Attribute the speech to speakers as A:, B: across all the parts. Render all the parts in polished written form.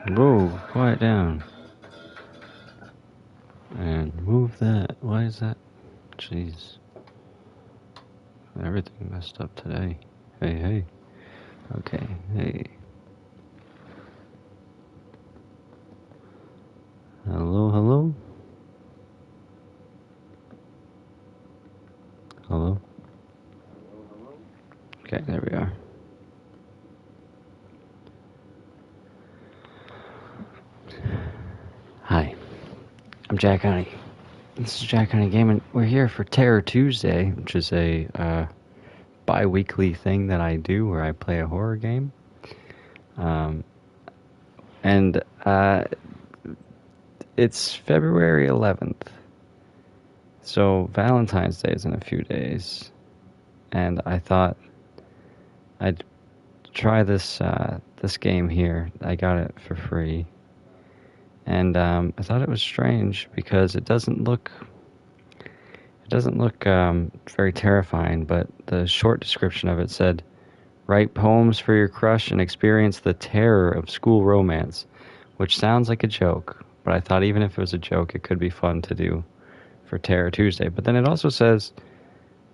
A: Whoa, quiet down. And move that. Why is that? Jeez. Everything messed up today. Hey, hey. Okay, hey. Hello, hello? Hello? Okay, there we are. Hi, I'm Jack Honey. This is Jack Honey Game, and we're here for Terror Tuesday, which is a bi-weekly thing that I do where I play a horror game. And it's February 11th, so Valentine's Day is in a few days, and I thought I'd try this game here. I got it for free, and I thought it was strange because it doesn't look very terrifying, but the short description of it said, "Write poems for your crush and experience the terror of school romance," which sounds like a joke, but I thought even if it was a joke, it could be fun to do for Terror Tuesday. But then it also says,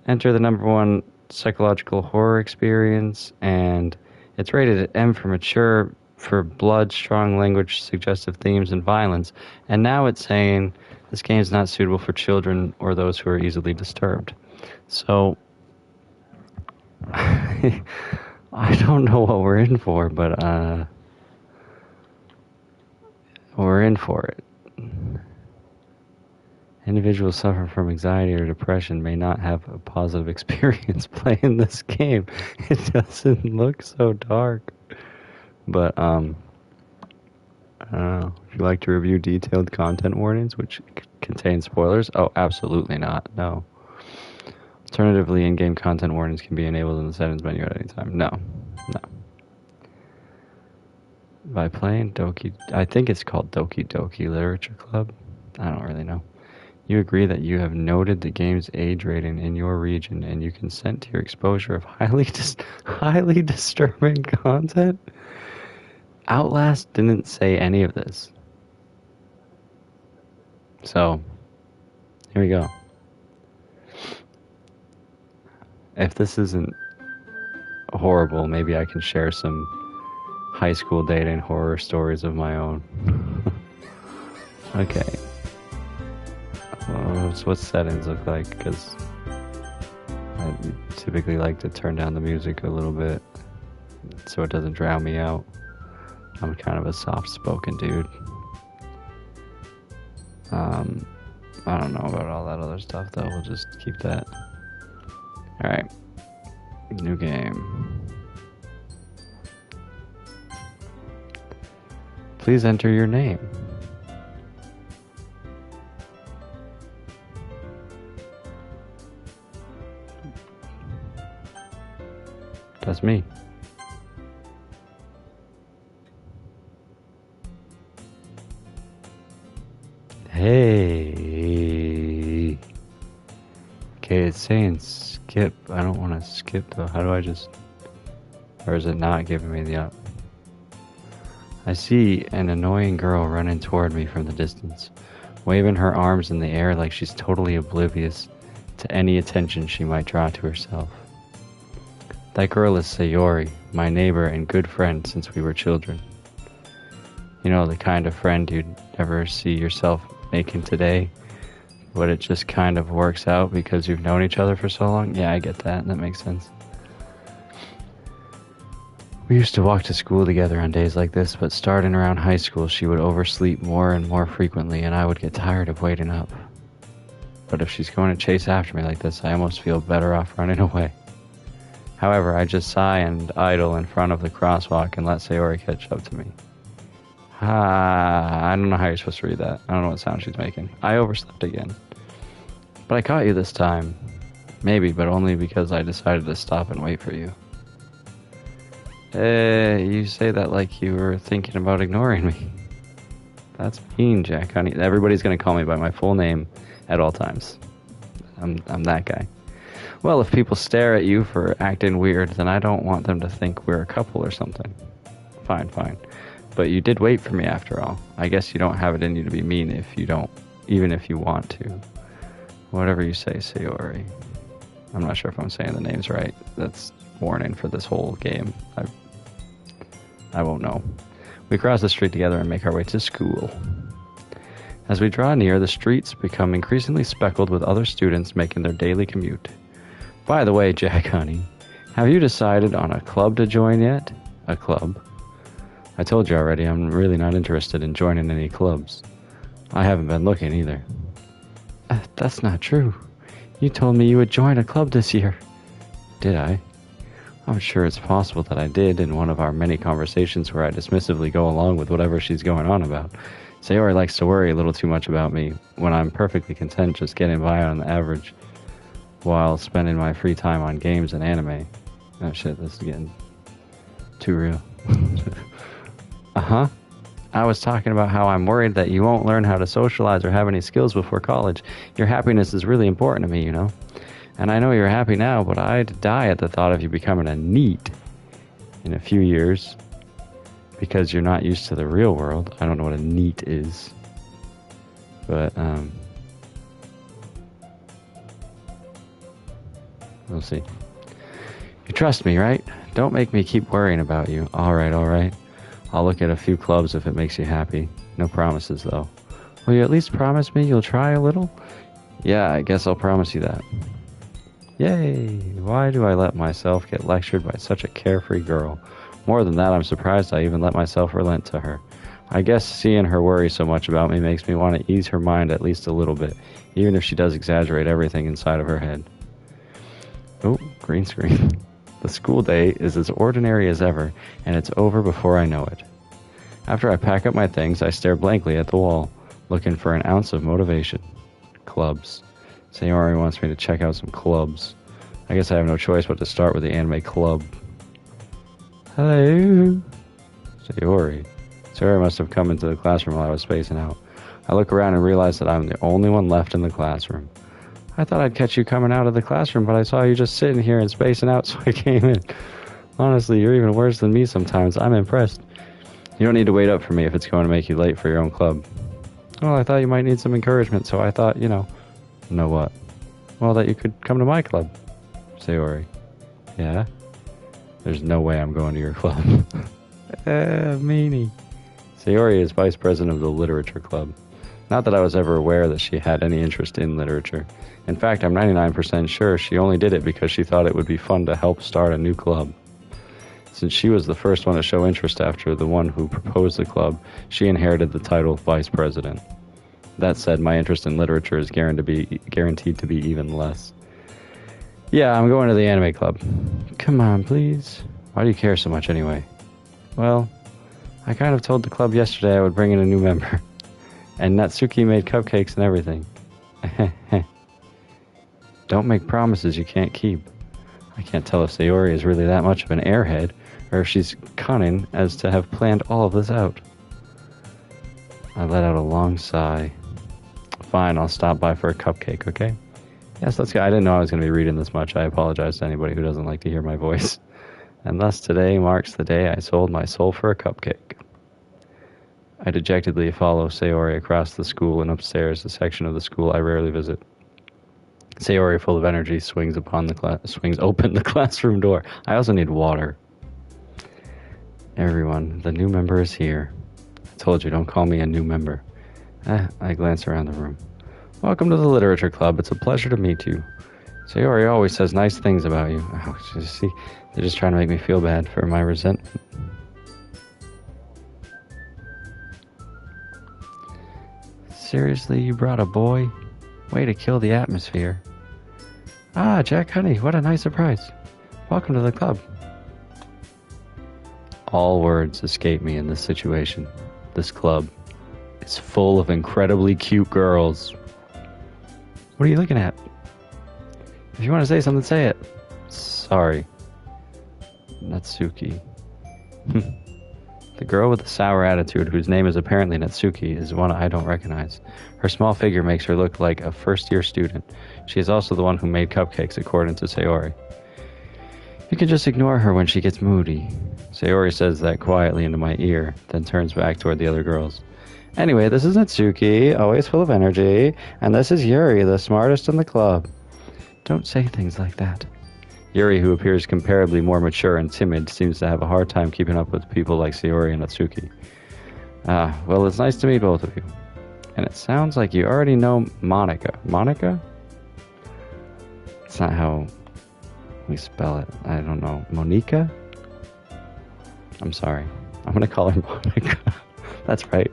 A: enter the #1 psychological horror experience, and it's rated at M for mature, for blood, strong language, suggestive themes, and violence. And now it's saying this game is not suitable for children or those who are easily disturbed. So I don't know what we're in for, but we're in for it. Individuals suffering from anxiety or depression may not have a positive experience playing this game. It doesn't look so dark. But, I don't know. Would you like to review detailed content warnings, which contain spoilers? Oh, absolutely not. No. Alternatively, in-game content warnings can be enabled in the settings menu at any time. No. No. By playing Doki... I think it's called Doki Doki Literature Club. I don't really know. You agree that you have noted the game's age rating in your region and you consent to your exposure of highly disturbing content? Outlast didn't say any of this. So, here we go. If this isn't horrible, maybe I can share some high school dating horror stories of my own. Okay. So what settings look like? Because I typically like to turn down the music a little bit so it doesn't drown me out. I'm kind of a soft-spoken dude. I don't know about all that other stuff, though. We'll just keep that. Alright. New game. Please enter your name. That's me. Hey. Okay, it's saying skip. I don't want to skip though. How do I just... Or is it not giving me the... I see an annoying girl running toward me from the distance, waving her arms in the air like she's totally oblivious to any attention she might draw to herself. That girl is Sayori, my neighbor and good friend since we were children. You know, the kind of friend you'd never see yourself making today, but it just kind of works out because you've known each other for so long? Yeah, I get that. That makes sense. We used to walk to school together on days like this, but starting around high school, she would oversleep more and more frequently, and I would get tired of waiting up. But if she's going to chase after me like this, I almost feel better off running away. However, I just sigh and idle in front of the crosswalk and let Sayori catch up to me. I don't know how you're supposed to read that. I don't know what sound she's making. I overslept again. But I caught you this time. Maybe, but only because I decided to stop and wait for you. You say that like you were thinking about ignoring me. That's mean, Jack Honey. Everybody's gonna call me by my full name at all times. I'm that guy. Well, if people stare at you for acting weird, then I don't want them to think we're a couple or something. Fine. But you did wait for me after all. I guess you don't have it in you to be mean even if you want to. Whatever you say, Sayori. I'm not sure if I'm saying the names right. That's warning for this whole game. I won't know. We cross the street together and make our way to school. As we draw near, the streets become increasingly speckled with other students making their daily commute. By the way, Jack, honey, have you decided on a club to join yet? A club? I told you already, I'm really not interested in joining any clubs. I haven't been looking either. That's not true. You told me you would join a club this year. Did I? I'm sure it's possible that I did in one of our many conversations where I dismissively go along with whatever she's going on about. Sayori likes to worry a little too much about me when I'm perfectly content just getting by on the average while spending my free time on games and anime. Oh shit, this is getting too real. Uh-huh. I was talking about how I'm worried that you won't learn how to socialize or have any skills before college. Your happiness is really important to me, you know? And I know you're happy now, but I'd die at the thought of you becoming a NEET in a few years because you're not used to the real world. I don't know what a NEET is. But, we'll see. You trust me, right? Don't make me keep worrying about you. Alright, alright. I'll look at a few clubs if it makes you happy. No promises, though. Will you at least promise me you'll try a little? Yeah, I guess I'll promise you that. Yay! Why do I let myself get lectured by such a carefree girl? More than that, I'm surprised I even let myself relent to her. I guess seeing her worry so much about me makes me want to ease her mind at least a little bit, even if she does exaggerate everything inside of her head. Oh, green screen. The school day is as ordinary as ever, and it's over before I know it. After I pack up my things, I stare blankly at the wall, looking for an ounce of motivation. Clubs. Sayori wants me to check out some clubs. I guess I have no choice but to start with the anime club. Hello? Sayori. Sayori must have come into the classroom while I was spacing out. I look around and realize that I'm the only one left in the classroom. I thought I'd catch you coming out of the classroom, but I saw you just sitting here and spacing out, so I came in. Honestly, you're even worse than me sometimes. I'm impressed. You don't need to wait up for me if it's going to make you late for your own club. Well, I thought you might need some encouragement, so I thought, you know... Know what? Well, that you could come to my club. Sayori. Yeah? There's no way I'm going to your club. Meanie. Sayori is vice president of the literature club. Not that I was ever aware that she had any interest in literature. In fact, I'm 99% sure she only did it because she thought it would be fun to help start a new club. Since she was the first one to show interest after the one who proposed the club, she inherited the title vice president. That said, my interest in literature is guaranteed to be even less. Yeah, I'm going to the anime club. Come on, please. Why do you care so much anyway? Well, I kind of told the club yesterday I would bring in a new member. And Natsuki made cupcakes and everything. Don't make promises you can't keep. I can't tell if Sayori is really that much of an airhead, or if she's cunning as to have planned all of this out. I let out a long sigh. Fine, I'll stop by for a cupcake, okay? Yes, let's go. I didn't know I was going to be reading this much. I apologize to anybody who doesn't like to hear my voice. And thus today marks the day I sold my soul for a cupcake. I dejectedly follow Sayori across the school and upstairs, the section of the school I rarely visit. Sayori, full of energy, swings open the classroom door. I also need water. Everyone, the new member is here. I told you, don't call me a new member. I glance around the room. Welcome to the literature club. It's a pleasure to meet you. Sayori always says nice things about you. Oh, see, they're just trying to make me feel bad for my resentment. Seriously, you brought a boy? Way to kill the atmosphere. Ah, Jack, honey, what a nice surprise. Welcome to the club. All words escape me in this situation. This club is full of incredibly cute girls. What are you looking at? If you want to say something, say it. Sorry. Natsuki. The girl with the sour attitude, whose name is apparently Natsuki, is one I don't recognize. Her small figure makes her look like a first-year student. She is also the one who made cupcakes, according to Sayori. You can just ignore her when she gets moody. Sayori says that quietly into my ear, then turns back toward the other girls. Anyway, this is Natsuki, always full of energy, and this is Yuri, the smartest in the club. Don't say things like that. Yuri, who appears comparably more mature and timid, seems to have a hard time keeping up with people like Sayori and Natsuki. Well, it's nice to meet both of you. And it sounds like you already know Monica. Monica? It's not how we spell it. I don't know. Monica? I'm sorry. I'm going to call her Monica. That's right.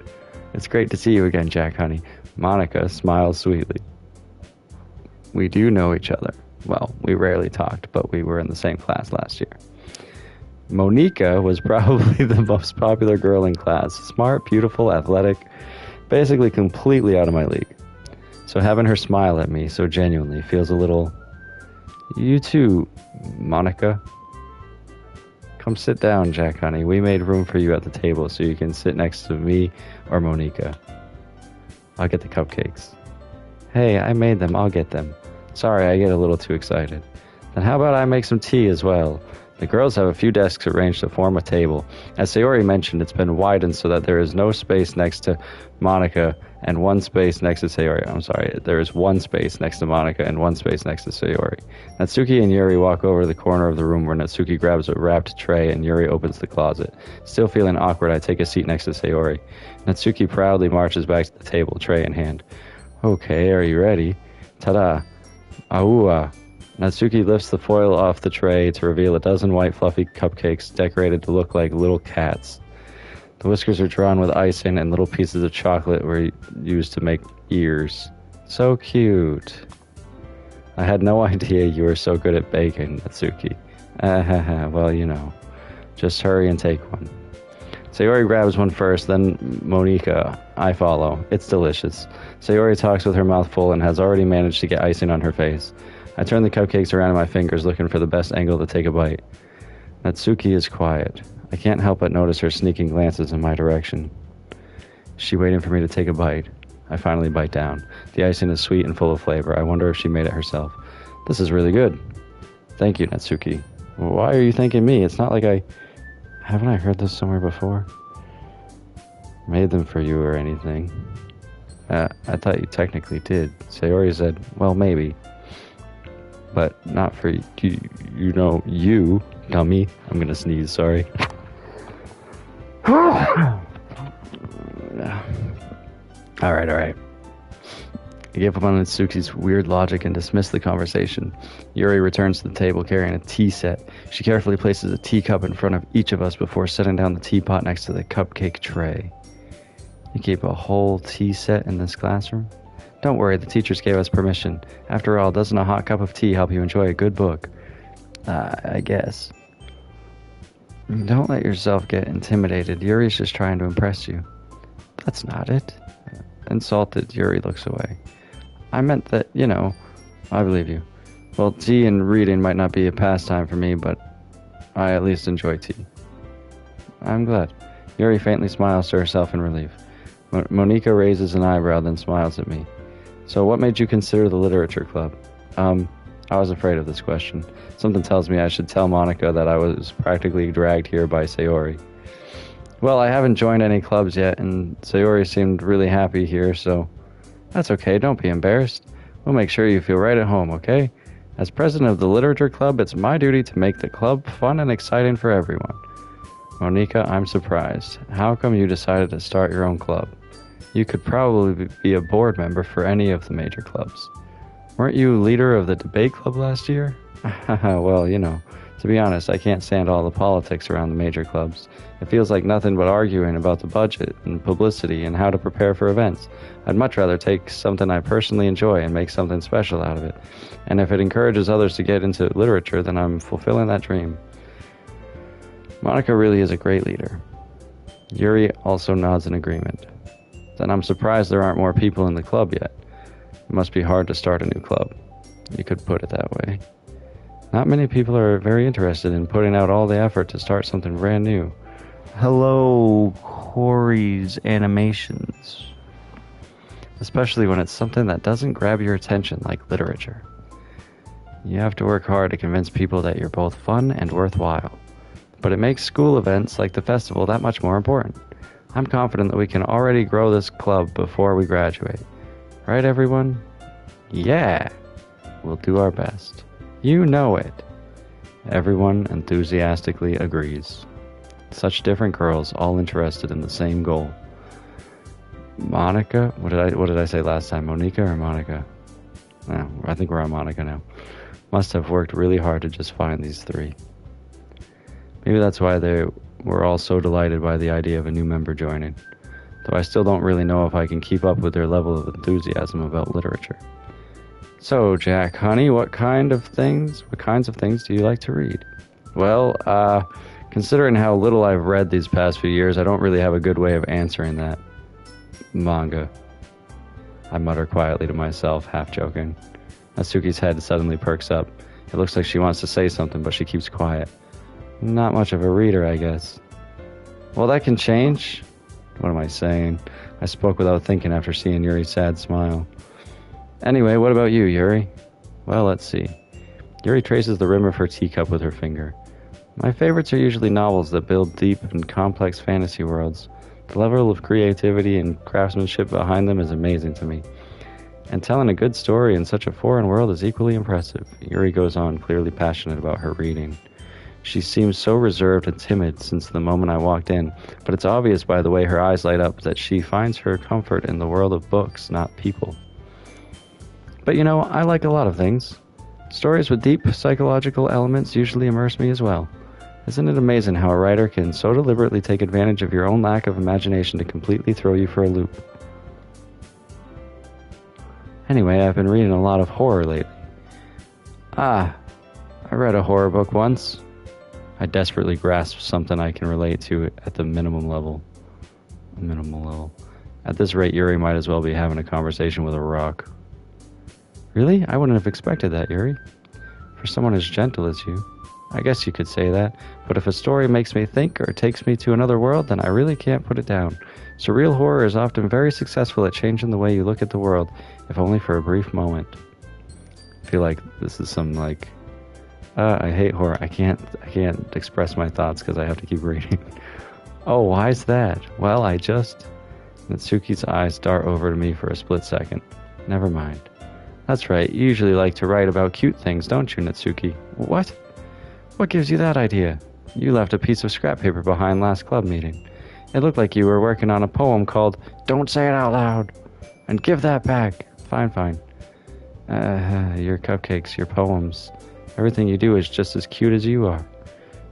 A: It's great to see you again, Jack, honey. Monica smiles sweetly. We do know each other. Well, we rarely talked, but we were in the same class last year. Monica was probably the most popular girl in class. Smart, beautiful, athletic, basically completely out of my league. So having her smile at me so genuinely feels a little... You too, Monica. Come sit down, Jack, honey. We made room for you at the table so you can sit next to me or Monica. I'll get the cupcakes. Hey, I made them. I'll get them. Sorry, I get a little too excited. Then how about I make some tea as well? The girls have a few desks arranged to form a table. As Sayori mentioned, it's been widened so that there is no space next to Monica and one space next to Sayori. I'm sorry, there is one space next to Monica and one space next to Sayori. Natsuki and Yuri walk over to the corner of the room where Natsuki grabs a wrapped tray and Yuri opens the closet. Still feeling awkward, I take a seat next to Sayori. Natsuki proudly marches back to the table, tray in hand. Okay, are you ready? Ta-da! Aua! Natsuki lifts the foil off the tray to reveal a dozen white fluffy cupcakes decorated to look like little cats. The whiskers are drawn with icing and little pieces of chocolate were used to make ears. So cute. I had no idea you were so good at baking, Natsuki. Well, you know. Just hurry and take one. Sayori grabs one first, then Monica. I follow. It's delicious. Sayori talks with her mouth full and has already managed to get icing on her face. I turn the cupcakes around in my fingers, looking for the best angle to take a bite. Natsuki is quiet. I can't help but notice her sneaking glances in my direction. Is she waiting for me to take a bite? I finally bite down. The icing is sweet and full of flavor. I wonder if she made it herself. This is really good. Thank you, Natsuki. Why are you thanking me? It's not like I... Haven't I heard this somewhere before? Made them for you or anything. I thought you technically did. Sayori said, well, maybe. But not for you, you, dummy. I'm gonna sneeze, sorry. Alright. I gave up on Natsuki's weird logic and dismissed the conversation. Yuri returns to the table carrying a tea set. She carefully places a teacup in front of each of us before setting down the teapot next to the cupcake tray. You keep a whole tea set in this classroom? Don't worry, the teachers gave us permission. After all, doesn't a hot cup of tea help you enjoy a good book? I guess. Don't let yourself get intimidated. Yuri's just trying to impress you. That's not it. Insulted, Yuri looks away. I meant that, I believe you. Well, tea and reading might not be a pastime for me, but I at least enjoy tea. I'm glad. Yuri faintly smiles to herself in relief. Monica raises an eyebrow, then smiles at me. So what made you consider the literature club? I was afraid of this question. Something tells me I should tell Monica that I was practically dragged here by Sayori. Well, I haven't joined any clubs yet, and Sayori seemed really happy here, so... That's okay, don't be embarrassed. We'll make sure you feel right at home, okay? As president of the literature club, it's my duty to make the club fun and exciting for everyone. Monica, I'm surprised. How come you decided to start your own club? You could probably be a board member for any of the major clubs. Weren't you leader of the debate club last year? Well, to be honest, I can't stand all the politics around the major clubs. It feels like nothing but arguing about the budget and publicity and how to prepare for events. I'd much rather take something I personally enjoy and make something special out of it. And if it encourages others to get into literature, then I'm fulfilling that dream. Monica really is a great leader. Yuri also nods in agreement. Then I'm surprised there aren't more people in the club yet. It must be hard to start a new club. You could put it that way. Not many people are very interested in putting out all the effort to start something brand new. Hello, Corey's Animations. Especially when it's something that doesn't grab your attention like literature. You have to work hard to convince people that you're both fun and worthwhile. But it makes school events like the festival that much more important. I'm confident that we can already grow this club before we graduate. Right, everyone? Yeah! We'll do our best. You know it. Everyone enthusiastically agrees. Such different girls, all interested in the same goal. Monica? What did I say last time? Monica or Monica? No, I think we're on Monica now. Must have worked really hard to just find these three. Maybe that's why they were all so delighted by the idea of a new member joining. Though I still don't really know if I can keep up with their level of enthusiasm about literature. So, Jack, honey, what kinds of things do you like to read? Well, considering how little I've read these past few years, I don't really have a good way of answering that. Manga. I mutter quietly to myself, half joking. Natsuki's head suddenly perks up. It looks like she wants to say something, but she keeps quiet. Not much of a reader, I guess. Well, that can change. What am I saying? I spoke without thinking after seeing Yuri's sad smile. Anyway, what about you, Yuri? Well, let's see. Yuri traces the rim of her teacup with her finger. My favorites are usually novels that build deep and complex fantasy worlds. The level of creativity and craftsmanship behind them is amazing to me. And telling a good story in such a foreign world is equally impressive. Yuri goes on, clearly passionate about her reading. She seems so reserved and timid since the moment I walked in, but it's obvious by the way her eyes light up that she finds her comfort in the world of books, not people. But you know, I like a lot of things. Stories with deep psychological elements usually immerse me as well. Isn't it amazing how a writer can so deliberately take advantage of your own lack of imagination to completely throw you for a loop? Anyway, I've been reading a lot of horror lately. I read a horror book once. I desperately grasp something I can relate to at the minimal level. At this rate, Yuri might as well be having a conversation with a rock. Really? I wouldn't have expected that, Yuri. For someone as gentle as you. I guess you could say that, but if a story makes me think or takes me to another world, then I really can't put it down. Surreal horror is often very successful at changing the way you look at the world, if only for a brief moment. I feel like this is some I hate horror. I can't express my thoughts because I have to keep reading. Oh, why's that? Well, Natsuki's eyes dart over to me for a split second. Never mind. That's right, you usually like to write about cute things, don't you, Natsuki? What? What gives you that idea? You left a piece of scrap paper behind last club meeting. It looked like you were working on a poem called Don't Say It Out Loud. And give that back. Fine. Your cupcakes, your poems. Everything you do is just as cute as you are.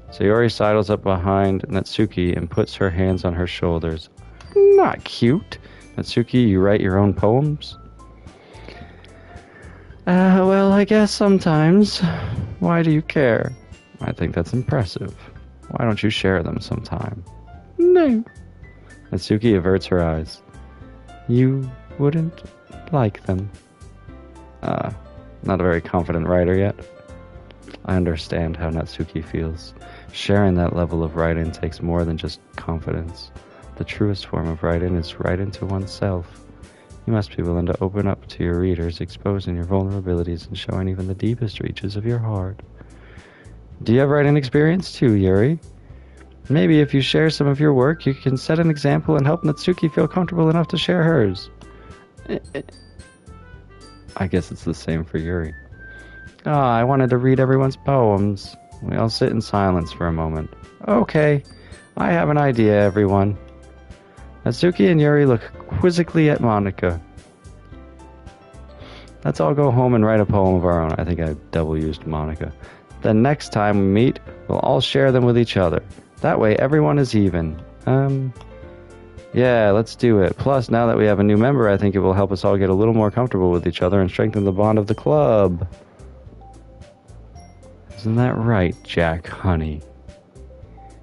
A: Sayori sidles up behind Natsuki and puts her hands on her shoulders. Not cute. Natsuki, you write your own poems? Well, I guess sometimes. Why do you care? I think that's impressive. Why don't you share them sometime? No. Natsuki averts her eyes. You wouldn't like them. Not a very confident writer yet. I understand how Natsuki feels. Sharing that level of writing takes more than just confidence. The truest form of writing is writing to oneself. You must be willing to open up to your readers, exposing your vulnerabilities and showing even the deepest reaches of your heart. Do you have writing experience too, Yuri? Maybe if you share some of your work, you can set an example and help Natsuki feel comfortable enough to share hers. I guess it's the same for Yuri. I wanted to read everyone's poems. We all sit in silence for a moment. Okay, I have an idea, everyone. Natsuki and Yuri look quizzically at Monica. Let's all go home and write a poem of our own. I think I double used Monica. Then next time we meet, we'll all share them with each other. That way everyone is even. Yeah, let's do it. Plus, now that we have a new member, I think it will help us all get a little more comfortable with each other and strengthen the bond of the club. Isn't that right, Jack, honey?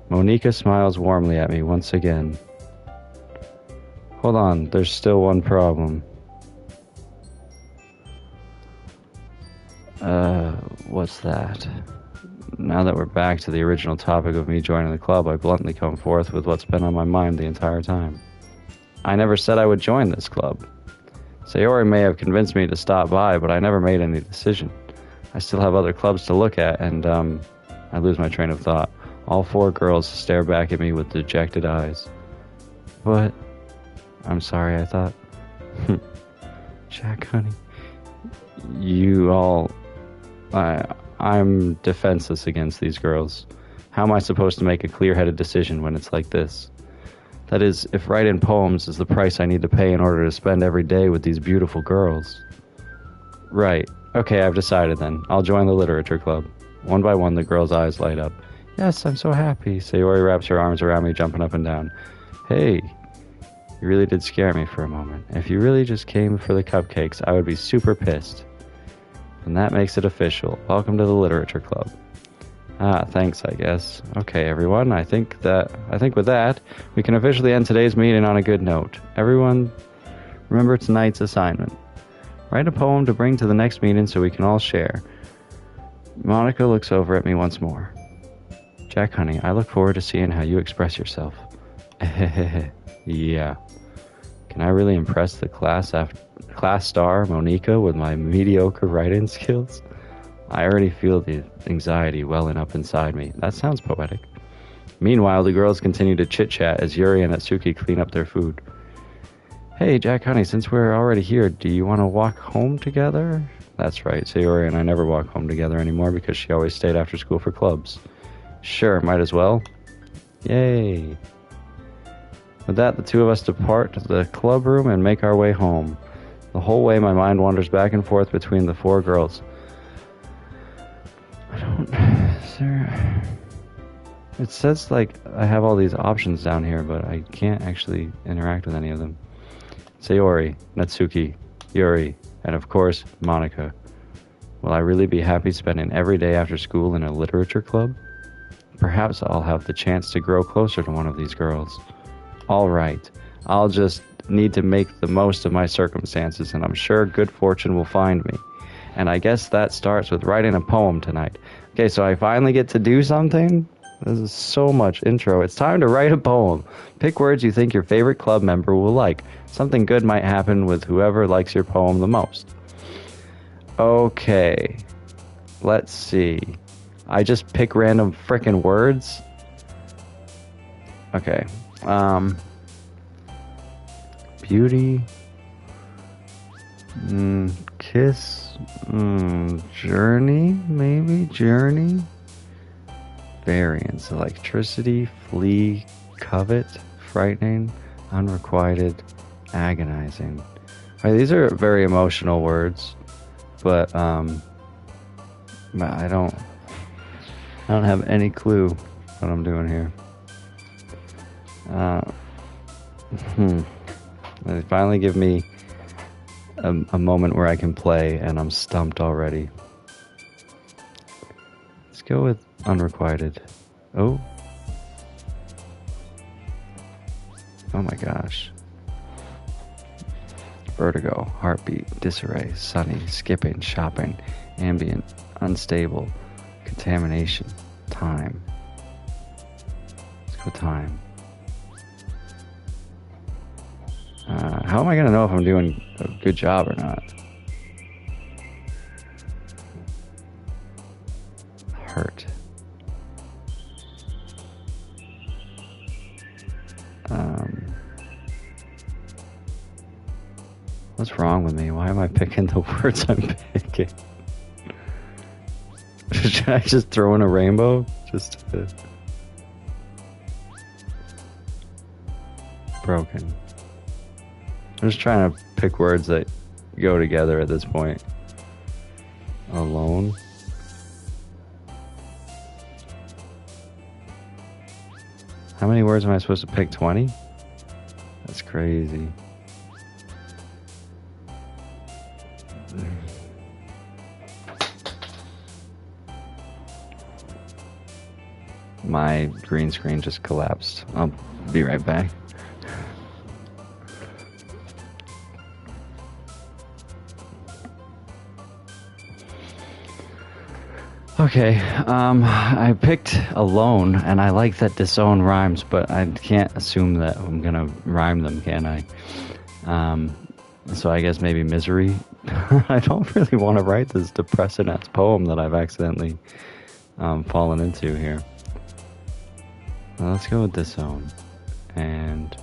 A: Monica smiles warmly at me once again. Hold on, there's still one problem. What's that? Now that we're back to the original topic of me joining the club, I bluntly come forth with what's been on my mind the entire time. I never said I would join this club. Sayori may have convinced me to stop by, but I never made any decision. I still have other clubs to look at, and, I lose my train of thought. All 4 girls stare back at me with dejected eyes. What? I'm sorry, I thought. Jack, honey. You all... I'm defenseless against these girls. How am I supposed to make a clear-headed decision when it's like this? That is, if writing poems is the price I need to pay in order to spend every day with these beautiful girls. Right. Okay, I've decided then. I'll join the literature club. One by one, the girl's eyes light up. Yes, I'm so happy. Sayori wraps her arms around me, jumping up and down. Hey, you really did scare me for a moment. If you really just came for the cupcakes, I would be super pissed. And that makes it official. Welcome to the literature club. Ah, thanks, I guess. Okay, everyone, I think with that, we can officially end today's meeting on a good note. Everyone, remember tonight's assignment. Write a poem to bring to the next meeting so we can all share. Monica looks over at me once more. Jack, honey, I look forward to seeing how you express yourself. Yeah. Can I really impress the class star, Monica, with my mediocre writing skills? I already feel the anxiety welling up inside me. That sounds poetic. Meanwhile, the girls continue to chit-chat as Yuri and Atsuki clean up their food. Hey, Jack, honey, since we're already here, do you want to walk home together? That's right, Sayori and I never walk home together anymore because she always stayed after school for clubs. Sure, might as well. Yay. With that, the two of us depart to the club room and make our way home. The whole way, my mind wanders back and forth between the 4 girls. It says, like, I have all these options down here, but I can't actually interact with any of them. Sayori, Natsuki, Yuri, and of course, Monica. Will I really be happy spending every day after school in a literature club? Perhaps I'll have the chance to grow closer to one of these girls. All right, I'll just need to make the most of my circumstances, and I'm sure good fortune will find me. And I guess that starts with writing a poem tonight. Okay, so I finally get to do something? This is so much intro. It's time to write a poem. Pick words you think your favorite club member will like. Something good might happen with whoever likes your poem the most. Okay, let's see. I just pick random frickin' words? Okay. Beauty. Kiss. Journey, maybe? Journey? Variance. Electricity, flee, covet, frightening, unrequited, agonizing. Right, these are very emotional words, but I don't have any clue what I'm doing here. They finally give me a moment where I can play, and I'm stumped already. Let's go with unrequited. Oh my gosh. Vertigo, heartbeat, disarray, sunny, skipping, shopping, ambient, unstable, contamination, time. Let's go time. How am I gonna know if I'm doing a good job or not? Hurt. What's wrong with me? Why am I picking the words I'm picking? Should I just throw in a rainbow? Just to... Broken. I'm just trying to pick words that go together at this point. Alone. How many words am I supposed to pick? 20? That's crazy. My green screen just collapsed. I'll be right back. Okay, I picked alone, and I like that disown rhymes, but I can't assume that I'm gonna rhyme them, can I? So I guess maybe misery. I don't really want to write this depressing ass poem that I've accidentally fallen into here. Well, let's go with disown. And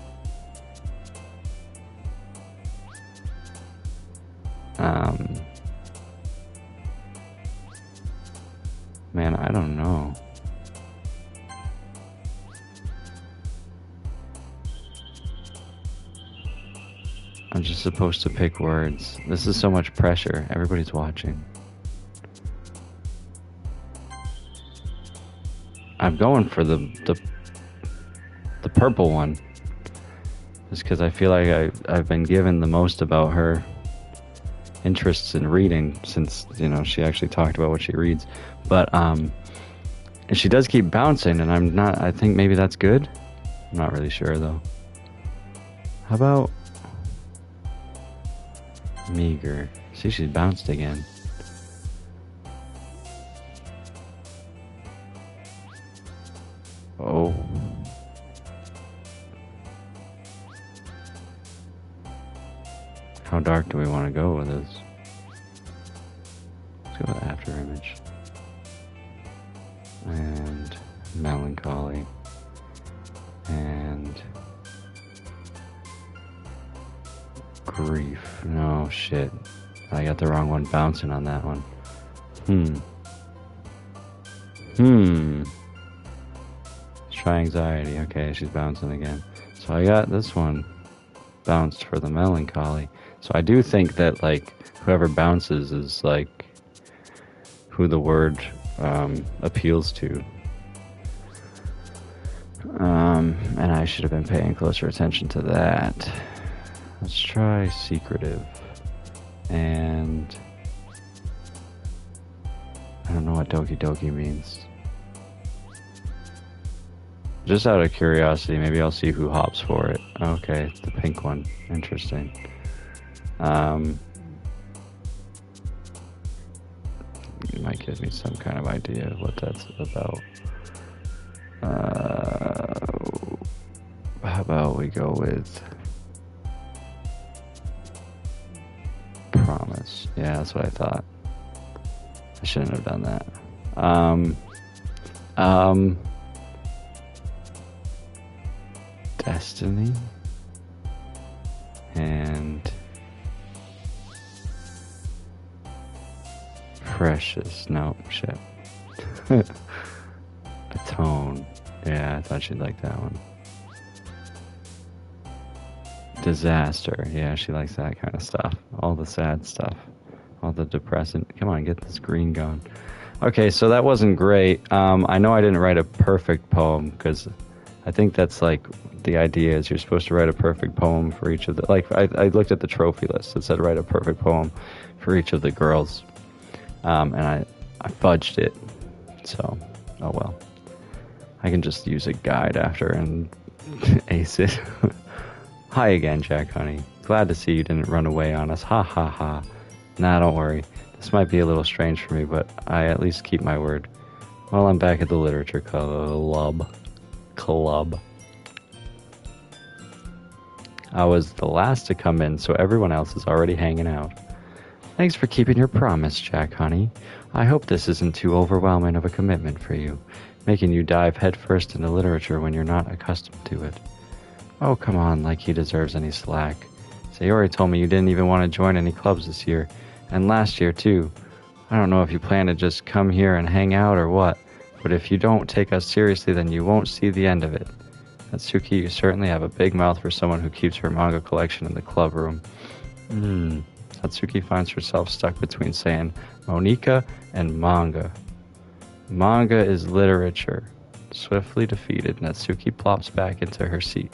A: man, I don't know. I'm just supposed to pick words. This is so much pressure. Everybody's watching. I'm going for the purple one. Just because I feel like I've been given the most about her interests in reading since, you know, she actually talked about what she reads. But, and she does keep bouncing, and I think maybe that's good. I'm not really sure, though. How about meager? See, she's bounced again. Oh. How dark do we want to go with this? Let's go with after image. And melancholy. And grief. No, shit. I got the wrong one bouncing on that one. Let's try anxiety. Okay, she's bouncing again. So I got this one bounced for the melancholy. So I do think that, like, whoever bounces is, like, who the word appeals to. And I should have been paying closer attention to that. Let's try secretive. And I don't know what Doki Doki means. Just out of curiosity, maybe I'll see who hops for it. Okay, the pink one. Interesting. You might give me some kind of idea of what that's about. How about we go with promise? Yeah, that's what I thought. I shouldn't have done that. Destiny and precious. No, shit. Atone. Yeah, I thought she'd like that one. Disaster. Yeah, she likes that kind of stuff. All the sad stuff. All the depressing. Come on, get this green going. Okay, so that wasn't great. I know I didn't write a perfect poem because I think that's like the idea is you're supposed to write a perfect poem for each of the, like, I looked at the trophy list. It said write a perfect poem for each of the girls. And I fudged it. So, oh well. I can just use a guide after and ace it. Hi again, Jack Honey. Glad to see you didn't run away on us. Ha ha ha. Nah, don't worry. This might be a little strange for me, but I at least keep my word. Well, I'm back at the literature club. I was the last to come in, so everyone else is already hanging out. Thanks for keeping your promise, Jack Honey. I hope this isn't too overwhelming of a commitment for you, making you dive headfirst into literature when you're not accustomed to it. Oh, come on, like he deserves any slack. Sayori told me you didn't even want to join any clubs this year, and last year too. I don't know if you plan to just come here and hang out or what, but if you don't take us seriously, then you won't see the end of it. Natsuki, you certainly have a big mouth for someone who keeps her manga collection in the club room. Natsuki finds herself stuck between saying Monika and manga. Manga is literature. Swiftly defeated, Natsuki plops back into her seat.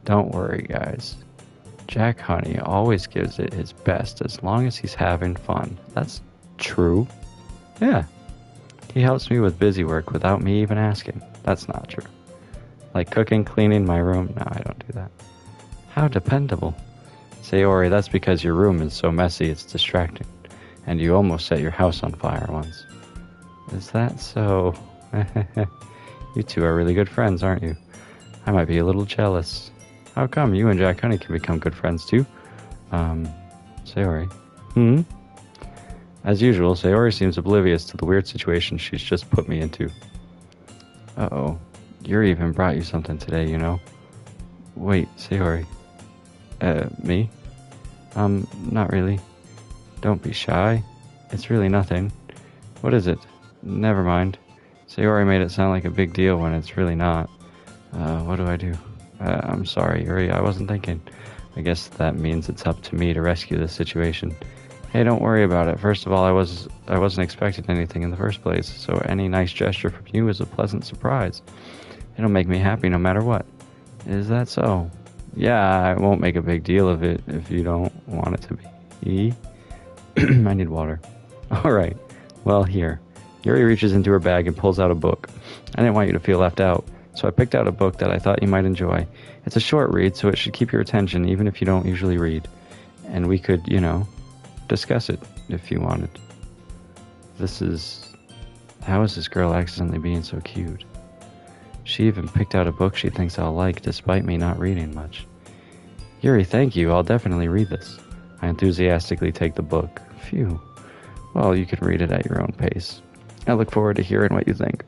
A: Don't worry, guys. Jack Honey always gives it his best as long as he's having fun. That's true. Yeah. He helps me with busy work without me even asking. That's not true. Like cooking, cleaning my room? No, I don't do that. How dependable. Sayori, that's because your room is so messy it's distracting. And you almost set your house on fire once. Is that so? You two are really good friends, aren't you? I might be a little jealous. How come you and Jack Honey can become good friends too? Sayori. Hmm? As usual, Sayori seems oblivious to the weird situation she's just put me into. Uh-oh. Yuri even brought you something today, you know? Wait, Sayori. Me? Not really. Don't be shy. It's really nothing. What is it? Never mind. Sayori made it sound like a big deal when it's really not. What do I do? I'm sorry, Yuri, I wasn't thinking. I guess that means it's up to me to rescue this situation. Hey, don't worry about it. First of all, I wasn't expecting anything in the first place, so any nice gesture from you is a pleasant surprise. It'll make me happy no matter what. Is that so? Yeah, I won't make a big deal of it if you don't want it to be. I need water. Alright, well, here. Yuri reaches into her bag and pulls out a book. I didn't want you to feel left out, so I picked out a book that I thought you might enjoy. It's a short read, so it should keep your attention even if you don't usually read. And we could, discuss it if you wanted. How is this girl accidentally being so cute? She even picked out a book she thinks I'll like, despite me not reading much. Yuri, thank you. I'll definitely read this. I enthusiastically take the book. Phew. Well, you can read it at your own pace. I look forward to hearing what you think.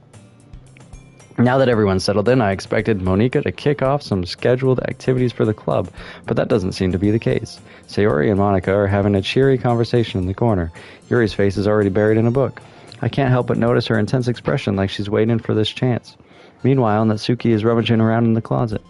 A: Now that everyone's settled in, I expected Monika to kick off some scheduled activities for the club, but that doesn't seem to be the case. Sayori and Monika are having a cheery conversation in the corner. Yuri's face is already buried in a book. I can't help but notice her intense expression like she's waiting for this chance. Meanwhile, Natsuki is rummaging around in the closet.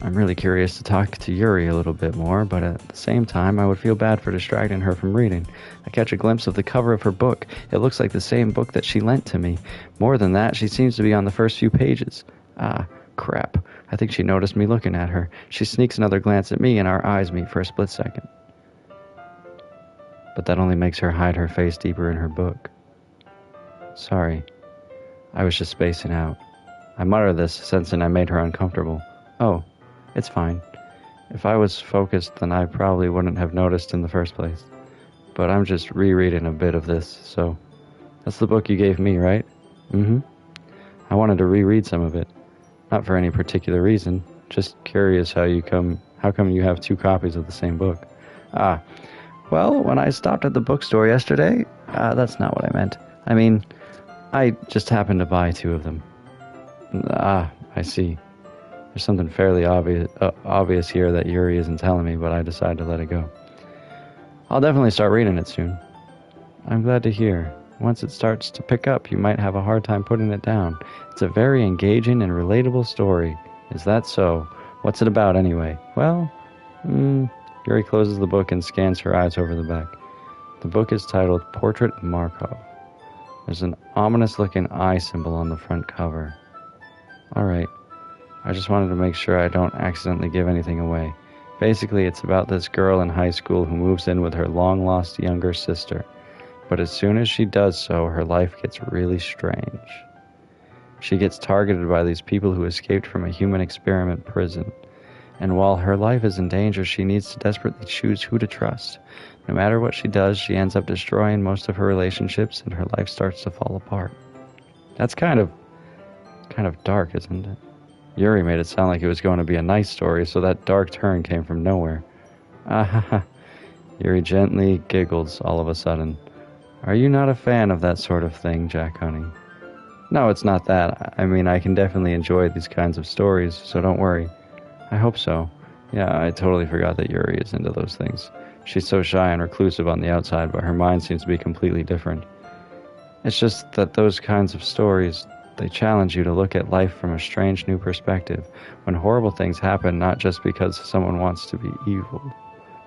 A: I'm really curious to talk to Yuri a little bit more, but at the same time, I would feel bad for distracting her from reading. I catch a glimpse of the cover of her book. It looks like the same book that she lent to me. More than that, she seems to be on the first few pages. Ah, crap. I think she noticed me looking at her. She sneaks another glance at me, and our eyes meet for a split second. But that only makes her hide her face deeper in her book. Sorry. I was just spacing out. I mutter this, sensing I made her uncomfortable. Oh. It's fine. If I was focused, then I probably wouldn't have noticed in the first place. But I'm just rereading a bit of this, so... That's the book you gave me, right? Mm-hmm. I wanted to reread some of it. Not for any particular reason. Just curious how come you have 2 copies of the same book? Well, when I stopped at the bookstore yesterday... that's not what I meant. I mean, I just happened to buy 2 of them. I see. There's something fairly obvious here that Yuri isn't telling me, but I decided to let it go. I'll definitely start reading it soon. I'm glad to hear. Once it starts to pick up, you might have a hard time putting it down. It's a very engaging and relatable story. Is that so? What's it about, anyway? Well, Yuri closes the book and scans her eyes over the back. The book is titled Portrait of Markov. There's an ominous-looking eye symbol on the front cover. Alright. I just wanted to make sure I don't accidentally give anything away. Basically, it's about this girl in high school who moves in with her long-lost younger sister. But as soon as she does so, her life gets really strange. She gets targeted by these people who escaped from a human experiment prison. And while her life is in danger, she needs to desperately choose who to trust. No matter what she does, she ends up destroying most of her relationships and her life starts to fall apart. That's kind of dark, isn't it? Yuri made it sound like it was going to be a nice story, so that dark turn came from nowhere. Yuri gently giggles all of a sudden. Are you not a fan of that sort of thing, Jack Honey? No, it's not that. I mean, I can definitely enjoy these kinds of stories, so don't worry. I hope so. Yeah, I totally forgot that Yuri is into those things. She's so shy and reclusive on the outside, but her mind seems to be completely different. It's just that those kinds of stories... They challenge you to look at life from a strange new perspective, when horrible things happen not just because someone wants to be evil,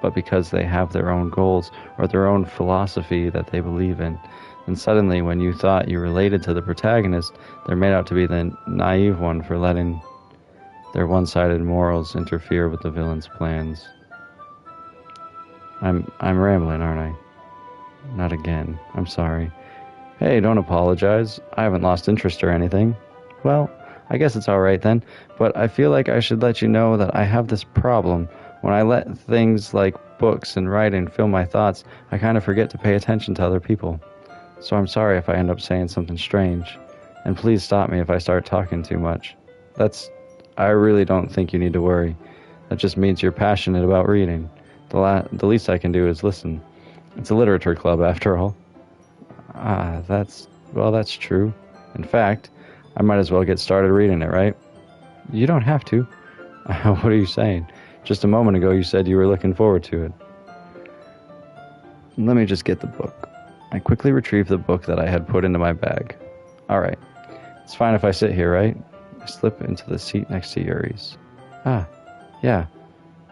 A: but because they have their own goals or their own philosophy that they believe in. And suddenly, when you thought you related to the protagonist, they're made out to be the naive one for letting their one-sided morals interfere with the villain's plans. I'm rambling, aren't I? Not again. I'm sorry. Hey, don't apologize. I haven't lost interest or anything. Well, I guess it's alright then, but I feel like I should let you know that I have this problem. When I let things like books and writing fill my thoughts, I kind of forget to pay attention to other people. So I'm sorry if I end up saying something strange. And please stop me if I start talking too much. I really don't think you need to worry. That just means you're passionate about reading. The least I can do is listen. It's a literature club, after all. That's true. In fact, I might as well get started reading it, right? You don't have to. What are you saying? Just a moment ago you said you were looking forward to it. Let me just get the book. I quickly retrieved the book that I had put into my bag. Alright. It's fine if I sit here, right? I slip into the seat next to Yuri's. Yeah.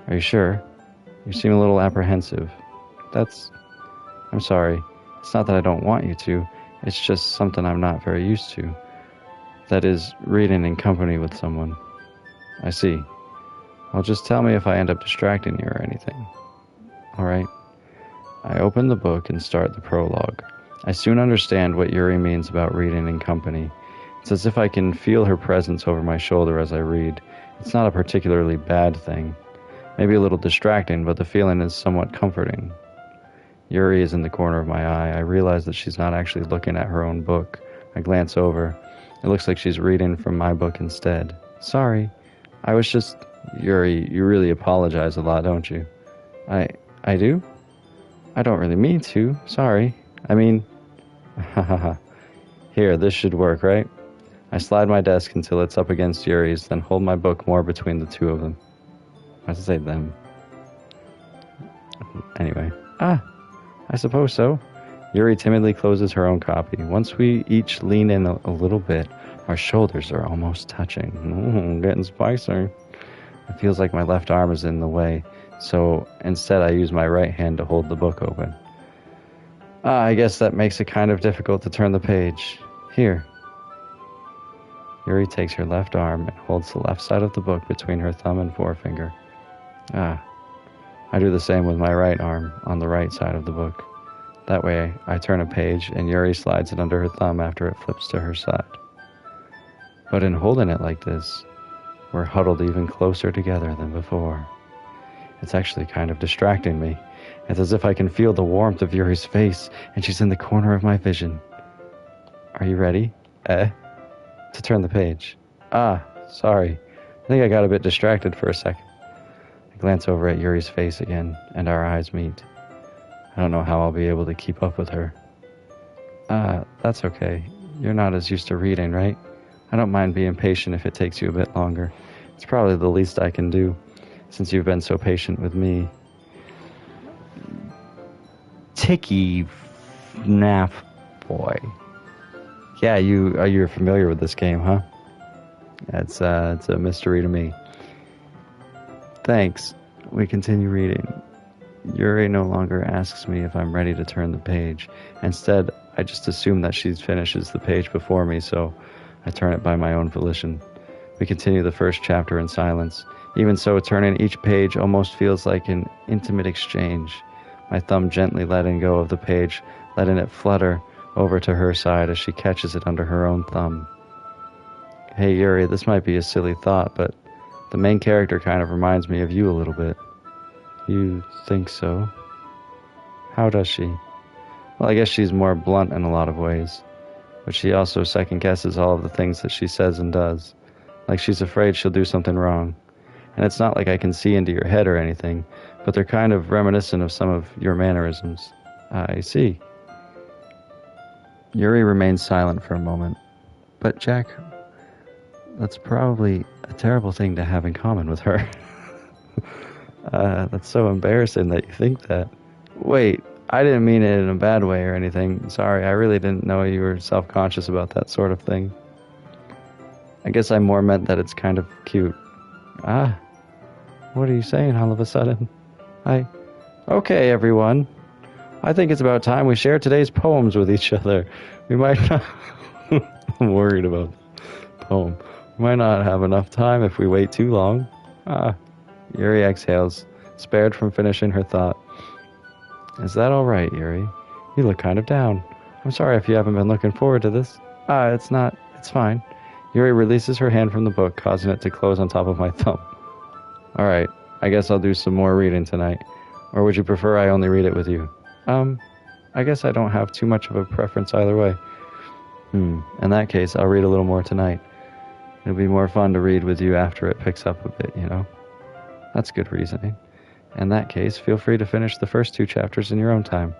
A: Are you sure? You seem a little apprehensive. I'm sorry. It's not that I don't want you to. It's just something I'm not very used to. That is, reading in company with someone. I see. Well, just tell me if I end up distracting you or anything. Alright. I open the book and start the prologue. I soon understand what Yuri means about reading in company. It's as if I can feel her presence over my shoulder as I read. It's not a particularly bad thing. Maybe a little distracting, but the feeling is somewhat comforting. Yuri is in the corner of my eye. I realize that she's not actually looking at her own book. I glance over. It looks like she's reading from my book instead. Sorry. I was just... Yuri, you really apologize a lot, don't you? I do? I don't really mean to. Sorry. I mean... Hahaha. Here, this should work, right? I slide my desk until it's up against Yuri's, then hold my book more between the two of them. I have to say them. Anyway. I suppose so. Yuri timidly closes her own copy. Once we each lean in a little bit, our shoulders are almost touching. Getting spicy. It feels like my left arm is in the way, so instead I use my right hand to hold the book open. I guess that makes it kind of difficult to turn the page. Here. Yuri takes her left arm and holds the left side of the book between her thumb and forefinger. I do the same with my right arm on the right side of the book. That way, I turn a page and Yuri slides it under her thumb after it flips to her side. But in holding it like this, we're huddled even closer together than before. It's actually kind of distracting me. It's as if I can feel the warmth of Yuri's face, and she's in the corner of my vision. Are you ready? To turn the page. Sorry. I think I got a bit distracted for a second. I glance over at Yuri's face again, and our eyes meet. I don't know how I'll be able to keep up with her. That's okay. You're not as used to reading, right? I don't mind being patient if it takes you a bit longer. It's probably the least I can do, since you've been so patient with me. Ticky Nap Boy. Yeah, you're familiar with this game, huh? It's a mystery to me. Thanks. We continue reading. Yuri no longer asks me if I'm ready to turn the page. Instead, I just assume that she finishes the page before me, so I turn it by my own volition. We continue the first chapter in silence. Even so, turning each page almost feels like an intimate exchange. My thumb gently letting go of the page, letting it flutter over to her side as she catches it under her own thumb. Hey Yuri, this might be a silly thought, but the main character kind of reminds me of you a little bit. You think so? How does she? Well, I guess she's more blunt in a lot of ways, but she also second-guesses all of the things that she says and does. Like she's afraid she'll do something wrong. And it's not like I can see into your head or anything, but they're kind of reminiscent of some of your mannerisms. I see. Yuri remains silent for a moment. But Jack, that's probably a terrible thing to have in common with her. That's so embarrassing that you think that. Wait, I didn't mean it in a bad way or anything. Sorry, I really didn't know you were self-conscious about that sort of thing. I guess I more meant that it's kind of cute. What are you saying all of a sudden? Okay, everyone. I think it's about time we share today's poems with each other. We might not... I'm worried about the poem. We might not have enough time if we wait too long. Yuri exhales, spared from finishing her thought. Is that all right, Yuri? You look kind of down. I'm sorry if you haven't been looking forward to this. It's not. It's fine. Yuri releases her hand from the book, causing it to close on top of my thumb. Alright, I guess I'll do some more reading tonight. Or would you prefer I only read it with you? I guess I don't have too much of a preference either way. In that case, I'll read a little more tonight. It'll be more fun to read with you after it picks up a bit, you know? That's good reasoning. In that case, feel free to finish the first 2 chapters in your own time.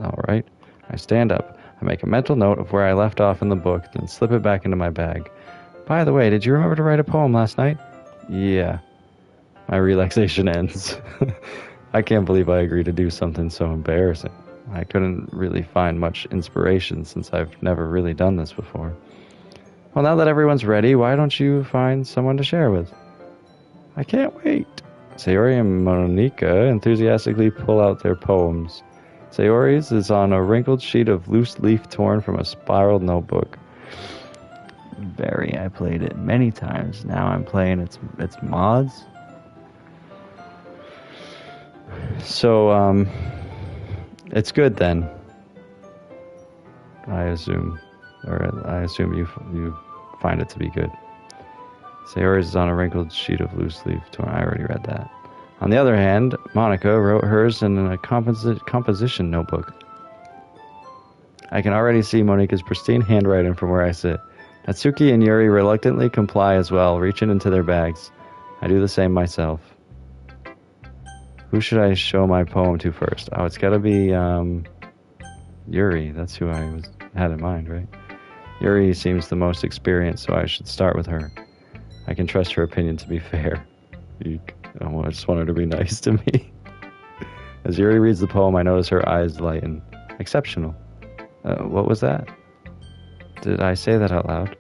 A: All right. I stand up. I make a mental note of where I left off in the book, then slip it back into my bag. By the way, did you remember to write a poem last night? Yeah. My relaxation ends. I can't believe I agreed to do something so embarrassing. I couldn't really find much inspiration since I've never really done this before. Well, now that everyone's ready, why don't you find someone to share with? I can't wait. Sayori and Monica enthusiastically pull out their poems. Sayori's is on a wrinkled sheet of loose leaf torn from a spiraled notebook. I played it many times. Now I'm playing its mods. So, it's good then. I assume you find it to be good. Sayori's is on a wrinkled sheet of loose leaf torn. I already read that. On the other hand, Monica wrote hers in a composition notebook. I can already see Monica's pristine handwriting from where I sit. Natsuki and Yuri reluctantly comply as well, reaching into their bags. I do the same myself. Who should I show my poem to first? Oh, it's gotta be, Yuri. That's who I had in mind, right? Yuri seems the most experienced, so I should start with her. I can trust her opinion to be fair. Eek. I just want her to be nice to me. As Yuri reads the poem, I notice her eyes lighten. Exceptional. What was that? Did I say that out loud?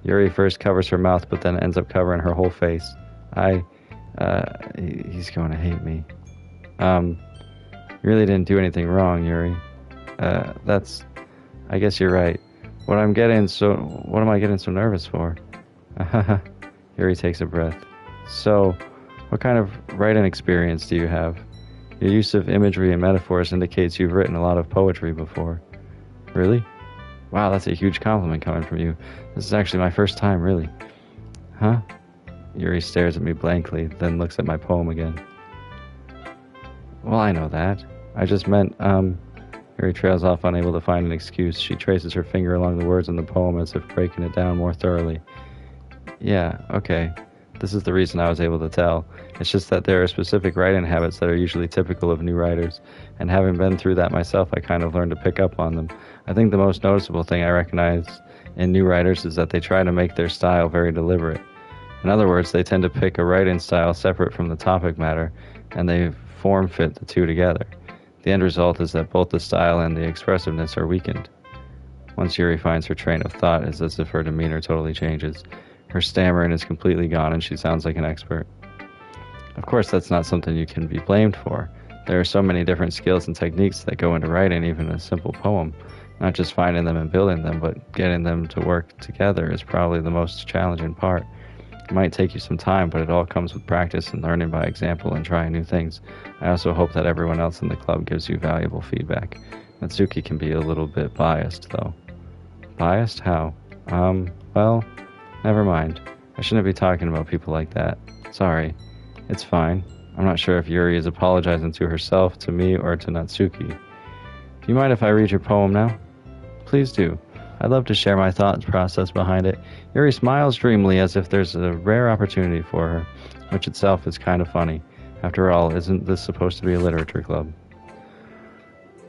A: Yuri first covers her mouth, but then ends up covering her whole face. He's going to hate me. You really didn't do anything wrong, Yuri. I guess you're right. What am I getting so nervous for? Yuri takes a breath. So, what kind of writing experience do you have? Your use of imagery and metaphors indicates you've written a lot of poetry before. Really? Wow, that's a huge compliment coming from you. This is actually my first time, really. Huh? Yuri stares at me blankly, then looks at my poem again. Well, I know that. I just meant, Yuri trails off, unable to find an excuse. She traces her finger along the words in the poem as if breaking it down more thoroughly. Yeah, okay. This is the reason I was able to tell. It's just that there are specific writing habits that are usually typical of new writers, and having been through that myself, I kind of learned to pick up on them. I think the most noticeable thing I recognize in new writers is that they try to make their style very deliberate. In other words, they tend to pick a writing style separate from the topic matter, and they form-fit the two together. The end result is that both the style and the expressiveness are weakened. Once Yuri finds her train of thought, it's as if her demeanor totally changes. Her stammering is completely gone, and she sounds like an expert. Of course, that's not something you can be blamed for. There are so many different skills and techniques that go into writing even a simple poem. Not just finding them and building them, but getting them to work together is probably the most challenging part. It might take you some time, but it all comes with practice and learning by example and trying new things. I also hope that everyone else in the club gives you valuable feedback. Natsuki can be a little bit biased, though. Biased? How? Well, never mind. I shouldn't be talking about people like that. Sorry. It's fine. I'm not sure if Yuri is apologizing to herself, to me, or to Natsuki. Do you mind if I read your poem now? Please do. I'd love to share my thought process behind it. Yuri smiles dreamily as if there's a rare opportunity for her, which itself is kind of funny. After all, isn't this supposed to be a literature club?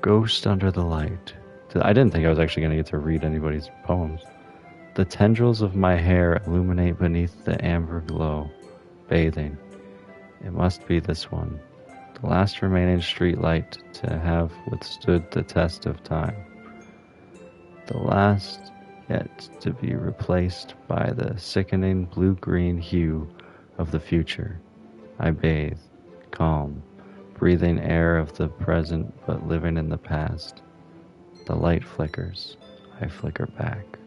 A: Ghost under the light. I didn't think I was actually going to get to read anybody's poems. The tendrils of my hair illuminate beneath the amber glow. Bathing. It must be this one. The last remaining street light to have withstood the test of time. The last yet to be replaced by the sickening blue-green hue of the future. I bathe, calm, breathing air of the present but living in the past. The light flickers. I flicker back.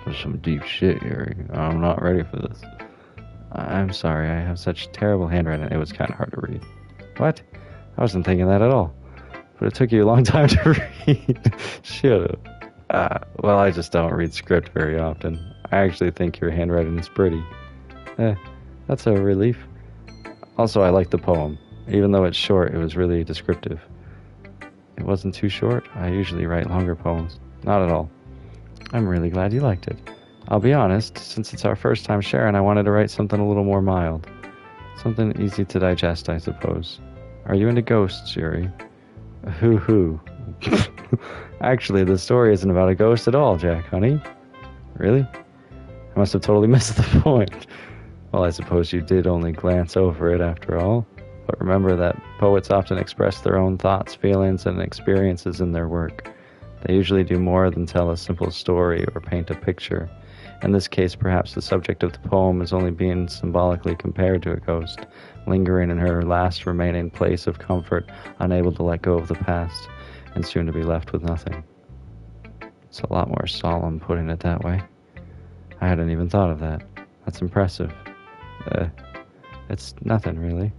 A: There's some deep shit here. I'm not ready for this. I'm sorry, I have such terrible handwriting. It was kind of hard to read. What? I wasn't thinking that at all. But it took you a long time to read. Shut up. Well, I just don't read script very often. I actually think your handwriting is pretty. That's a relief. Also, I like the poem. Even though it's short, it was really descriptive. It wasn't too short. I usually write longer poems. Not at all. I'm really glad you liked it. I'll be honest, since it's our first time sharing, I wanted to write something a little more mild. Something easy to digest, I suppose. Are you into ghosts, Yuri? Hoo. Actually, the story isn't about a ghost at all, Jack, honey. Really? I must have totally missed the point. Well, I suppose you did only glance over it after all. But remember that poets often express their own thoughts, feelings, and experiences in their work. They usually do more than tell a simple story or paint a picture. In this case, perhaps the subject of the poem is only being symbolically compared to a ghost, lingering in her last remaining place of comfort, unable to let go of the past, and soon to be left with nothing. It's a lot more solemn putting it that way. I hadn't even thought of that. That's impressive. It's nothing, really.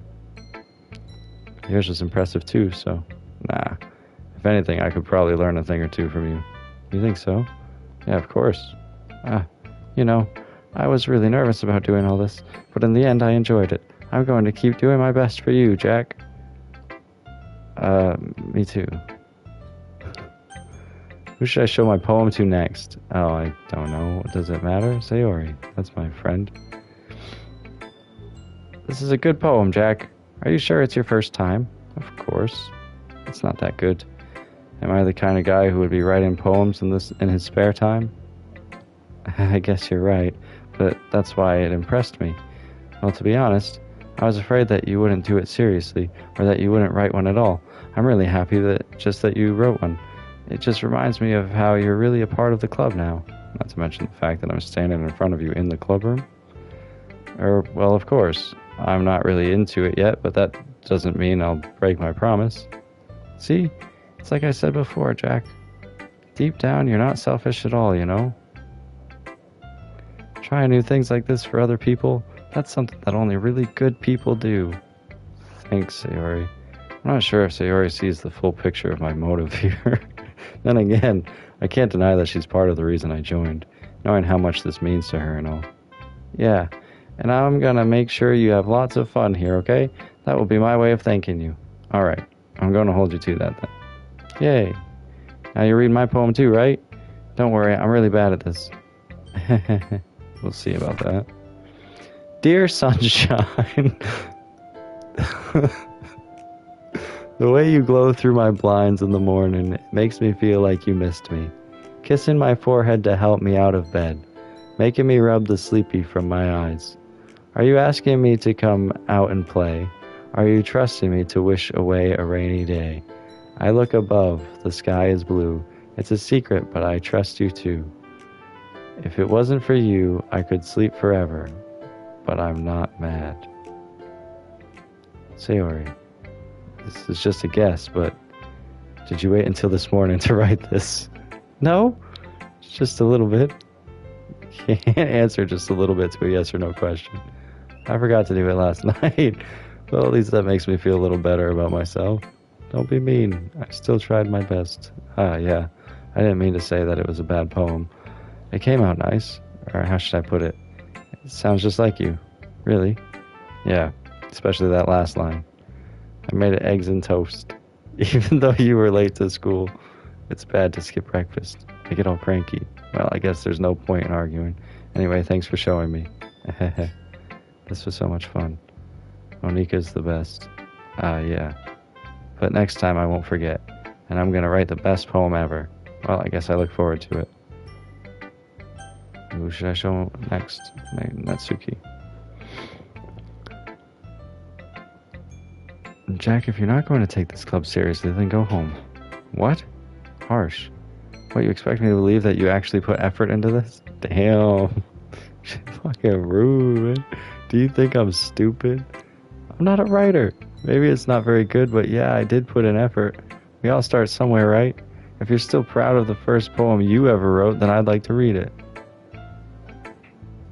A: Yours was impressive too, so... Nah. If anything, I could probably learn a thing or two from you. You think so? Yeah, of course. I was really nervous about doing all this, but in the end I enjoyed it. I'm going to keep doing my best for you, Jack. Me too. Who should I show my poem to next? Oh, I don't know. Does it matter? Sayori. That's my friend. This is a good poem, Jack. Are you sure it's your first time? Of course. It's not that good. Am I the kind of guy who would be writing poems in his spare time? I guess you're right, but that's why it impressed me. Well, to be honest, I was afraid that you wouldn't do it seriously, or that you wouldn't write one at all. I'm really happy that you wrote one. It just reminds me of how you're really a part of the club now. Not to mention the fact that I'm standing in front of you in the club room. Well, of course, I'm not really into it yet, but that doesn't mean I'll break my promise. See? It's like I said before, Jack. Deep down, you're not selfish at all, you know? Trying new things like this for other people, that's something that only really good people do. Thanks, Sayori. I'm not sure if Sayori sees the full picture of my motive here. Then again, I can't deny that she's part of the reason I joined, knowing how much this means to her and all. Yeah, and I'm gonna make sure you have lots of fun here, okay? That will be my way of thanking you. Alright, I'm gonna hold you to that then. Yay. Now you read my poem too, right? Don't worry, I'm really bad at this. We'll see about that. Dear sunshine, the way you glow through my blinds in the morning makes me feel like you missed me. Kissing my forehead to help me out of bed, making me rub the sleepy from my eyes. Are you asking me to come out and play? Are you trusting me to wish away a rainy day? I look above, the sky is blue. It's a secret, but I trust you too. If it wasn't for you, I could sleep forever, but I'm not mad. Sayori, this is just a guess, but did you wait until this morning to write this? No? Just a little bit. You can't answer just a little bit to a yes or no question. I forgot to do it last night. Well, at least that makes me feel a little better about myself. Don't be mean. I still tried my best. Yeah. I didn't mean to say that it was a bad poem. It came out nice. Or how should I put it? It sounds just like you. Really? Yeah. Especially that last line. I made it eggs and toast. Even though you were late to school. It's bad to skip breakfast. I get all cranky. Well, I guess there's no point in arguing. Anyway, thanks for showing me. This was so much fun. Monika's the best. Yeah. But next time I won't forget. And I'm gonna write the best poem ever. Well, I guess I look forward to it. Who should I show next? Natsuki. Jack, if you're not going to take this club seriously, then go home. What? Harsh. What, you expect me to believe that you actually put effort into this? Damn. Fucking rude, man. Do you think I'm stupid? I'm not a writer. Maybe it's not very good, but yeah, I did put in effort. We all start somewhere, right? If you're still proud of the first poem you ever wrote, then I'd like to read it.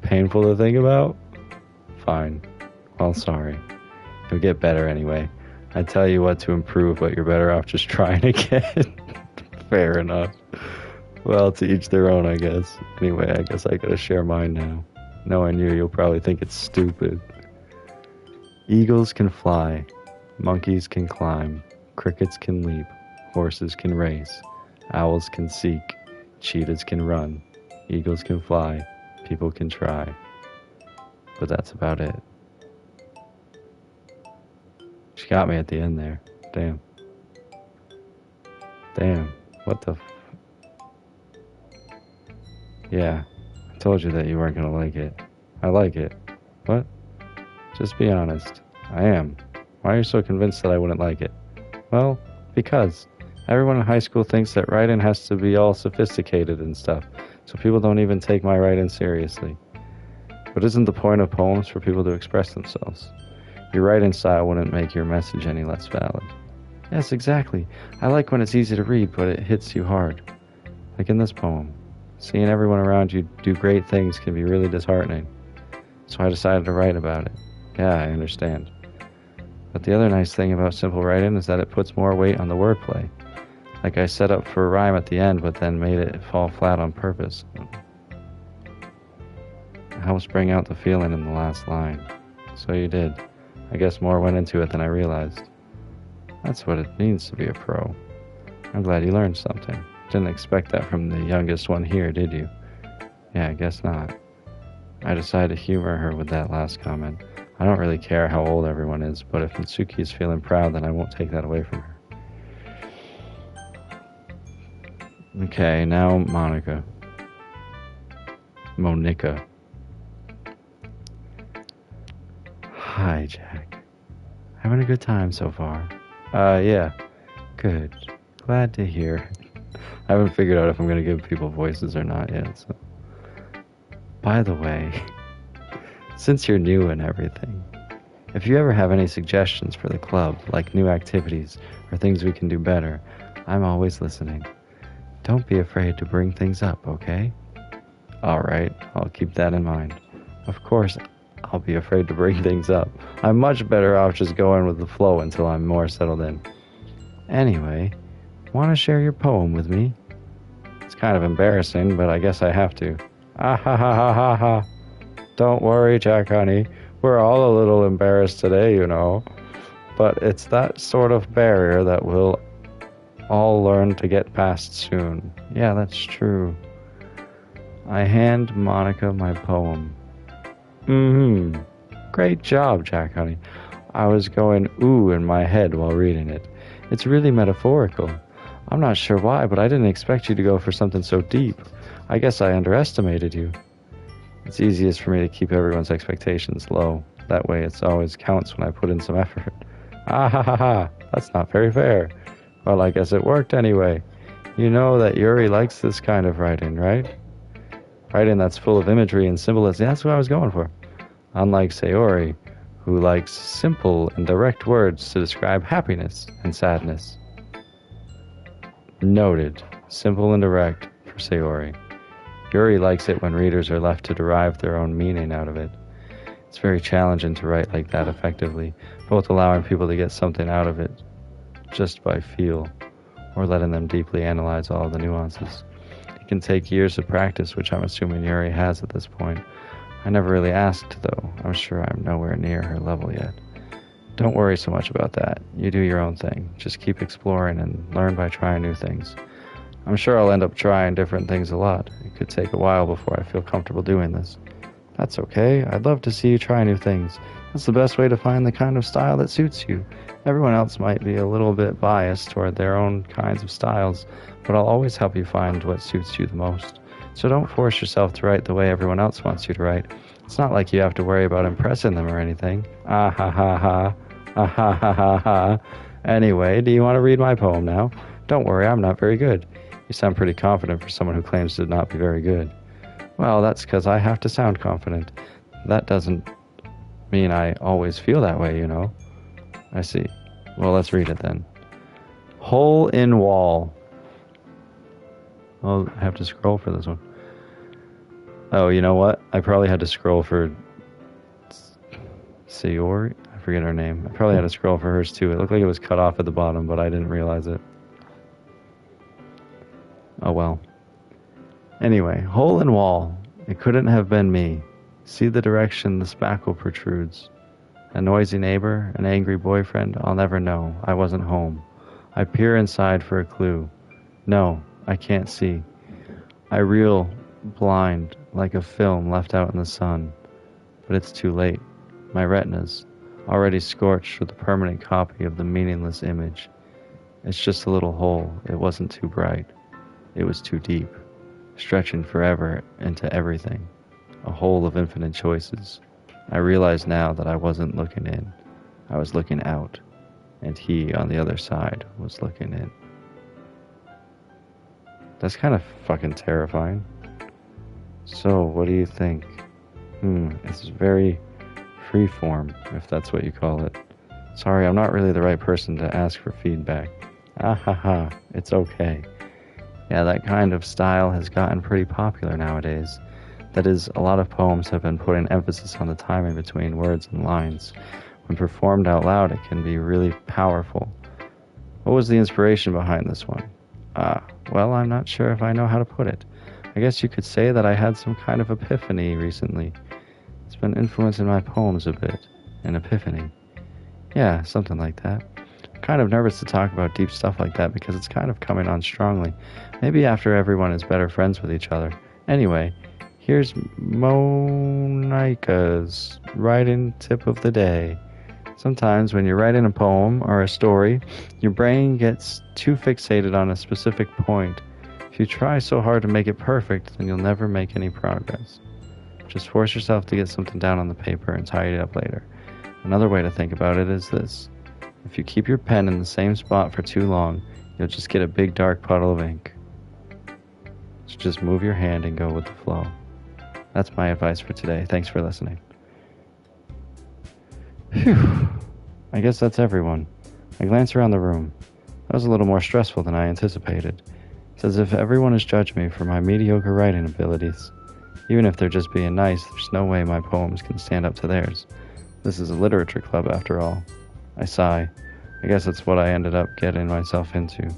A: Painful to think about? Fine. Well, sorry. You'll get better anyway. I tell you what to improve, but you're better off just trying again. Fair enough. Well, to each their own, I guess. Anyway, I guess I gotta share mine now. Knowing you, you'll probably think it's stupid. Eagles can fly. Monkeys can climb. Crickets can leap. Horses can race. Owls can seek. Cheetahs can run. Eagles can fly. People can try, but that's about it. She got me at the end there. Damn. Damn. What the Yeah, I told you that you weren't gonna like it. I like it. What? Just be honest. I am. Why are you so convinced that I wouldn't like it? Well, because everyone in high school thinks that writing has to be all sophisticated and stuff, so people don't even take my writing seriously. But isn't the point of poems for people to express themselves? Your writing style wouldn't make your message any less valid. Yes, exactly. I like when it's easy to read, but it hits you hard. Like in this poem. Seeing everyone around you do great things can be really disheartening. So I decided to write about it. Yeah, I understand. But the other nice thing about simple writing is that it puts more weight on the wordplay. Like I set up for a rhyme at the end, but then made it fall flat on purpose. It helps bring out the feeling in the last line. So you did. I guess more went into it than I realized. That's what it means to be a pro. I'm glad you learned something. Didn't expect that from the youngest one here, did you? Yeah, I guess not. I decided to humor her with that last comment. I don't really care how old everyone is, but if Mitsuki is feeling proud, then I won't take that away from her. Okay, now Monica. Hi, Jack. Having a good time so far? Yeah. Good. Glad to hear. I haven't figured out if I'm going to give people voices or not yet, so. By the way, since you're new and everything, if you ever have any suggestions for the club, like new activities or things we can do better, I'm always listening. Don't be afraid to bring things up, okay? Alright, I'll keep that in mind. Of course, I'll be afraid to bring things up. I'm much better off just going with the flow until I'm more settled in. Anyway, want to share your poem with me? It's kind of embarrassing, but I guess I have to. Ah ha ha ha ha ha. Don't worry, Jack honey. We're all a little embarrassed today, you know. But it's that sort of barrier that we'll all learn to get past soon. Yeah, that's true. I hand Monica my poem. Great job, Jack honey. I was going ooh in my head while reading it. It's really metaphorical. I'm not sure why, but I didn't expect you to go for something so deep. I guess I underestimated you. It's easiest for me to keep everyone's expectations low. That way it always counts when I put in some effort. Ah ha ha ha, that's not very fair. Well, I guess it worked anyway. You know that Yuri likes this kind of writing, right? Writing that's full of imagery and symbolism. That's what I was going for. Unlike Sayori, who likes simple and direct words to describe happiness and sadness. Noted. Simple and direct for Sayori. Yuri likes it when readers are left to derive their own meaning out of it. It's very challenging to write like that effectively, both allowing people to get something out of it just by feel, or letting them deeply analyze all the nuances. It can take years of practice, which I'm assuming Yuri has at this point. I never really asked, though. I'm sure I'm nowhere near her level yet. Don't worry so much about that. You do your own thing. Just keep exploring and learn by trying new things. I'm sure I'll end up trying different things a lot. It could take a while before I feel comfortable doing this. That's okay. I'd love to see you try new things. That's the best way to find the kind of style that suits you. Everyone else might be a little bit biased toward their own kinds of styles, but I'll always help you find what suits you the most. So don't force yourself to write the way everyone else wants you to write. It's not like you have to worry about impressing them or anything. Ah ha ha ha. Ah ha ha ha ha. Anyway, do you want to read my poem now? Don't worry, I'm not very good. You sound pretty confident for someone who claims to not be very good. Well, that's because I have to sound confident. That doesn't mean I always feel that way, you know. I see. Well, let's read it then. Hole in wall. I'll have to scroll for this one. Oh, you know what? I probably had to scroll for Sayori. I forget her name. I probably had to scroll for hers too. It looked like it was cut off at the bottom, but I didn't realize it. Oh well. Anyway, hole in wall. It couldn't have been me. See the direction the spackle protrudes. A noisy neighbor, an angry boyfriend, I'll never know. I wasn't home. I peer inside for a clue. No, I can't see. I reel, blind, like a film left out in the sun. But it's too late. My retina's already scorched with a permanent copy of the meaningless image. It's just a little hole. It wasn't too bright. It was too deep, stretching forever into everything. A hole of infinite choices. I realize now that I wasn't looking in. I was looking out, and he on the other side was looking in. That's kind of fucking terrifying. So, what do you think? It's very freeform, if that's what you call it. Sorry, I'm not really the right person to ask for feedback. Ah ha ha, it's okay. Yeah, that kind of style has gotten pretty popular nowadays. That is, a lot of poems have been putting emphasis on the timing between words and lines. When performed out loud, it can be really powerful. What was the inspiration behind this one? Well, I'm not sure if I know how to put it. I guess you could say that I had some kind of epiphany recently. It's been influencing my poems a bit. An epiphany. Yeah, something like that. I'm kind of nervous to talk about deep stuff like that because it's kind of coming on strongly. Maybe after everyone is better friends with each other. Anyway, here's Monika's writing tip of the day. Sometimes when you're writing a poem or a story, your brain gets too fixated on a specific point. If you try so hard to make it perfect, then you'll never make any progress. Just force yourself to get something down on the paper and tidy it up later. Another way to think about it is this. If you keep your pen in the same spot for too long, you'll just get a big dark puddle of ink. So just move your hand and go with the flow. That's my advice for today. Thanks for listening. Phew. I guess that's everyone. I glance around the room. That was a little more stressful than I anticipated. It's as if everyone has judged me for my mediocre writing abilities. Even if they're just being nice, there's no way my poems can stand up to theirs. This is a literature club, after all. I sigh. I guess that's what I ended up getting myself into.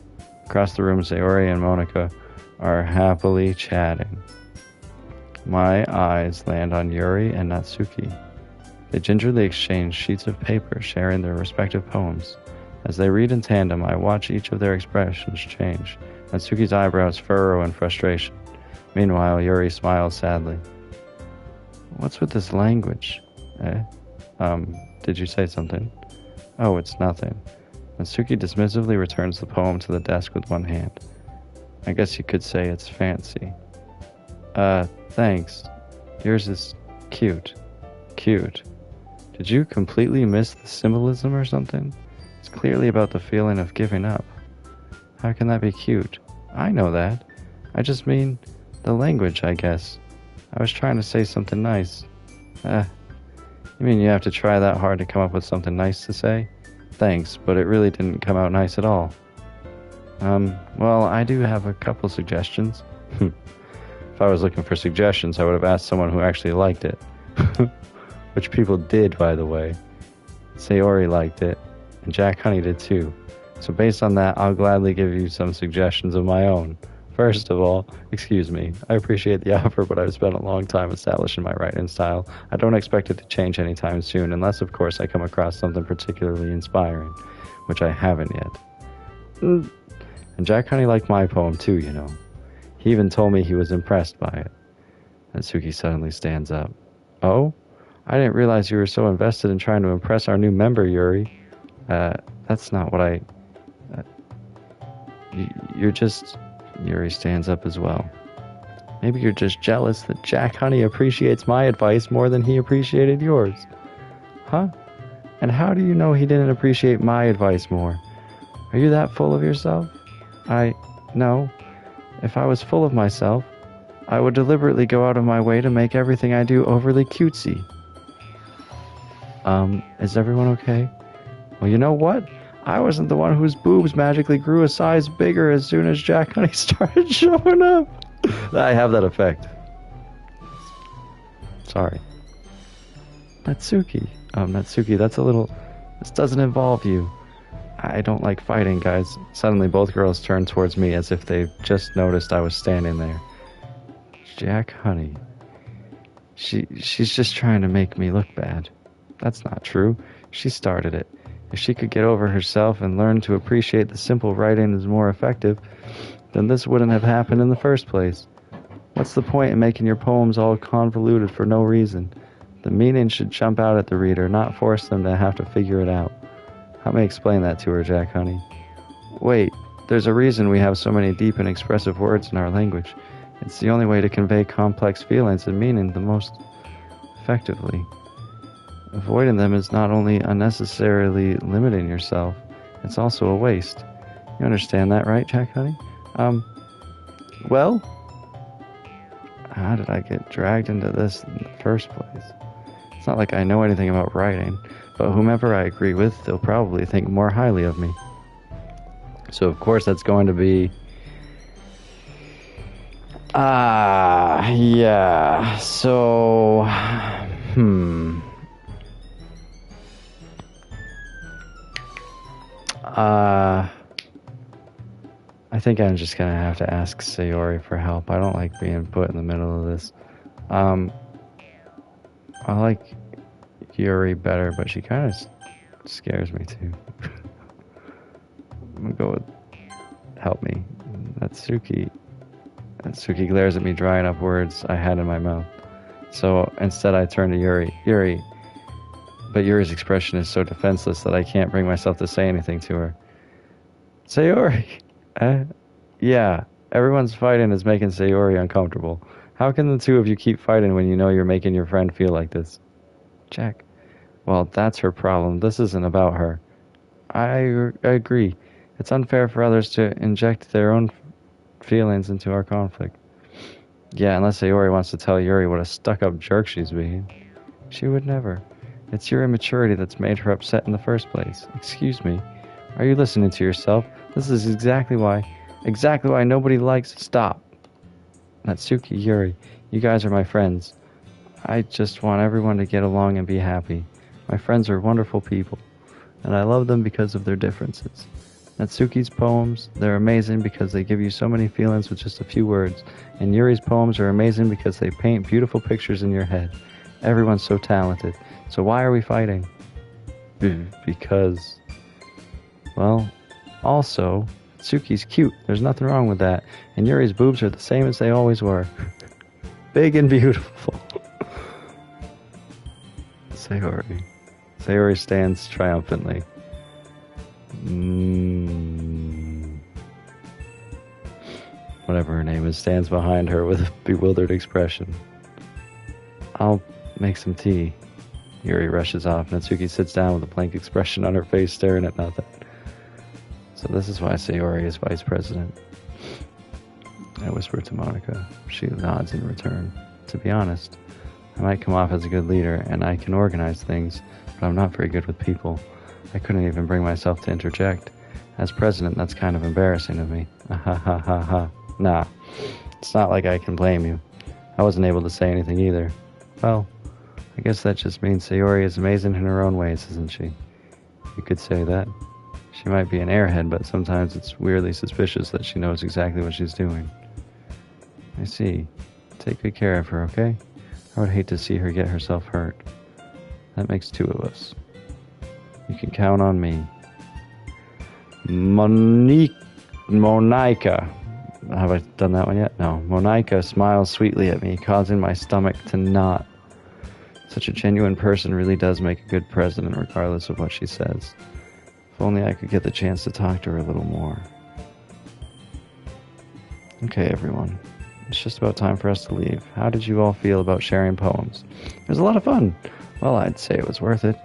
A: Across the room, Sayori and Monika are happily chatting. My eyes land on Yuri and Natsuki. They gingerly exchange sheets of paper, sharing their respective poems. As they read in tandem, I watch each of their expressions change. Natsuki's eyebrows furrow in frustration. Meanwhile, Yuri smiles sadly. What's with this language? Did you say something? Oh, it's nothing. Natsuki dismissively returns the poem to the desk with one hand. I guess you could say it's fancy. Thanks. Yours is cute. Cute. Did you completely miss the symbolism or something? It's clearly about the feeling of giving up. How can that be cute? I know that. I just mean the language, I guess. I was trying to say something nice. You mean you have to try that hard to come up with something nice to say? Thanks, but it really didn't come out nice at all. Well, I do have a couple suggestions. If I was looking for suggestions, I would have asked someone who actually liked it. Which people did, by the way. Sayori liked it, and Jack Honey did too. So based on that, I'll gladly give you some suggestions of my own. First of all, excuse me, I appreciate the offer, but I've spent a long time establishing my writing style. I don't expect it to change anytime soon, unless of course I come across something particularly inspiring, which I haven't yet. And Jack Honey liked my poem too, you know. He even told me he was impressed by it. Natsuki suddenly stands up. Oh? I didn't realize you were so invested in trying to impress our new member, Yuri. That's not what I... You're just... Yuri stands up as well. Maybe you're just jealous that Jack Honey appreciates my advice more than he appreciated yours. Huh? And how do you know he didn't appreciate my advice more? Are you that full of yourself? No. If I was full of myself, I would deliberately go out of my way to make everything I do overly cutesy. Is everyone okay? Well, you know what? I wasn't the one whose boobs magically grew a size bigger as soon as Jack Honey started showing up. I have that effect. Sorry. Natsuki, that's a little... This doesn't involve you. I don't like fighting, guys. Suddenly, both girls turned towards me as if they just noticed I was standing there. Jack Honey. She's just trying to make me look bad. That's not true. She started it. If she could get over herself and learn to appreciate the simple writing is more effective, then this wouldn't have happened in the first place. What's the point in making your poems all convoluted for no reason? The meaning should jump out at the reader, not force them to have to figure it out. Help me explain that to her, Jack, honey. Wait, there's a reason we have so many deep and expressive words in our language. It's the only way to convey complex feelings and meaning the most effectively. Avoiding them is not only unnecessarily limiting yourself, it's also a waste. You understand that, right, Jack, honey? Well, how did I get dragged into this in the first place? It's not like I know anything about writing, but whomever I agree with, they'll probably think more highly of me. So, of course, that's going to be... yeah. So, I think I'm just gonna have to ask Sayori for help. I don't like being put in the middle of this. I like Yuri better, but she kind of scares me too. I'm gonna go with help me. Natsuki glares at me, drying up words I had in my mouth. So instead I turn to Yuri. But Yuri's expression is so defenseless that I can't bring myself to say anything to her. Sayori! Yeah, everyone's fighting is making Sayori uncomfortable. How can the two of you keep fighting when you know you're making your friend feel like this? Jack. Well, that's her problem. This isn't about her. I agree. It's unfair for others to inject their own feelings into our conflict. Yeah, unless Sayori wants to tell Yuri what a stuck-up jerk she's being. She would never. It's your immaturity that's made her upset in the first place. Excuse me. Are you listening to yourself? This is exactly why nobody likes... Stop. Natsuki, Yuri, you guys are my friends. I just want everyone to get along and be happy. My friends are wonderful people, and I love them because of their differences. Natsuki's poems, they're amazing because they give you so many feelings with just a few words, and Yuri's poems are amazing because they paint beautiful pictures in your head. Everyone's so talented. So why are we fighting? Because... Well, also, Natsuki's cute. There's nothing wrong with that. And Yuri's boobs are the same as they always were. Big and beautiful. Sayori stands triumphantly. Whatever her name is, stands behind her with a bewildered expression. I'll make some tea. Yuri rushes off. Natsuki sits down with a blank expression on her face, staring at nothing. So this is why Sayori is vice president. I whisper to Monica. She nods in return. To be honest, I might come off as a good leader, and I can organize things, but I'm not very good with people. I couldn't even bring myself to interject. As president, that's kind of embarrassing of me. Ha. Nah, it's not like I can blame you. I wasn't able to say anything either. Well, I guess that just means Sayori is amazing in her own ways, isn't she? You could say that. She might be an airhead, but sometimes it's weirdly suspicious that she knows exactly what she's doing. I see. Take good care of her, okay? I would hate to see her get herself hurt. That makes two of us. You can count on me. Monica. Have I done that one yet? No. Monica smiles sweetly at me, causing my stomach to knot. Such a genuine person really does make a good president, regardless of what she says. If only I could get the chance to talk to her a little more. Okay, everyone. It's just about time for us to leave. How did you all feel about sharing poems? It was a lot of fun. Well, I'd say it was worth it.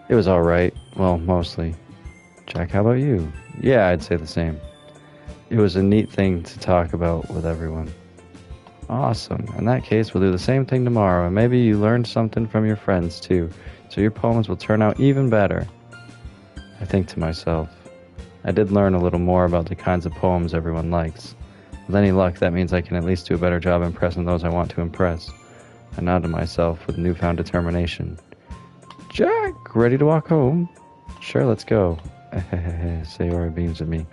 A: It was alright. Well, mostly. Jack, how about you? Yeah, I'd say the same. It was a neat thing to talk about with everyone. Awesome. In that case, we'll do the same thing tomorrow, and maybe you learned something from your friends, too, so your poems will turn out even better. I think to myself, I did learn a little more about the kinds of poems everyone likes. With any luck, that means I can at least do a better job impressing those I want to impress. I nod to myself with newfound determination. Jack, ready to walk home? Sure, let's go. Sayori beams at me.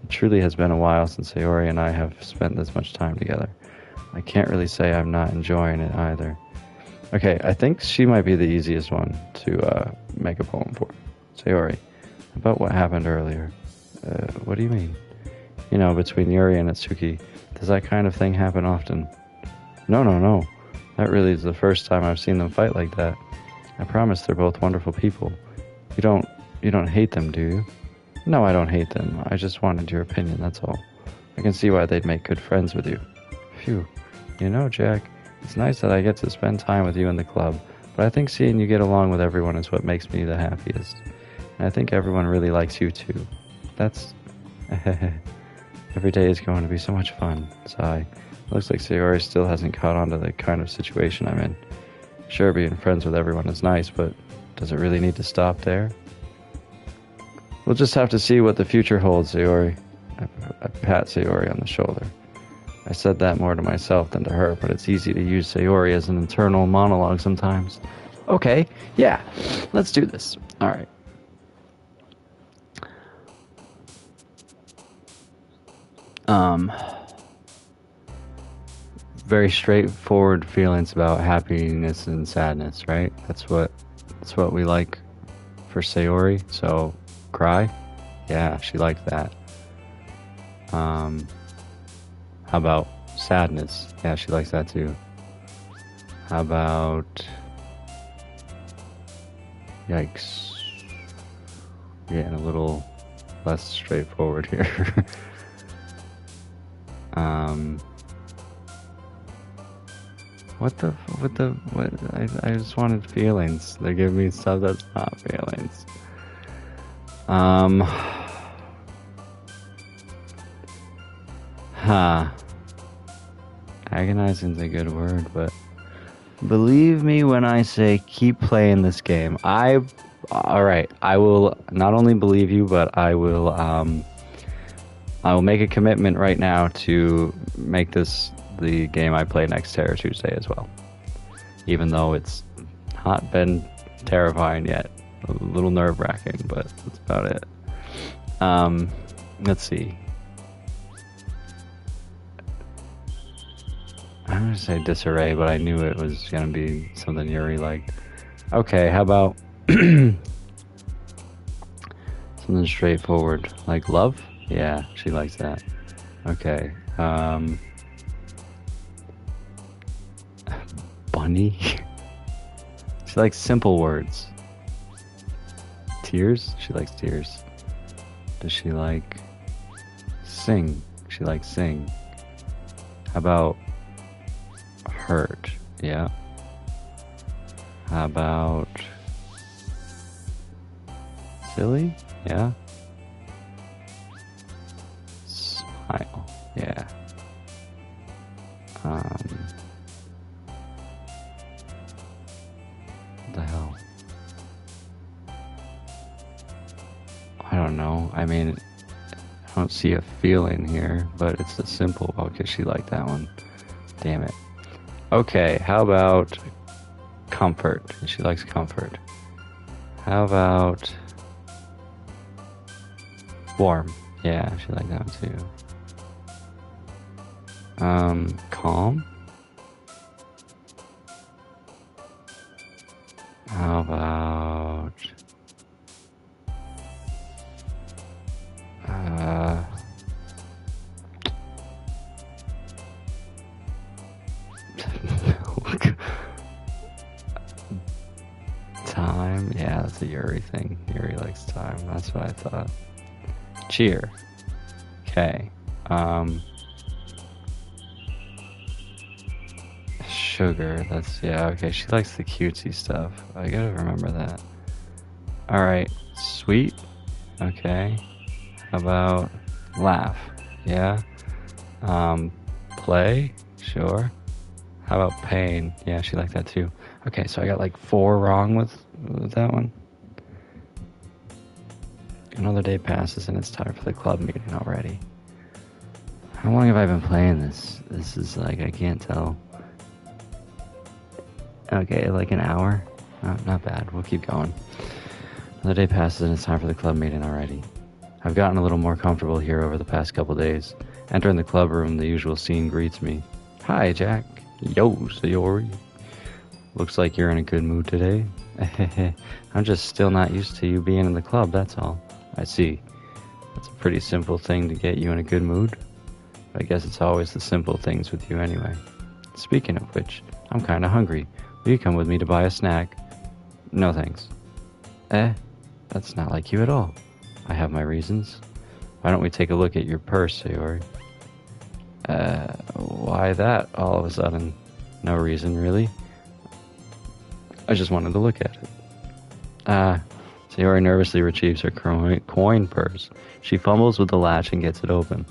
A: It truly has been a while since Sayori and I have spent this much time together. I can't really say I'm not enjoying it either. Okay, I think she might be the easiest one to make a poem for. Sayori, about what happened earlier. What do you mean? You know, between Yuri and Natsuki, does that kind of thing happen often? No, no, no. That really is the first time I've seen them fight like that. I promise they're both wonderful people. You don't hate them, do you? No, I don't hate them. I just wanted your opinion, that's all. I can see why they'd make good friends with you. Phew. You know, Jack, it's nice that I get to spend time with you in the club, but I think seeing you get along with everyone is what makes me the happiest. And I think everyone really likes you too. That's... Every day is going to be so much fun. Sigh. Looks like Sayori still hasn't caught on to the kind of situation I'm in. Sure, being friends with everyone is nice, but does it really need to stop there? We'll just have to see what the future holds, Sayori. I pat Sayori on the shoulder. I said that more to myself than to her, but it's easy to use Sayori as an internal monologue sometimes. Okay, yeah, let's do this. Alright. Very straightforward feelings about happiness and sadness, right? That's what we like for Sayori. So, cry? Yeah, she liked that. How about sadness? Yeah, she likes that too. How about... Yikes. We're getting a little less straightforward here. What? I just wanted feelings. They're giving me stuff that's not feelings. Agonizing's a good word, but believe me when I say keep playing this game. Alright, I will not only believe you, but I will make a commitment right now to make this the game I play next Terror Tuesday as well. Even though it's not been terrifying yet. A little nerve-wracking, but that's about it. Let's see. I'm gonna say disarray, but I knew it was gonna be something Yuri liked. Okay, how about something straightforward, like love? Yeah, she likes that. Okay, bunny? She likes simple words. Tears? She likes tears. Does she like sing? She likes sing. How about hurt? Yeah. How about silly? Yeah. Smile. Yeah. What the hell? I don't know. I mean, I don't see a feeling here, but it's a simple. Okay, she liked that one. Damn it. Okay, how about comfort? She likes comfort. How about warm? Yeah, she liked that one too. Calm? How about time? Yeah, that's a Yuri thing. Yuri likes time. That's what I thought. Cheer. Okay. Sugar. That's, yeah, okay. She likes the cutesy stuff. I gotta remember that. Alright. Sweet. Okay. How about laugh? Yeah. Play? Sure. How about pain? Yeah, she liked that too. Okay, so I got like 4 wrong with that one. Another day passes and it's time for the club meeting already. How long have I been playing this? This is like, I can't tell. Okay, like an hour? Not bad, we'll keep going. Another day passes and it's time for the club meeting already. I've gotten a little more comfortable here over the past couple days. Entering the club room, the usual scene greets me. Hi, Jack. Yo, Sayori. Looks like you're in a good mood today. I'm just still not used to you being in the club, that's all. I see. That's a pretty simple thing to get you in a good mood. But I guess it's always the simple things with you anyway. Speaking of which, I'm kinda hungry. Will you come with me to buy a snack? No thanks. That's not like you at all. I have my reasons. Why don't we take a look at your purse, Sayori? Why that all of a sudden? No reason, really. I just wanted to look at it. Sayori nervously retrieves her coin purse. She fumbles with the latch and gets it open.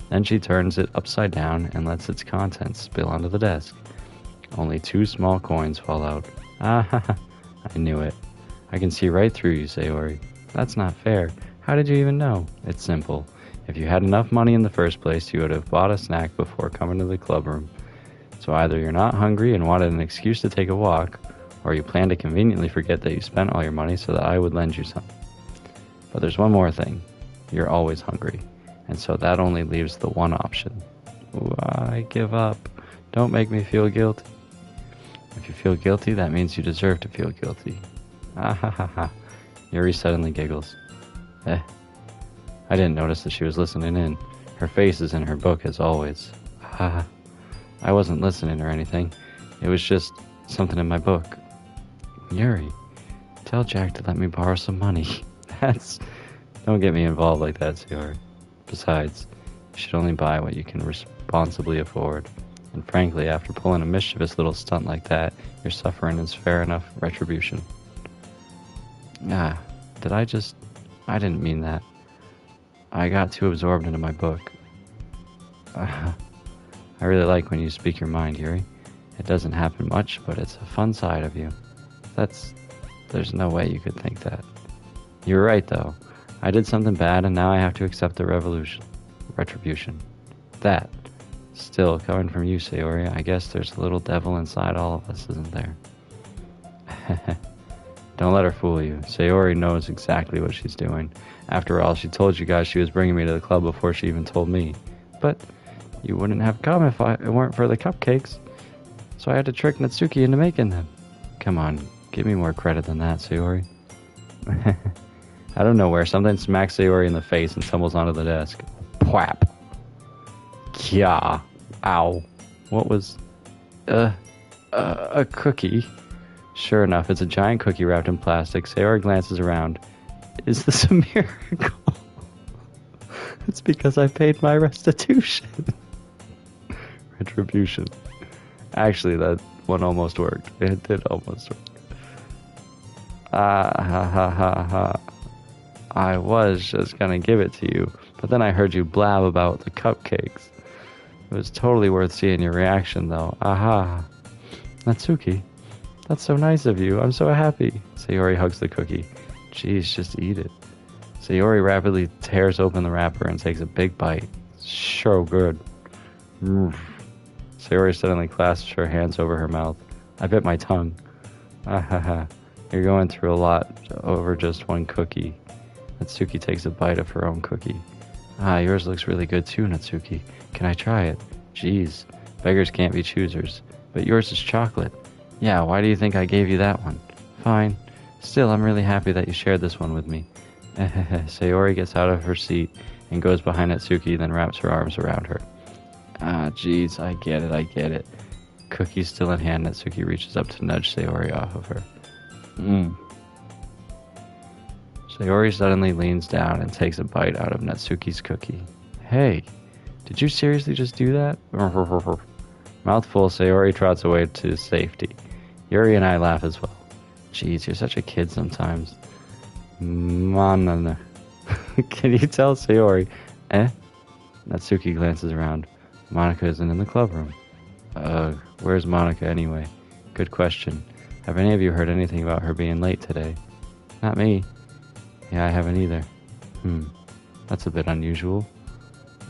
A: Then she turns it upside down and lets its contents spill onto the desk. Only 2 small coins fall out. Ah, I knew it. I can see right through you, Sayori. That's not fair. How did you even know? It's simple. If you had enough money in the first place, you would have bought a snack before coming to the clubroom. So either you're not hungry and wanted an excuse to take a walk, or you plan to conveniently forget that you spent all your money so that I would lend you some. But there's one more thing. You're always hungry, and so that only leaves the one option. Ooh, I give up. Don't make me feel guilty. If you feel guilty, that means you deserve to feel guilty. Ah ha ha ha. Yuri suddenly giggles. I didn't notice that she was listening in. Her face is in her book as always. Ha. I wasn't listening or anything. It was just something in my book. Yuri, tell Jack to let me borrow some money. Don't get me involved like that, Sayori. Besides, you should only buy what you can responsibly afford. And frankly, after pulling a mischievous little stunt like that, your suffering is fair enough retribution. I didn't mean that. I got too absorbed into my book. I really like when you speak your mind, Yuri. It doesn't happen much, but it's a fun side of you. There's no way you could think that. You're right, though. I did something bad, and now I have to accept the retribution. That. Still, coming from you, Sayori, I guess there's a little devil inside all of us, isn't there? Don't let her fool you. Sayori knows exactly what she's doing. After all, she told you guys she was bringing me to the club before she even told me. But you wouldn't have come if it weren't for the cupcakes. So I had to trick Natsuki into making them. Come on, give me more credit than that, Sayori. Out of nowhere, something smacks Sayori in the face and tumbles onto the desk. Pwap. Kya. Ow. What was... a cookie. Sure enough, it's a giant cookie wrapped in plastic. Sayori glances around. Is this a miracle? It's because I paid my restitution. Retribution. Actually, that one almost worked. It did almost work. Ha ha ha ha. I was just gonna give it to you, but then I heard you blab about the cupcakes. It was totally worth seeing your reaction, though. Aha. Natsuki, that's so nice of you. I'm so happy. Sayori hugs the cookie. Jeez, just eat it. Sayori rapidly tears open the wrapper and takes a big bite. So good. Sayori suddenly clasps her hands over her mouth. I bit my tongue. Ahaha. You're going through a lot over just one cookie. Natsuki takes a bite of her own cookie. Yours looks really good too, Natsuki. Can I try it? Jeez, beggars can't be choosers. But yours is chocolate. Yeah, why do you think I gave you that one? Fine. Still, I'm really happy that you shared this one with me. Sayori gets out of her seat and goes behind Natsuki, then wraps her arms around her. Jeez, I get it. Cookie still in hand, Natsuki reaches up to nudge Sayori off of her. Sayori suddenly leans down and takes a bite out of Natsuki's cookie. Hey, did you seriously just do that? Mouthful, Sayori trots away to safety. Yuri and I laugh as well. Jeez, you're such a kid sometimes. Manana. Can you tell Sayori? Natsuki glances around. Monica isn't in the clubroom. Where's Monica anyway? Good question. Have any of you heard anything about her being late today? Not me. Yeah, I haven't either. That's a bit unusual.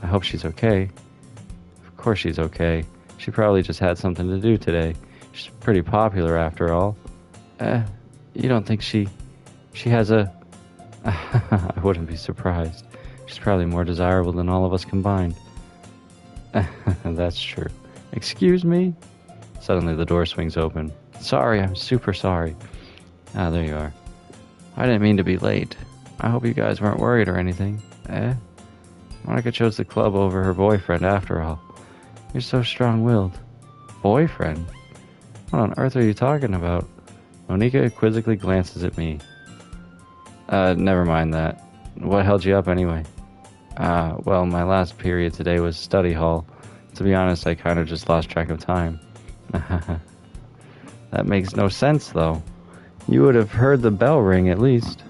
A: I hope she's okay. Of course she's okay. She probably just had something to do today. She's pretty popular after all. You don't think she has a... I wouldn't be surprised. She's probably more desirable than all of us combined. That's true. Excuse me? Suddenly the door swings open. Sorry, I'm super sorry. There you are. I didn't mean to be late. I hope you guys weren't worried or anything. Monica chose the club over her boyfriend after all. You're so strong-willed. Boyfriend? What on earth are you talking about? Monica quizzically glances at me. Never mind that. What held you up anyway? Well, my last period today was study hall. To be honest, I kind of just lost track of time. That makes no sense, though. You would have heard the bell ring, at least.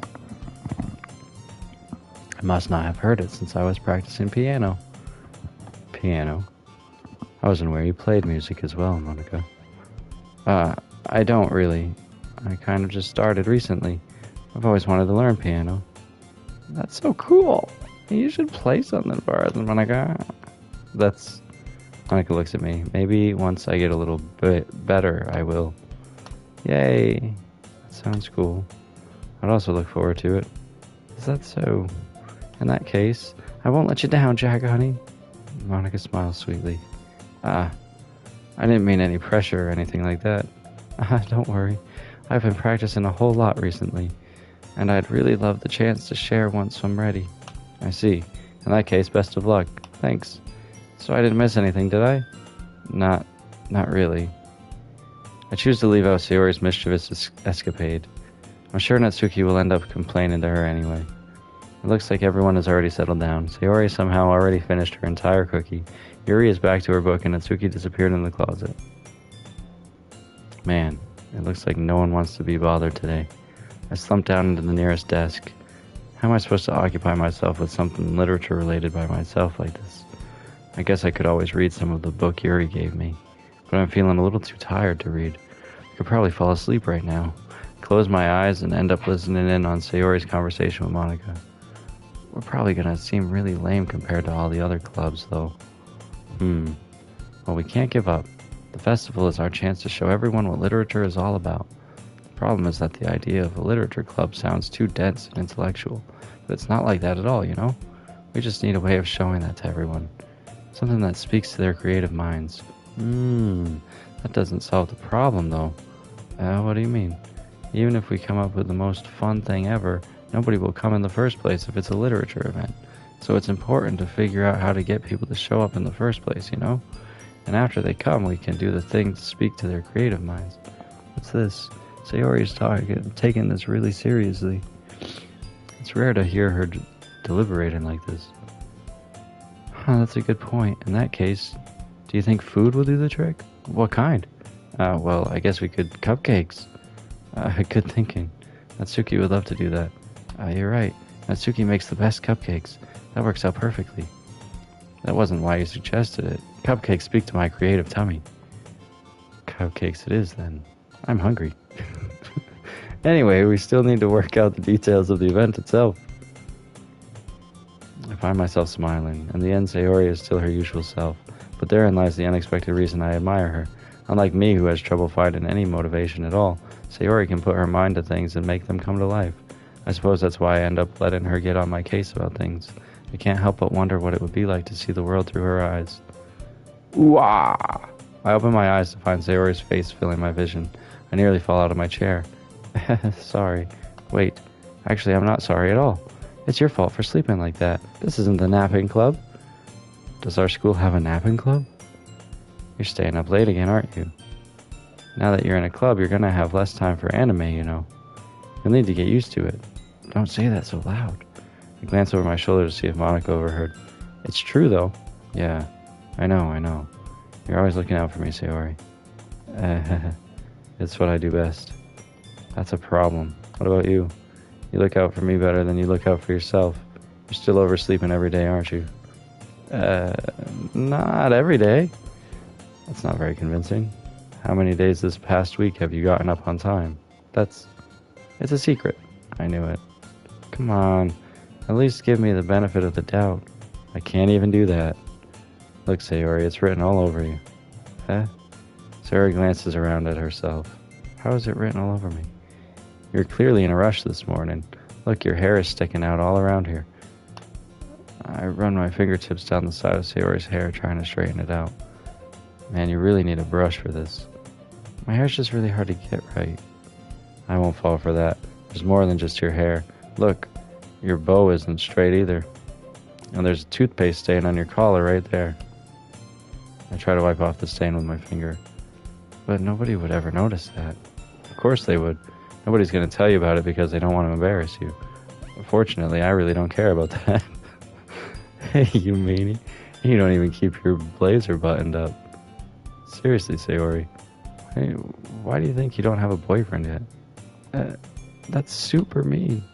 A: I must not have heard it since I was practicing piano. Piano? I wasn't aware you played music as well, Monica. I don't really. I kind of just started recently. I've always wanted to learn piano. That's so cool. You should play something for us, Monica. Monica looks at me. Maybe once I get a little bit better, I will. Yay. That sounds cool. I'd also look forward to it. Is that so? In that case, I won't let you down, Jack, honey. Monica smiles sweetly. I didn't mean any pressure or anything like that. Don't worry. I've been practicing a whole lot recently, and I'd really love the chance to share once I'm ready. I see. In that case, best of luck. Thanks. So I didn't miss anything, did I? Not really. I choose to leave out Sayori's mischievous escapade. I'm sure Natsuki will end up complaining to her anyway. It looks like everyone has already settled down. Sayori somehow already finished her entire cookie. Yuri is back to her book and Natsuki disappeared in the closet. Man, it looks like no one wants to be bothered today. I slumped down into the nearest desk. How am I supposed to occupy myself with something literature related by myself like this? I guess I could always read some of the book Yuri gave me, but I'm feeling a little too tired to read. I could probably fall asleep right now, close my eyes, and end up listening in on Sayori's conversation with Monica. We're probably gonna seem really lame compared to all the other clubs, though. Well, we can't give up. The festival is our chance to show everyone what literature is all about. The problem is that the idea of a literature club sounds too dense and intellectual, but it's not like that at all, you know? We just need a way of showing that to everyone. Something that speaks to their creative minds. That doesn't solve the problem, though. What do you mean? Even if we come up with the most fun thing ever, nobody will come in the first place if it's a literature event. So it's important to figure out how to get people to show up in the first place, you know? And after they come, we can do the thing to speak to their creative minds. What's this? Sayori's taking this really seriously. It's rare to hear her deliberating like this. That's a good point. In that case, do you think food will do the trick? What kind? Well, I guess we could cupcakes. Good thinking. Natsuki would love to do that. You're right. Natsuki makes the best cupcakes. That works out perfectly. That wasn't why you suggested it. Cupcakes speak to my creative tummy. Cupcakes it is, then. I'm hungry. Anyway, we still need to work out the details of the event itself. I find myself smiling. In the end, Sayori is still her usual self. But therein lies the unexpected reason I admire her. Unlike me, who has trouble finding any motivation at all, Sayori can put her mind to things and make them come to life. I suppose that's why I end up letting her get on my case about things. I can't help but wonder what it would be like to see the world through her eyes. Ooh-ah! I open my eyes to find Sayori's face filling my vision. I nearly fall out of my chair. Sorry. Wait. Actually, I'm not sorry at all. It's your fault for sleeping like that. This isn't the napping club. Does our school have a napping club? You're staying up late again, aren't you? Now that you're in a club, you're gonna have less time for anime, you know. You'll need to get used to it. Don't say that so loud. I glance over my shoulder to see if Monica overheard. It's true, though. Yeah, I know. You're always looking out for me, Sayori. It's what I do best. That's a problem. What about you? You look out for me better than you look out for yourself. You're still oversleeping every day, aren't you? Not every day. That's not very convincing. How many days this past week have you gotten up on time? It's a secret. I knew it. Come on. At least give me the benefit of the doubt. I can't even do that. Look, Sayori, it's written all over you. Sayori glances around at herself. How is it written all over me? You're clearly in a rush this morning. Look, your hair is sticking out all around here. I run my fingertips down the side of Sayori's hair, trying to straighten it out. Man, you really need a brush for this. My hair's just really hard to get right. I won't fall for that. There's more than just your hair. Look, your bow isn't straight either. And there's a toothpaste stain on your collar right there. I try to wipe off the stain with my finger. But nobody would ever notice that. Of course they would. Nobody's going to tell you about it because they don't want to embarrass you. Fortunately, I really don't care about that. Hey, you meanie. You don't even keep your blazer buttoned up. Seriously, Sayori. Hey, why do you think you don't have a boyfriend yet? That's super mean.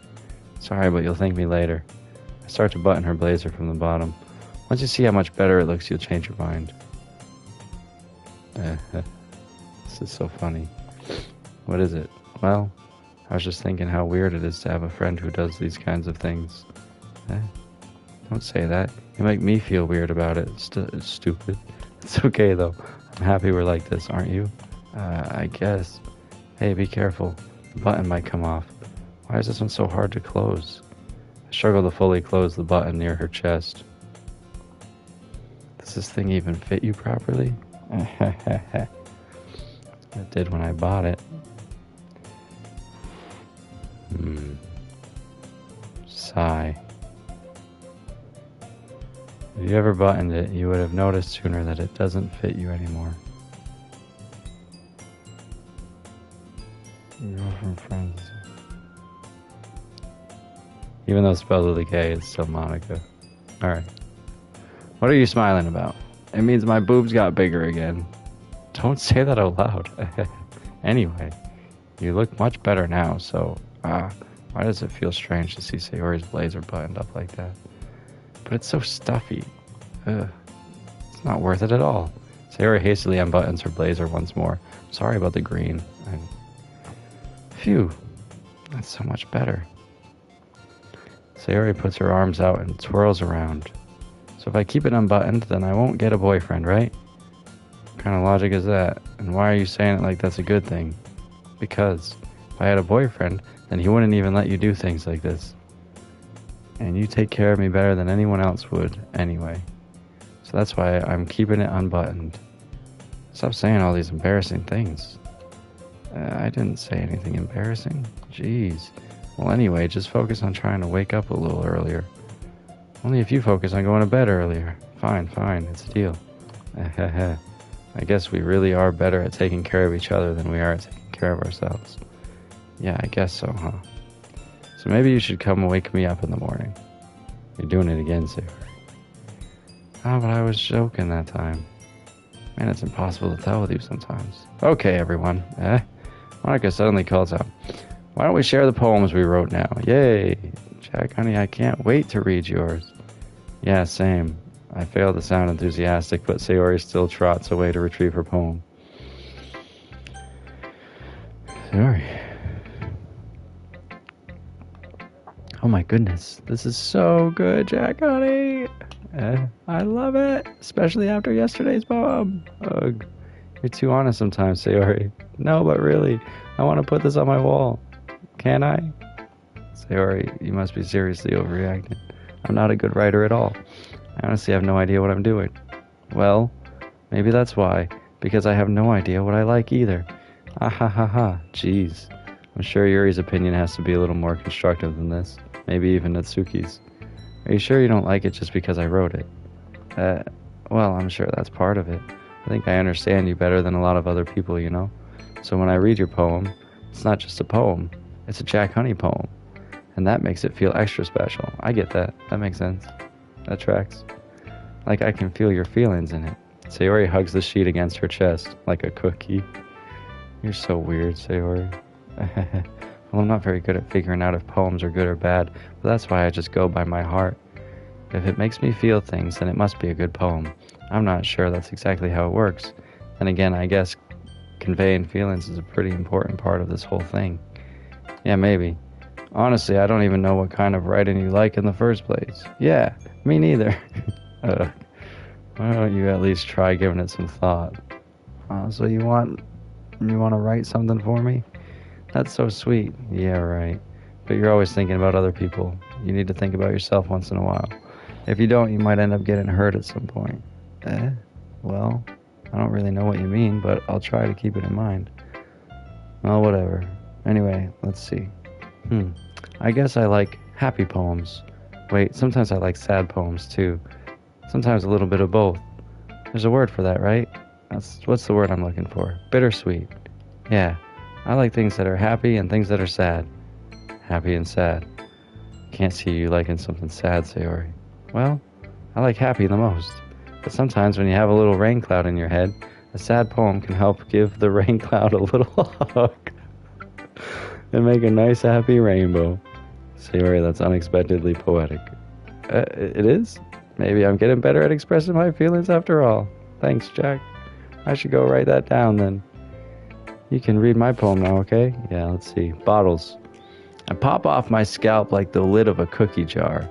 A: Sorry, but you'll thank me later. I start to button her blazer from the bottom. Once you see how much better it looks, you'll change your mind. This is so funny. What is it? Well, I was just thinking how weird it is to have a friend who does these kinds of things. Don't say that. You make me feel weird about it. It's stupid. It's okay, though. I'm happy we're like this, aren't you? I guess. Hey, be careful. The button might come off. Why is this one so hard to close? I struggle to fully close the button near her chest. Does this thing even fit you properly? It did when I bought it. Sigh. If you ever buttoned it, you would have noticed sooner that it doesn't fit you anymore. You're from friends. Even though spelled with a K, it's still Monica. Alright. What are you smiling about? It means my boobs got bigger again. Don't say that out loud. Anyway, you look much better now, so, why does it feel strange to see Sayori's blazer buttoned up like that? But it's so stuffy. It's not worth it at all. Sayori hastily unbuttons her blazer once more. Sorry about the green. Phew. That's so much better. Sayori puts her arms out and twirls around. So if I keep it unbuttoned, then I won't get a boyfriend, right? What kind of logic is that? And why are you saying it like that's a good thing? Because if I had a boyfriend, then he wouldn't even let you do things like this. And you take care of me better than anyone else would, anyway. So that's why I'm keeping it unbuttoned. Stop saying all these embarrassing things. I didn't say anything embarrassing. Jeez. Well, anyway, just focus on trying to wake up a little earlier. Only if you focus on going to bed earlier. Fine, it's a deal. I guess we really are better at taking care of each other than we are at taking care of ourselves. Yeah, I guess so, huh? So maybe you should come wake me up in the morning. You're doing it again, Sayori. Oh, but I was joking that time. Man, it's impossible to tell with you sometimes. Okay, everyone. Monica suddenly calls out, why don't we share the poems we wrote now? Yay! Jack, honey, I can't wait to read yours. Yeah, same. I fail to sound enthusiastic, but Sayori still trots away to retrieve her poem. Sayori. Oh my goodness, this is so good, Jack, honey. I love it, especially after yesterday's poem. Ugh. You're too honest sometimes, Sayori. No, but really, I want to put this on my wall. Can I? Sayori, you must be seriously overreacting. I'm not a good writer at all. I honestly have no idea what I'm doing. Well, maybe that's why. Because I have no idea what I like either. Ah ha ha ha. Jeez. I'm sure Yuri's opinion has to be a little more constructive than this. Maybe even Natsuki's. Are you sure you don't like it just because I wrote it? Well, I'm sure that's part of it. I think I understand you better than a lot of other people, you know? So when I read your poem, it's not just a poem. It's a Jack Honey poem. And that makes it feel extra special. I get that. That makes sense. That tracks. Like I can feel your feelings in it. Sayori hugs the sheet against her chest, like a cookie. You're so weird, Sayori. Well, I'm not very good at figuring out if poems are good or bad, but that's why I just go by my heart. If it makes me feel things, then it must be a good poem. I'm not sure that's exactly how it works. And again, I guess conveying feelings is a pretty important part of this whole thing. Yeah, maybe. Honestly, I don't even know what kind of writing you like in the first place. Yeah, me neither. Why don't you at least try giving it some thought? So you want to write something for me? That's so sweet. Yeah, right. But you're always thinking about other people. You need to think about yourself once in a while. If you don't, you might end up getting hurt at some point. Well, I don't really know what you mean, but I'll try to keep it in mind. Well, whatever. Anyway, let's see. I guess I like happy poems. Wait, sometimes I like sad poems too. Sometimes a little bit of both. There's a word for that, right? What's the word I'm looking for? Bittersweet. Yeah, I like things that are happy and things that are sad. Happy and sad. Can't see you liking something sad, Sayori. Well, I like happy the most. But sometimes when you have a little rain cloud in your head, a sad poem can help give the rain cloud a little hug and make a nice happy rainbow. Sayori, that's unexpectedly poetic. It is? Maybe I'm getting better at expressing my feelings after all. Thanks, Jack. I should go write that down then. You can read my poem now, okay? Yeah, let's see. Bottles. I pop off my scalp like the lid of a cookie jar.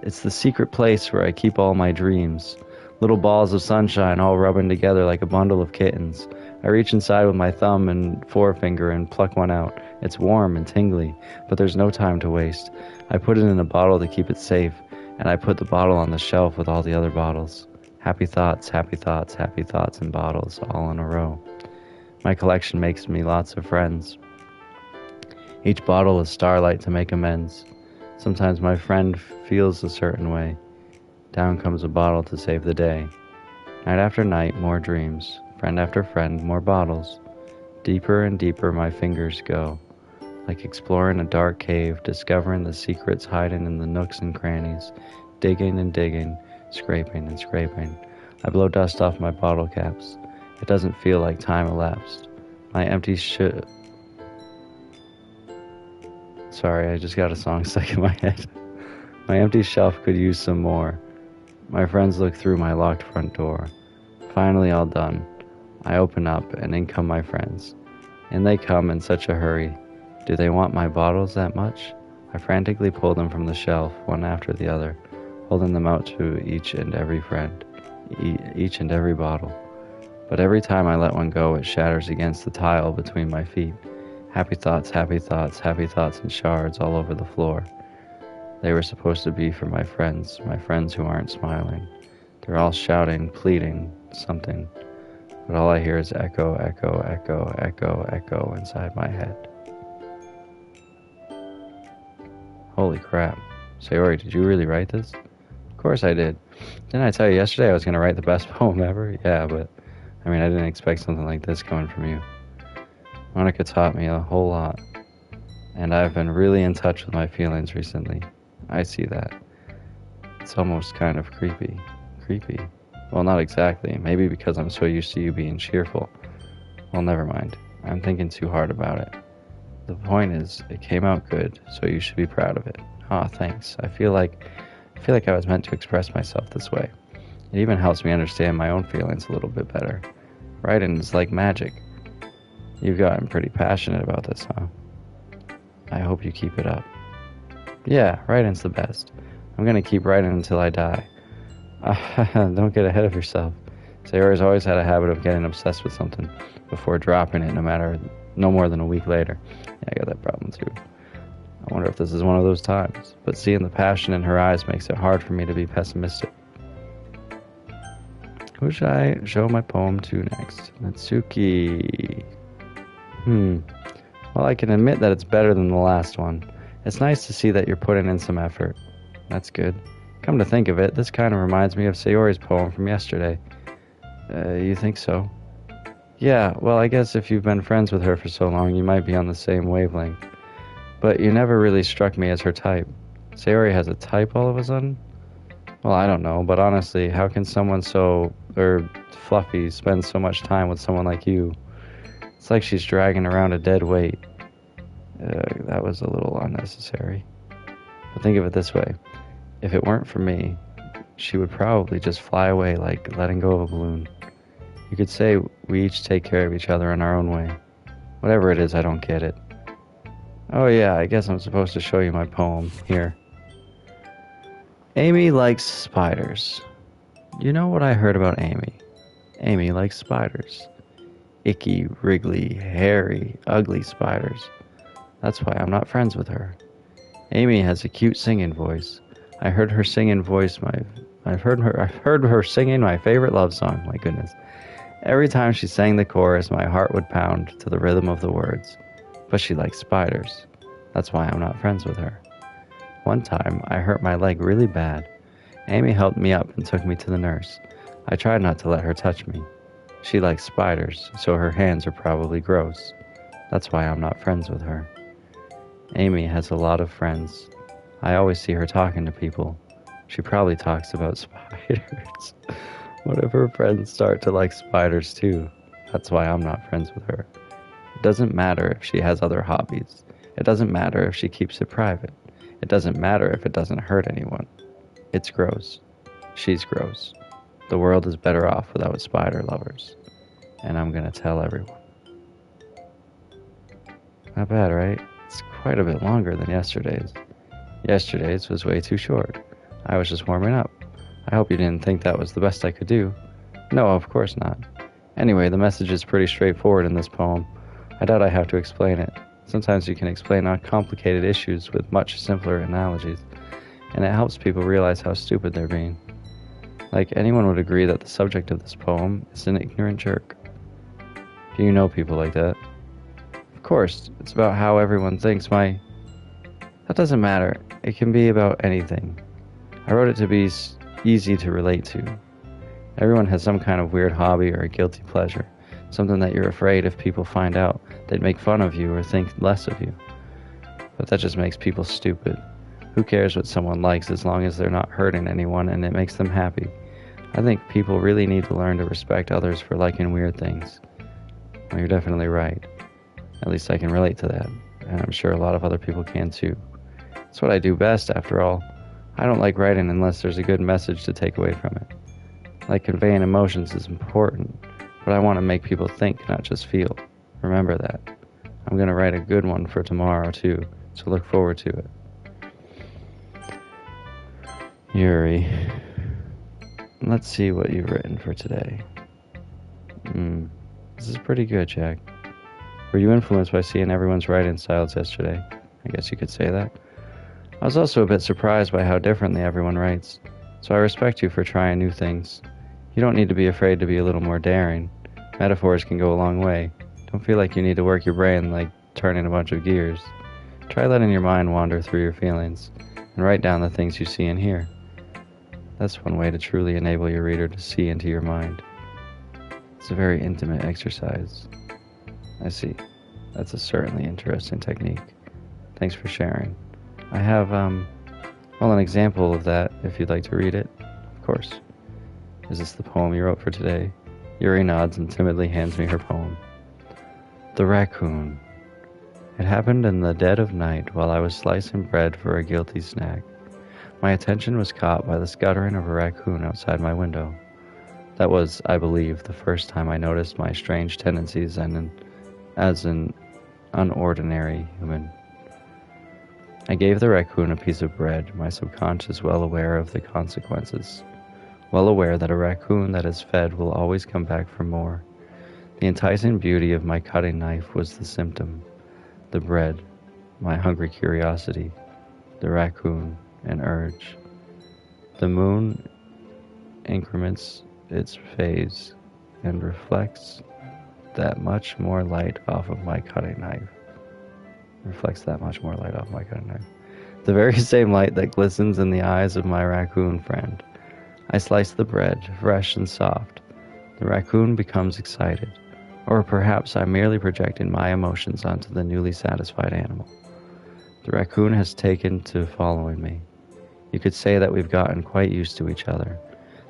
A: It's the secret place where I keep all my dreams. Little balls of sunshine all rubbing together like a bundle of kittens. I reach inside with my thumb and forefinger and pluck one out. It's warm and tingly, but there's no time to waste. I put it in a bottle to keep it safe, and I put the bottle on the shelf with all the other bottles. Happy thoughts, happy thoughts, happy thoughts in bottles, all in a row. My collection makes me lots of friends. Each bottle is starlight to make amends. Sometimes my friend feels a certain way. Down comes a bottle to save the day. Night after night, more dreams. Friend after friend, more bottles. Deeper and deeper my fingers go, like exploring a dark cave, discovering the secrets hiding in the nooks and crannies, digging and digging, scraping and scraping. I blow dust off my bottle caps. It doesn't feel like time elapsed. My empty Sorry, I just got a song stuck in my head. My empty shelf could use some more. My friends look through my locked front door. Finally all done. I open up, and in come my friends. And they come in such a hurry. Do they want my bottles that much? I frantically pull them from the shelf, one after the other, holding them out to each and every friend, each and every bottle. But every time I let one go, it shatters against the tile between my feet. Happy thoughts, happy thoughts, happy thoughts in shards all over the floor. They were supposed to be for my friends who aren't smiling. They're all shouting, pleading, something. But all I hear is echo, echo, echo, echo, echo inside my head. Holy crap. Sayori, did you really write this? Of course I did. Didn't I tell you yesterday I was going to write the best poem ever? Yeah, but I didn't expect something like this coming from you. Monica taught me a whole lot, and I've been really in touch with my feelings recently. I see that. It's almost kind of creepy. Creepy? Well, not exactly. Maybe because I'm so used to you being cheerful. Well, never mind. I'm thinking too hard about it. The point is, it came out good, so you should be proud of it. Aw, thanks. I feel like I was meant to express myself this way. It even helps me understand my own feelings a little bit better. Writing is like magic. You've gotten pretty passionate about this, huh? I hope you keep it up. Yeah, writing's the best. I'm gonna keep writing until I die. Don't get ahead of yourself. Sayori's always had a habit of getting obsessed with something before dropping it, no more than a week later. Yeah, I got that problem too. I wonder if this is one of those times. But seeing the passion in her eyes makes it hard for me to be pessimistic. Who should I show my poem to next? Natsuki. Well, I can admit that it's better than the last one. It's nice to see that you're putting in some effort. That's good. Come to think of it, this kind of reminds me of Sayori's poem from yesterday. You think so? Yeah, well, I guess if you've been friends with her for so long, you might be on the same wavelength. But you never really struck me as her type. Sayori has a type all of a sudden? Well, I don't know, but honestly, how can someone so, fluffy spend so much time with someone like you? It's like she's dragging around a dead weight. That was a little unnecessary. But think of it this way. If it weren't for me, she would probably just fly away like letting go of a balloon. You could say we each take care of each other in our own way. Whatever it is, I don't get it. Oh yeah, I guess I'm supposed to show you my poem. Here. Amy likes spiders. You know what I heard about Amy? Amy likes spiders. Icky, wriggly, hairy, ugly spiders. That's why I'm not friends with her. Amy has a cute singing voice. I heard her singing I've heard her singing my favorite love song, my goodness. Every time she sang the chorus, my heart would pound to the rhythm of the words. But she likes spiders. That's why I'm not friends with her. One time, I hurt my leg really bad. Amy helped me up and took me to the nurse. I tried not to let her touch me. She likes spiders, so her hands are probably gross. That's why I'm not friends with her. Amy has a lot of friends. I always see her talking to people. She probably talks about spiders. What if her friends start to like spiders too? That's why I'm not friends with her. It doesn't matter if she has other hobbies. It doesn't matter if she keeps it private. It doesn't matter if it doesn't hurt anyone. It's gross. She's gross. The world is better off without spider lovers. And I'm gonna tell everyone. Not bad, right? It's quite a bit longer than yesterday's. Yesterday's was way too short. I was just warming up. I hope you didn't think that was the best I could do. No, of course not. Anyway, the message is pretty straightforward in this poem. I doubt I have to explain it. Sometimes you can explain complicated issues with much simpler analogies, and it helps people realize how stupid they're being. Like, anyone would agree that the subject of this poem is an ignorant jerk. Do you know people like that? Of course, it's about how everyone thinks That doesn't matter. It can be about anything. I wrote it to be easy to relate to. Everyone has some kind of weird hobby or a guilty pleasure, something that you're afraid if people find out, they'd make fun of you or think less of you. But that just makes people stupid. Who cares what someone likes as long as they're not hurting anyone and it makes them happy? I think people really need to learn to respect others for liking weird things. Well, you're definitely right. At least I can relate to that, and I'm sure a lot of other people can too. It's what I do best, after all. I don't like writing unless there's a good message to take away from it. Like, conveying emotions is important, but I want to make people think, not just feel. Remember that. I'm going to write a good one for tomorrow, too, so look forward to it. Yuri. Let's see what you've written for today. This is pretty good, Jack. Were you influenced by seeing everyone's writing styles yesterday? I guess you could say that. I was also a bit surprised by how differently everyone writes, so I respect you for trying new things. You don't need to be afraid to be a little more daring. Metaphors can go a long way. Don't feel like you need to work your brain like turning a bunch of gears. Try letting your mind wander through your feelings, and write down the things you see and hear. That's one way to truly enable your reader to see into your mind. It's a very intimate exercise. I see. That's a certainly interesting technique. Thanks for sharing. I have, an example of that, if you'd like to read it. Of course. Is this the poem you wrote for today? Yuri nods and timidly hands me her poem. The Raccoon. It happened in the dead of night while I was slicing bread for a guilty snack. My attention was caught by the scuttering of a raccoon outside my window. That was, I believe, the first time I noticed my strange tendencies as an unordinary human. I gave the raccoon a piece of bread, my subconscious well aware of the consequences. Well aware that a raccoon that is fed will always come back for more. The enticing beauty of my cutting knife was the symptom. The bread, my hungry curiosity. The raccoon, an urge. The moon increments its phase and reflects that much more light off of my cutting knife. The very same light that glistens in the eyes of my raccoon friend. I slice the bread, fresh and soft. The raccoon becomes excited. Or perhaps I'm merely projecting my emotions onto the newly satisfied animal. The raccoon has taken to following me. You could say that we've gotten quite used to each other.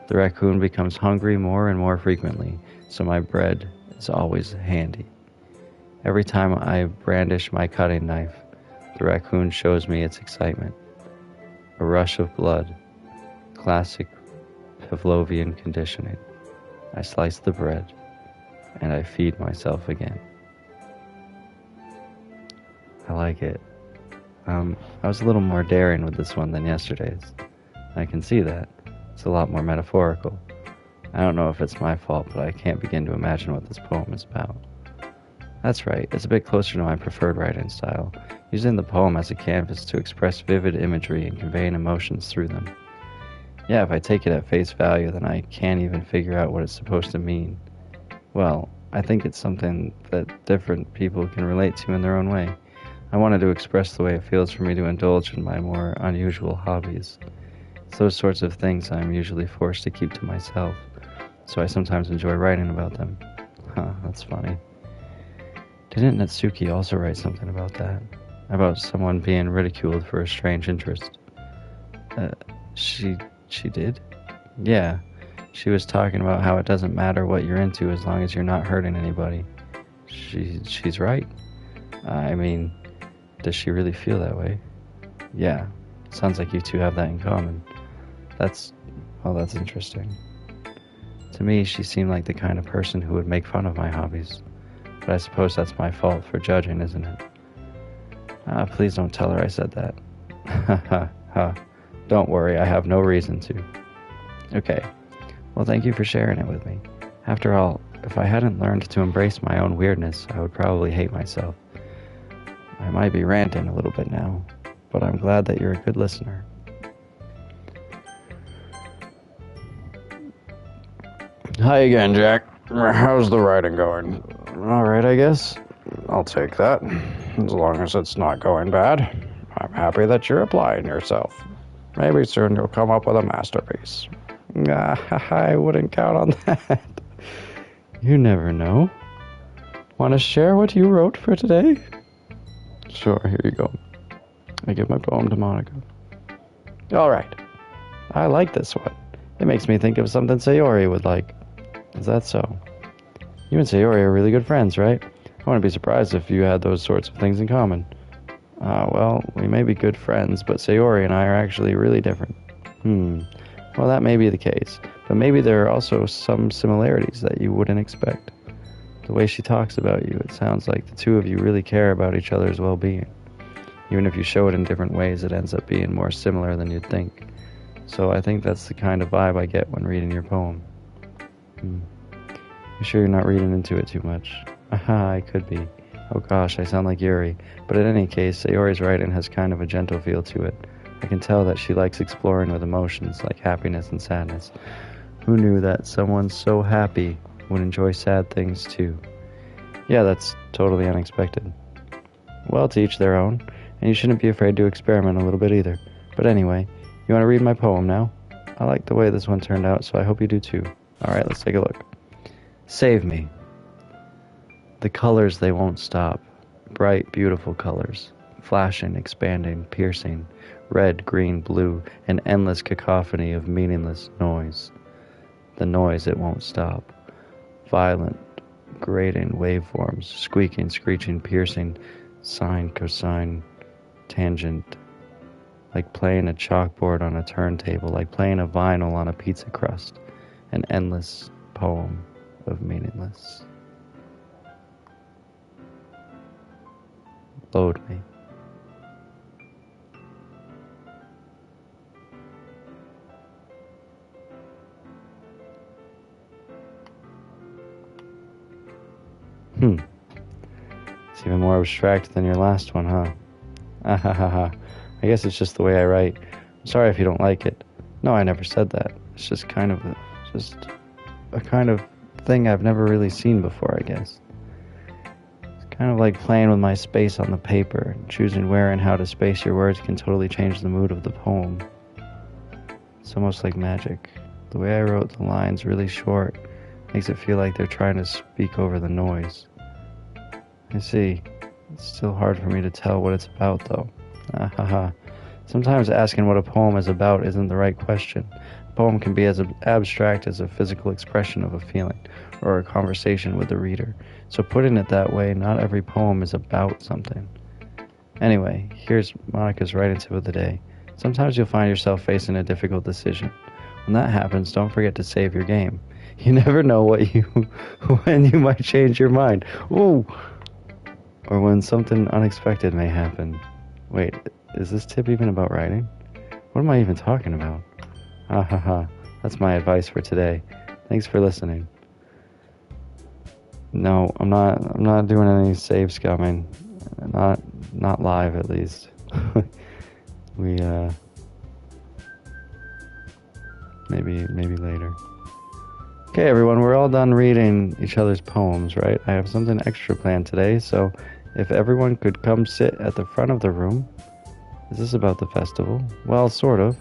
A: The raccoon becomes hungry more and more frequently, so my bread is always handy. Every time I brandish my cutting knife, the raccoon shows me its excitement. A rush of blood. Classic Pavlovian conditioning. I slice the bread, and I feed myself again. I like it. I was a little more daring with this one than yesterday's. I can see that. It's a lot more metaphorical. I don't know if it's my fault, but I can't begin to imagine what this poem is about. That's right, it's a bit closer to my preferred writing style, using the poem as a canvas to express vivid imagery and conveying emotions through them. Yeah, if I take it at face value, then I can't even figure out what it's supposed to mean. Well, I think it's something that different people can relate to in their own way. I wanted to express the way it feels for me to indulge in my more unusual hobbies. It's those sorts of things I'm usually forced to keep to myself. so I sometimes enjoy writing about them. Huh, that's funny. Didn't Natsuki also write something about that? About someone being ridiculed for a strange interest? Uh, she she did? Yeah. She was talking about how it doesn't matter what you're into as long as you're not hurting anybody. She's right. I mean, does she really feel that way? Yeah. Sounds like you two have that in common. That's that's interesting. To me, she seemed like the kind of person who would make fun of my hobbies. But I suppose that's my fault for judging, isn't it? Please don't tell her I said that. Ha ha ha. Don't worry, I have no reason to. Okay. Well, thank you for sharing it with me. After all, if I hadn't learned to embrace my own weirdness, I would probably hate myself. I might be ranting a little bit now, but I'm glad that you're a good listener.
B: Hi again, Jack. How's the writing going? Alright, I guess. I'll take that. As long as it's not going bad. I'm happy that you're applying yourself. Maybe soon you'll come up with a masterpiece. I wouldn't count on that.
A: You never know. Want to share what you wrote for today?
B: Sure, here you go. I give my poem to Monica. Alright.
A: I like this one. It makes me think of something Sayori would like. Is that so? You and Sayori are really good friends, right? I wouldn't be surprised if you had those sorts of things in common. Well, we may be good friends, but Sayori and I are actually really different. Well, that may be the case, but maybe there are also some similarities that you wouldn't expect. The way she talks about you, it sounds like the two of you really care about each other's well-being. Even if you show it in different ways, it ends up being more similar than you'd think. So I think that's the kind of vibe I get when reading your poem. You sure you're not reading into it too much? Aha, I could be. Oh gosh, I sound like Yuri. But in any case, Sayori's writing has kind of a gentle feel to it. I can tell that she likes exploring with emotions like happiness and sadness. Who knew that someone so happy would enjoy sad things too? Yeah, that's totally unexpected. Well, to each their own, and you shouldn't be afraid to experiment a little bit either. But anyway, you want to read my poem now? I like the way this one turned out, so I hope you do too. Alright, let's take a look. Save me. The colors, they won't stop. Bright, beautiful colors. Flashing, expanding, piercing. Red, green, blue. An endless cacophony of meaningless noise. The noise, it won't stop. Violent, grating waveforms. Squeaking, screeching, piercing. Sine, cosine, tangent. Like playing a chalkboard on a turntable. Like playing a vinyl on a pizza crust. An endless poem of meaningless. Load me. It's even more abstract than your last one, huh? I guess it's just the way I write. I'm sorry if you don't like it. No, I never said that. It's just kind of a kind of thing I've never really seen before, I guess. It's kind of like playing with my space on the paper. Choosing where and how to space your words can totally change the mood of the poem. It's almost like magic. The way I wrote the lines really short makes it feel like they're trying to speak over the noise. I see. It's still hard for me to tell what it's about, though. Sometimes asking what a poem is about isn't the right question. A poem can be as abstract as a physical expression of a feeling, or a conversation with the reader. So putting it that way, not every poem is about something. Anyway, here's Monica's writing tip of the day. Sometimes you'll find yourself facing a difficult decision. When that happens, don't forget to save your game. You never know when you might change your mind. Ooh! Or when something unexpected may happen. Wait, is this tip even about writing? What am I even talking about? That's my advice for today. Thanks for listening. No, I'm not doing any save scumming. Not live, at least. Maybe later. Okay, everyone, we're all done reading each other's poems, right? I have something extra planned today, so if everyone could come sit at the front of the room. Is this about the festival? Well, sort of.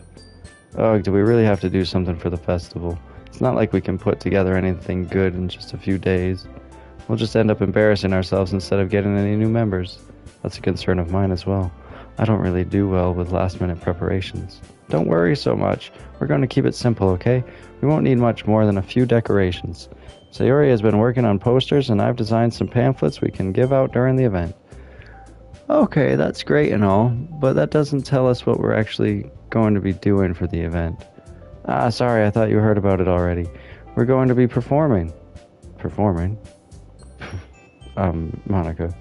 A: Oh, do we really have to do something for the festival? It's not like we can put together anything good in just a few days. We'll just end up embarrassing ourselves instead of getting any new members. That's a concern of mine as well. I don't really do well with last-minute preparations. Don't worry so much. We're going to keep it simple, okay? We won't need much more than a few decorations. Sayori has been working on posters, and I've designed some pamphlets we can give out during the event. Okay, that's great and all, but that doesn't tell us what we're actually going to be doing for the event. Sorry, I thought you heard about it already. We're going to be performing. Performing? Monica.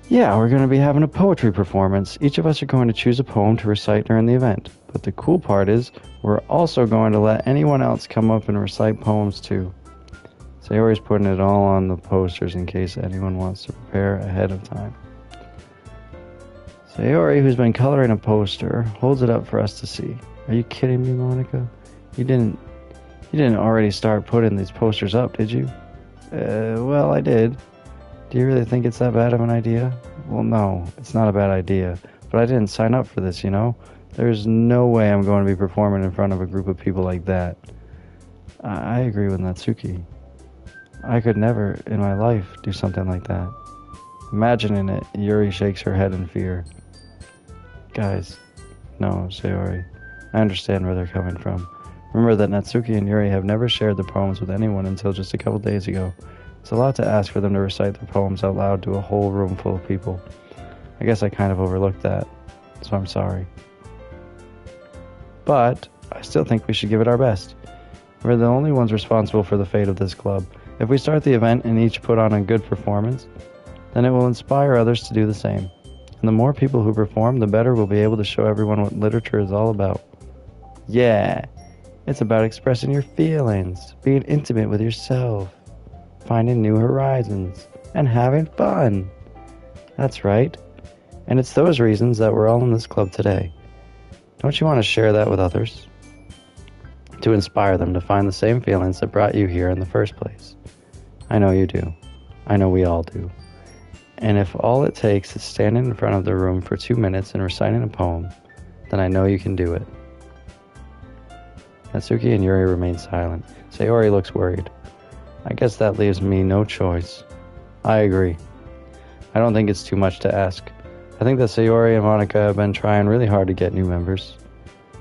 A: Yeah, we're going to be having a poetry performance. Each of us are going to choose a poem to recite during the event. But the cool part is, we're also going to let anyone else come up and recite poems too. Sayori's putting it all on the posters in case anyone wants to prepare ahead of time. Sayori, who's been coloring a poster, holds it up for us to see. Are you kidding me, Monica? You didn't already start putting these posters up, did you? Well, I did. Do you really think it's that bad of an idea? Well, no, it's not a bad idea. But I didn't sign up for this, you know? There's no way I'm going to be performing in front of a group of people like that. I agree with Natsuki. I could never, in my life, do something like that. Imagining it, Yuri shakes her head in fear. Guys, no, Sayori. I understand where they're coming from. Remember that Natsuki and Yuri have never shared their poems with anyone until just a couple days ago. It's a lot to ask for them to recite their poems out loud to a whole room full of people. I guess I kind of overlooked that, so I'm sorry. But I still think we should give it our best. We're the only ones responsible for the fate of this club. If we start the event and each put on a good performance, then it will inspire others to do the same. And the more people who perform, the better we'll be able to show everyone what literature is all about. Yeah, it's about expressing your feelings, being intimate with yourself, finding new horizons, and having fun. That's right. And it's those reasons that we're all in this club today. Don't you want to share that with others? To inspire them to find the same feelings that brought you here in the first place. I know you do. I know we all do. And if all it takes is standing in front of the room for 2 minutes and reciting a poem, then I know you can do it. Natsuki and Yuri remain silent. Sayori looks worried. I guess that leaves me no choice. I agree. I don't think it's too much to ask. I think that Sayori and Monica have been trying really hard to get new members.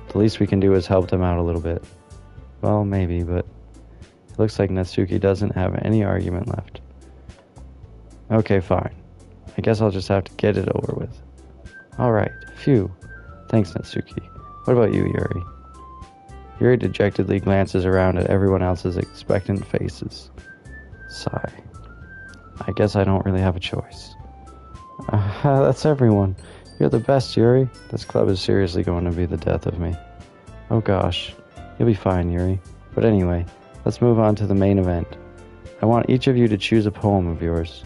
A: The least we can do is help them out a little bit. Well, maybe, but it looks like Natsuki doesn't have any argument left. Okay, fine. I guess I'll just have to get it over with. Alright, phew. Thanks, Natsuki. What about you, Yuri? Yuri dejectedly glances around at everyone else's expectant faces. Sigh. I guess I don't really have a choice. That's everyone. You're the best, Yuri. This club is seriously going to be the death of me. Oh gosh. You'll be fine, Yuri. But anyway, let's move on to the main event. I want each of you to choose a poem of yours.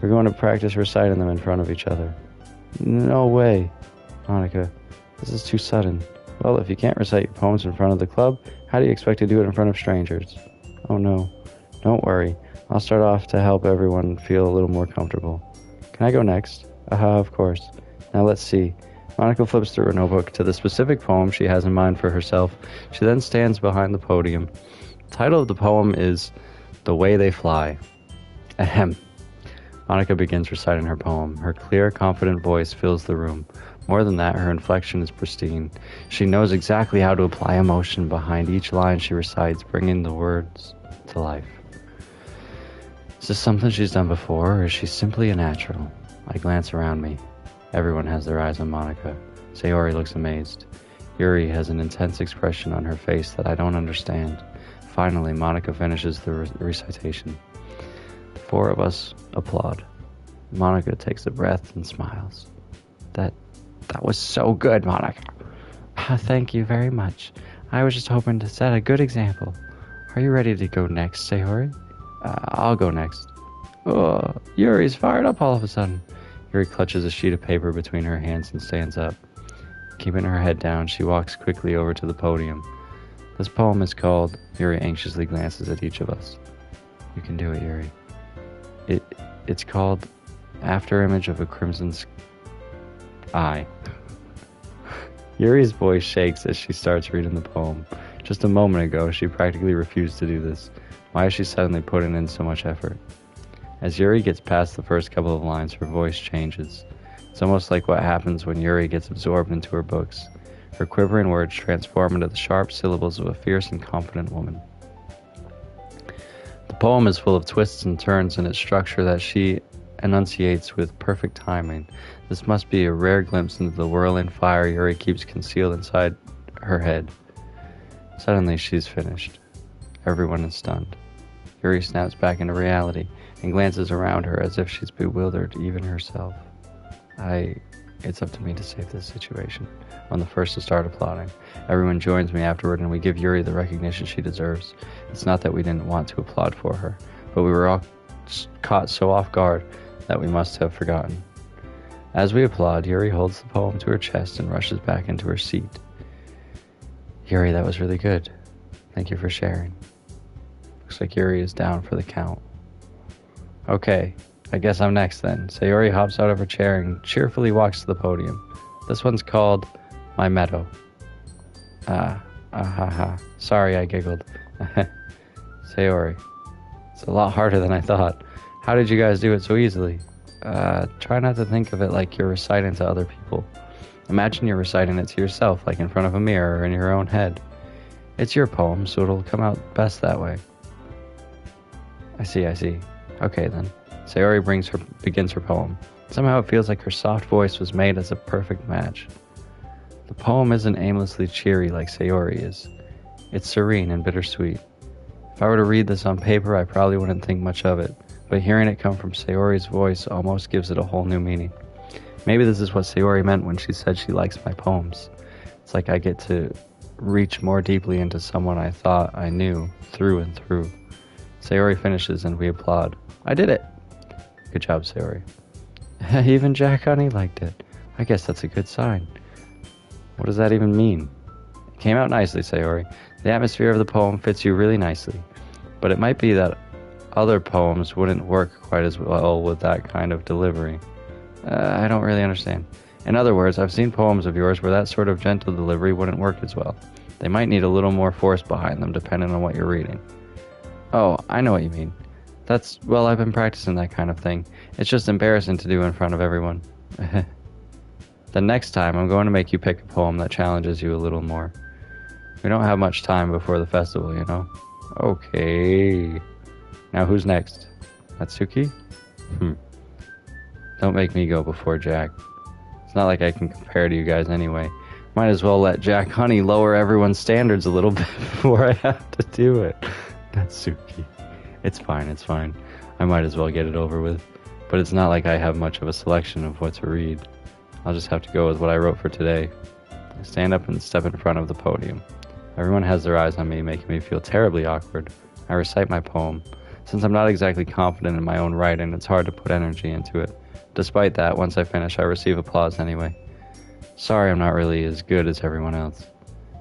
A: We're going to practice reciting them in front of each other. No way. Monica, this is too sudden. Well, if you can't recite your poems in front of the club, how do you expect to do it in front of strangers? Oh no. Don't worry. I'll start off to help everyone feel a little more comfortable. Can I go next? Of course. Now let's see. Monica flips through her notebook to the specific poem she has in mind for herself. She then stands behind the podium. The title of the poem is The Way They Fly. Ahem. Monica begins reciting her poem. Her clear, confident voice fills the room. More than that, her inflection is pristine. She knows exactly how to apply emotion behind each line she recites, bringing the words to life. Is this something she's done before, or is she simply a natural? I glance around me. Everyone has their eyes on Monica. Sayori looks amazed. Yuri has an intense expression on her face that I don't understand. Finally, Monica finishes the recitation. The four of us applaud. Monica takes a breath and smiles. That was so good, Monica. Thank you very much. I was just hoping to set a good example. Are you ready to go next, Sayori? I'll go next. Oh, Yuri's fired up all of a sudden. Yuri clutches a sheet of paper between her hands and stands up. Keeping her head down, she walks quickly over to the podium. This poem is called... Yuri anxiously glances at each of us. You can do it, Yuri. It's called After Image of a Crimson Eye. Yuri's voice shakes as she starts reading the poem. Just a moment ago, she practically refused to do this. Why is she suddenly putting in so much effort? As Yuri gets past the first couple of lines, her voice changes. It's almost like what happens when Yuri gets absorbed into her books. Her quivering words transform into the sharp syllables of a fierce and confident woman. The poem is full of twists and turns in its structure that she enunciates with perfect timing. This must be a rare glimpse into the whirling fire Yuri keeps concealed inside her head. Suddenly, she's finished. Everyone is stunned. Yuri snaps back into reality and glances around her as if she's bewildered, even herself. It's up to me to save this situation. I'm the first to start applauding. Everyone joins me afterward, and we give Yuri the recognition she deserves. It's not that we didn't want to applaud for her, but we were all caught so off guard that we must have forgotten. As we applaud, Yuri holds the poem to her chest and rushes back into her seat. Yuri, that was really good. Thank you for sharing. Looks like Yuri is down for the count. Okay, I guess I'm next then. Sayori hops out of her chair and cheerfully walks to the podium. This one's called My Meadow. Sorry, I giggled. Sayori, it's a lot harder than I thought. How did you guys do it so easily? Try not to think of it like you're reciting to other people. Imagine you're reciting it to yourself, like in front of a mirror or in your own head. It's your poem, so it'll come out best that way. I see. Okay then. Sayori begins her poem. Somehow it feels like her soft voice was made as a perfect match. The poem isn't aimlessly cheery like Sayori is. It's serene and bittersweet. If I were to read this on paper, I probably wouldn't think much of it, but hearing it come from Sayori's voice almost gives it a whole new meaning. Maybe this is what Sayori meant when she said she likes my poems. It's like I get to reach more deeply into someone I thought I knew through and through. Sayori finishes and we applaud. I did it! Good job, Sayori. Even Jack Honey liked it. I guess that's a good sign. What does that even mean? It came out nicely, Sayori. The atmosphere of the poem fits you really nicely. But it might be that other poems wouldn't work quite as well with that kind of delivery. I don't really understand. In other words, I've seen poems of yours where that sort of gentle delivery wouldn't work as well. They might need a little more force behind them depending on what you're reading. Oh, I know what you mean. I've been practicing that kind of thing. It's just embarrassing to do in front of everyone. The next time, I'm going to make you pick a poem that challenges you a little more. We don't have much time before the festival, you know? Okay. Now who's next? Natsuki? Don't make me go before Jack. It's not like I can compare to you guys anyway. Might as well let Jack Honey lower everyone's standards a little bit before I have to do it. Natsuki. It's fine. I might as well get it over with. But it's not like I have much of a selection of what to read. I'll just have to go with what I wrote for today. I stand up and step in front of the podium. Everyone has their eyes on me, making me feel terribly awkward. I recite my poem. Since I'm not exactly confident in my own writing, it's hard to put energy into it. Despite that, once I finish, I receive applause anyway. Sorry I'm not really as good as everyone else.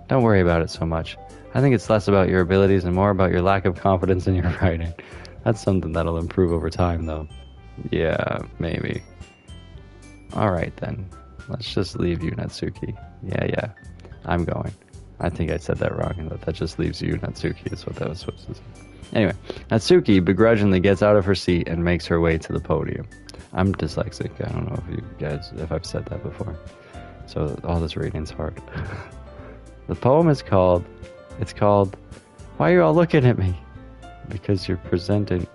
A: Don't worry about it so much. I think it's less about your abilities and more about your lack of confidence in your writing. That's something that'll improve over time, though. Yeah, maybe. Alright then. Let's just leave you, Natsuki. Yeah. I'm going. I think I said that wrong, and that just leaves you, Natsuki, is what that was supposed to say. Anyway, Natsuki begrudgingly gets out of her seat and makes her way to the podium. I'm dyslexic. I don't know if I've said that before. So all this reading's hard. The poem is called, Why are you all looking at me? Because you're presenting.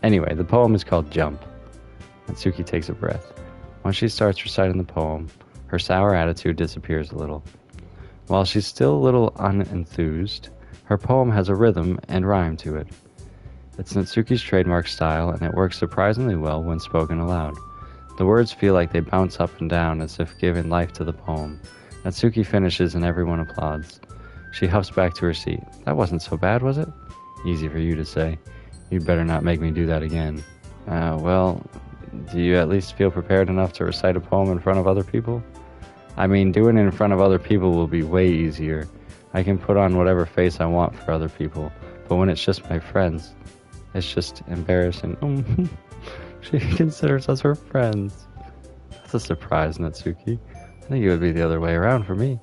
A: Anyway, the poem is called Jump. Natsuki takes a breath. Once she starts reciting the poem, her sour attitude disappears a little. While she's still a little unenthused, her poem has a rhythm and rhyme to it. It's Natsuki's trademark style, and it works surprisingly well when spoken aloud. The words feel like they bounce up and down as if giving life to the poem. Natsuki finishes and everyone applauds. She huffs back to her seat. That wasn't so bad, was it? Easy for you to say. You'd better not make me do that again. Do you at least feel prepared enough to recite a poem in front of other people? I mean, doing it in front of other people will be way easier. I can put on whatever face I want for other people, but when it's just my friends, it's just embarrassing. She considers us her friends. That's a surprise, Natsuki. I think it would be the other way around for me.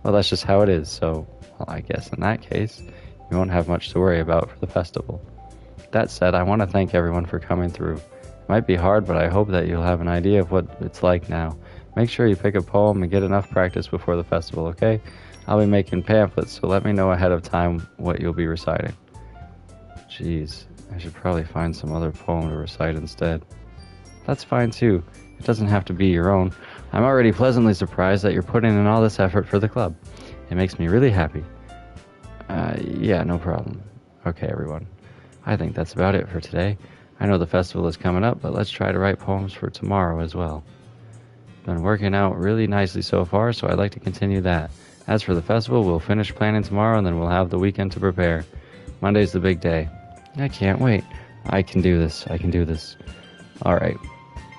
A: Well, that's just how it is, so Well, I guess in that case, you won't have much to worry about for the festival. That said, I want to thank everyone for coming through. It might be hard, but I hope that you'll have an idea of what it's like now. Make sure you pick a poem and get enough practice before the festival, okay? I'll be making pamphlets, so let me know ahead of time what you'll be reciting. Jeez, I should probably find some other poem to recite instead. That's fine too. It doesn't have to be your own. I'm already pleasantly surprised that you're putting in all this effort for the club. It makes me really happy. Yeah, no problem. Okay, everyone. I think that's about it for today. I know the festival is coming up, but let's try to write poems for tomorrow as well. Been working out really nicely so far, so I'd like to continue that. As for the festival, we'll finish planning tomorrow, and then we'll have the weekend to prepare. Monday's the big day. I can't wait. I can do this. I can do this. Alright.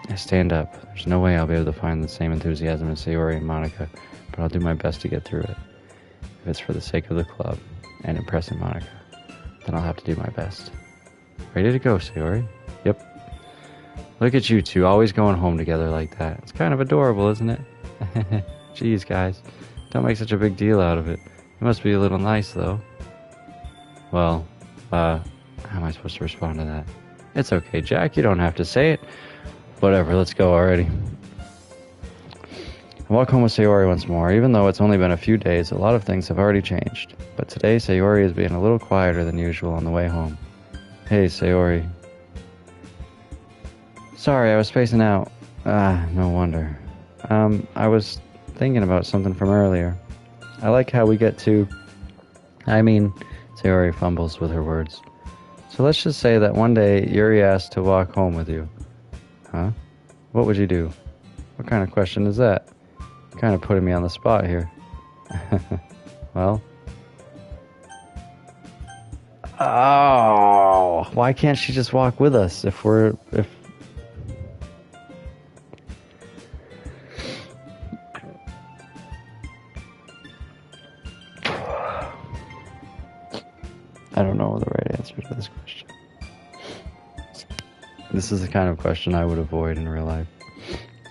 A: I stand up. There's no way I'll be able to find the same enthusiasm as Sayori and Monica, but I'll do my best to get through it. If it's for the sake of the club and impressing Monica, then I'll have to do my best. Ready to go, Sayori? Yep. Look at you two, always going home together like that. It's kind of adorable, isn't it? Jeez, guys. Don't make such a big deal out of it. It must be a little nice, though. Well, how am I supposed to respond to that? It's okay, Jack. You don't have to say it. Whatever, let's go already. I walk home with Sayori once more. Even though it's only been a few days, a lot of things have already changed. But today, Sayori is being a little quieter than usual on the way home. Hey, Sayori. Sorry, I was spacing out. No wonder. I was thinking about something from earlier. I like how we get to... Sayori fumbles with her words. So let's just say that one day Yuri asked to walk home with you. Huh? What would you do? What kind of question is that? You're kind of putting me on the spot here. Well... Oh, why can't she just walk with us if I don't know the right answer to this question. This is the kind of question I would avoid in real life.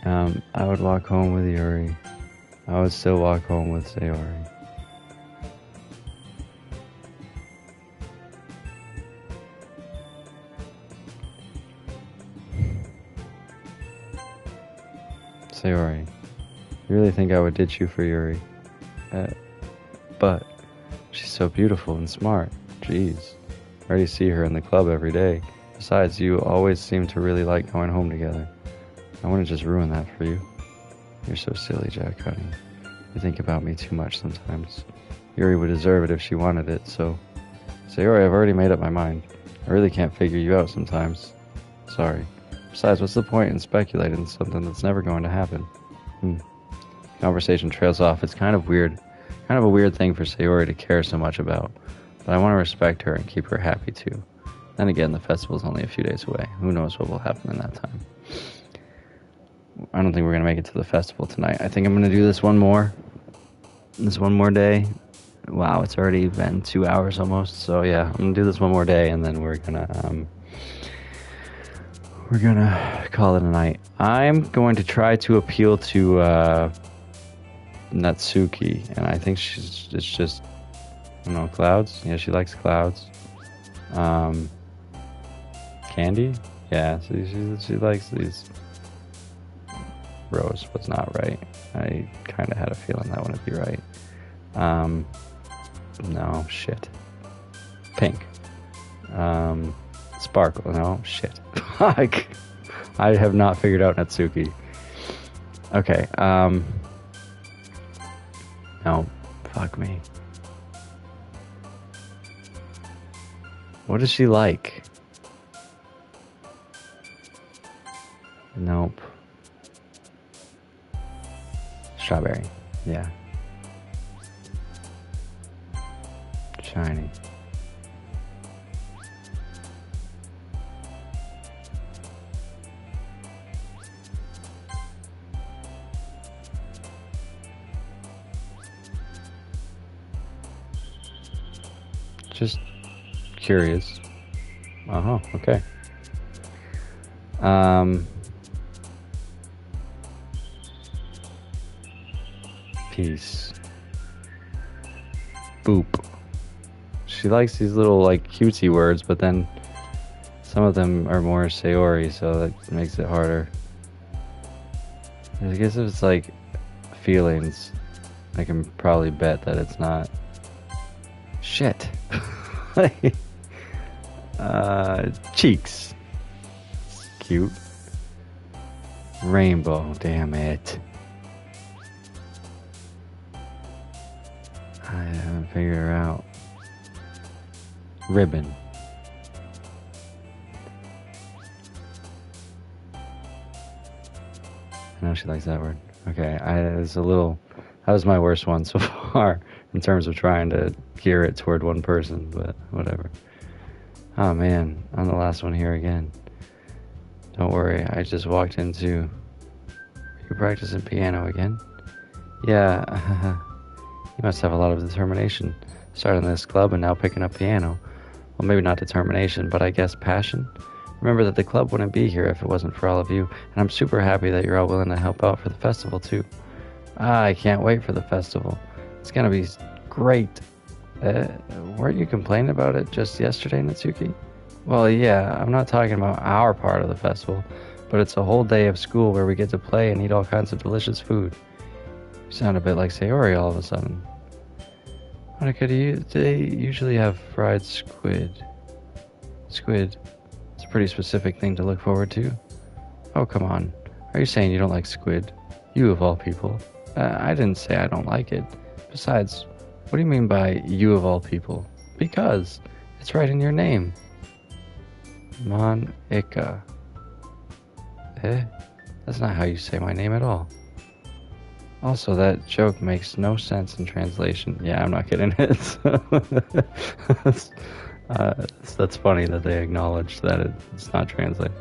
A: I would walk home with Yuri. I would still walk home with Sayori. Sayori, you really think I would ditch you for Yuri? But she's so beautiful and smart. Jeez. I already see her in the club every day. Besides, you always seem to really like going home together. I wouldn't just ruin that for you. You're so silly, Jack, honey. You think about me too much sometimes. Yuri would deserve it if she wanted it, so... Sayori, I've already made up my mind. I really can't figure you out sometimes. Sorry. Besides, what's the point in speculating something that's never going to happen? Conversation trails off. It's kind of weird. Kind of a weird thing for Sayori to care so much about. But I want to respect her and keep her happy too. Then again, the festival's only a few days away. Who knows what will happen in that time. I don't think we're going to make it to the festival tonight. I think I'm going to do this one more day. Wow, it's already been 2 hours almost. So yeah, I'm going to do this one more day and then we're going to call it a night. I'm going to try to appeal to Natsuki, and I think it's just, clouds. Yeah, she likes clouds. Candy? Yeah, she likes these. Rose was not right. I kind of had a feeling that wouldn't be right. No, shit. Pink. Sparkle. No, shit. Fuck. I have not figured out Natsuki. Okay, no, fuck me. What does she like? Nope. Strawberry. Yeah. Shiny. Just curious. Okay. Peace. Boop. She likes these little, like, cutesy words, but then some of them are more Sayori, so that makes it harder. I guess if it's, like, feelings, I can probably bet that it's not. Shit. Cheeks. Cute. Rainbow, damn it. I haven't figured her out. Ribbon. I know she likes that word. Okay, that was my worst one so far in terms of trying to gear it toward one person, but whatever. Oh man, I'm the last one here again. Don't worry, I just walked into... You practicing piano again? Yeah, you must have a lot of determination. Starting this club and now picking up piano. Well, maybe not determination, but I guess passion? Remember that the club wouldn't be here if it wasn't for all of you, and I'm super happy that you're all willing to help out for the festival too. I can't wait for the festival. It's gonna be great. Weren't you complaining about it just yesterday, Natsuki? Well, yeah, I'm not talking about our part of the festival, but it's a whole day of school where we get to play and eat all kinds of delicious food. You sound a bit like Sayori all of a sudden. Monica, do they usually have fried squid? Squid? It's a pretty specific thing to look forward to. Oh, come on. Are you saying you don't like squid? You of all people. I didn't say I don't like it. Besides, what do you mean by you of all people? Because it's right in your name. Monica. That's not how you say my name at all. Also, that joke makes no sense in translation. Yeah, I'm not getting it. That's funny that they acknowledge that it's not translated.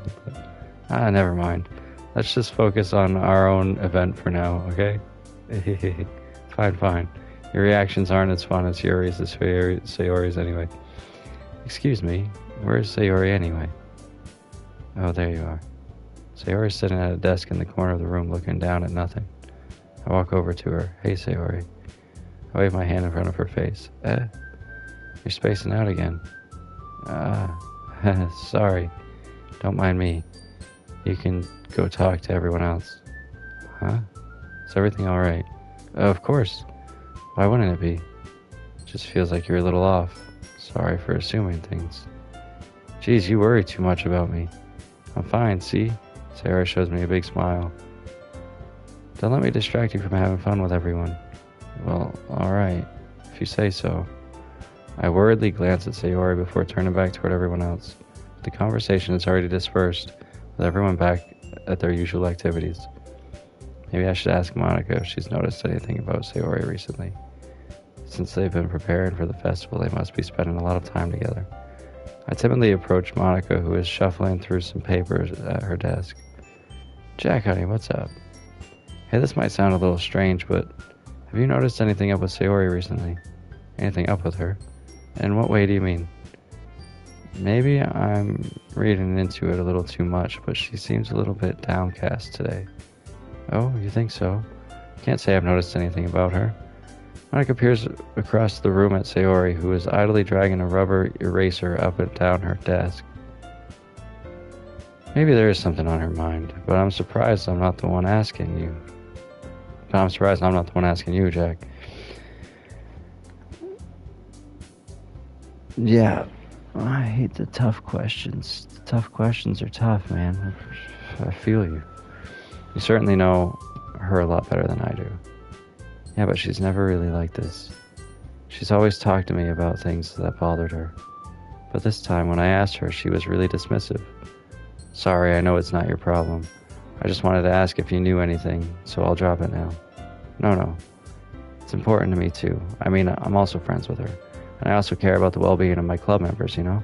A: But, never mind. Let's just focus on our own event for now, okay? Fine. Your reactions aren't as fun as Sayori's anyway. Excuse me, where's Sayori anyway? Oh, there you are. Sayori's sitting at a desk in the corner of the room looking down at nothing. I walk over to her. Hey, Sayori. I wave my hand in front of her face. You're spacing out again. Sorry. Don't mind me. You can go talk to everyone else. Huh? Is everything alright? Of course. Why wouldn't it be? It just feels like you're a little off. Sorry for assuming things. Geez, you worry too much about me. I'm fine, see? Sarah shows me a big smile. Don't let me distract you from having fun with everyone. Well, alright, if you say so. I worriedly glance at Sayori before turning back toward everyone else. The conversation is already dispersed, with everyone back at their usual activities. Maybe I should ask Monica if she's noticed anything about Sayori recently. Since they've been preparing for the festival, they must be spending a lot of time together. I timidly approach Monica, who is shuffling through some papers at her desk. Jack, honey, what's up? Hey, this might sound a little strange, but have you noticed anything up with Sayori recently? Anything up with her? In what way do you mean? Maybe I'm reading into it a little too much, but she seems a little bit downcast today. Oh, you think so? Can't say I've noticed anything about her. Monica peers across the room at Sayori, who is idly dragging a rubber eraser up and down her desk. Maybe there is something on her mind, but I'm surprised I'm not the one asking you. Jack. Yeah, I hate the tough questions. The tough questions are tough, man. I feel you. You certainly know her a lot better than I do. Yeah, but she's never really like this. She's always talked to me about things that bothered her. But this time, when I asked her, she was really dismissive. Sorry, I know it's not your problem. I just wanted to ask if you knew anything, so I'll drop it now. No. It's important to me, too. I mean, I'm also friends with her. And I also care about the well-being of my club members, you know?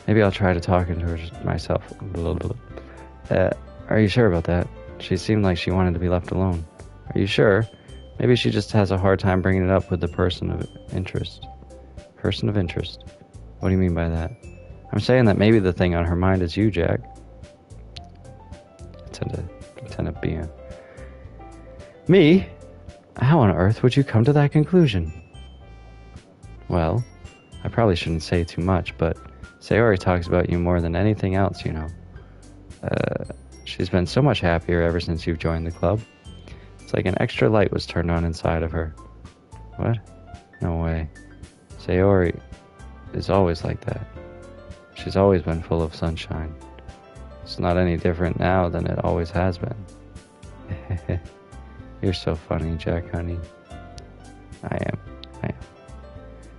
A: Maybe I'll try to talk into her myself. Are you sure about that? She seemed like she wanted to be left alone. Are you sure? Maybe she just has a hard time bringing it up with the person of interest. Person of interest? What do you mean by that? I'm saying that maybe the thing on her mind is you, Jack. I tend to be a... Me? How on earth would you come to that conclusion? Well, I probably shouldn't say too much, but Sayori talks about you more than anything else, you know. She's been so much happier ever since you've joined the club. It's like an extra light was turned on inside of her. What? No way. Sayori is always like that. She's always been full of sunshine. It's not any different now than it always has been. You're so funny, Jack, honey. I am.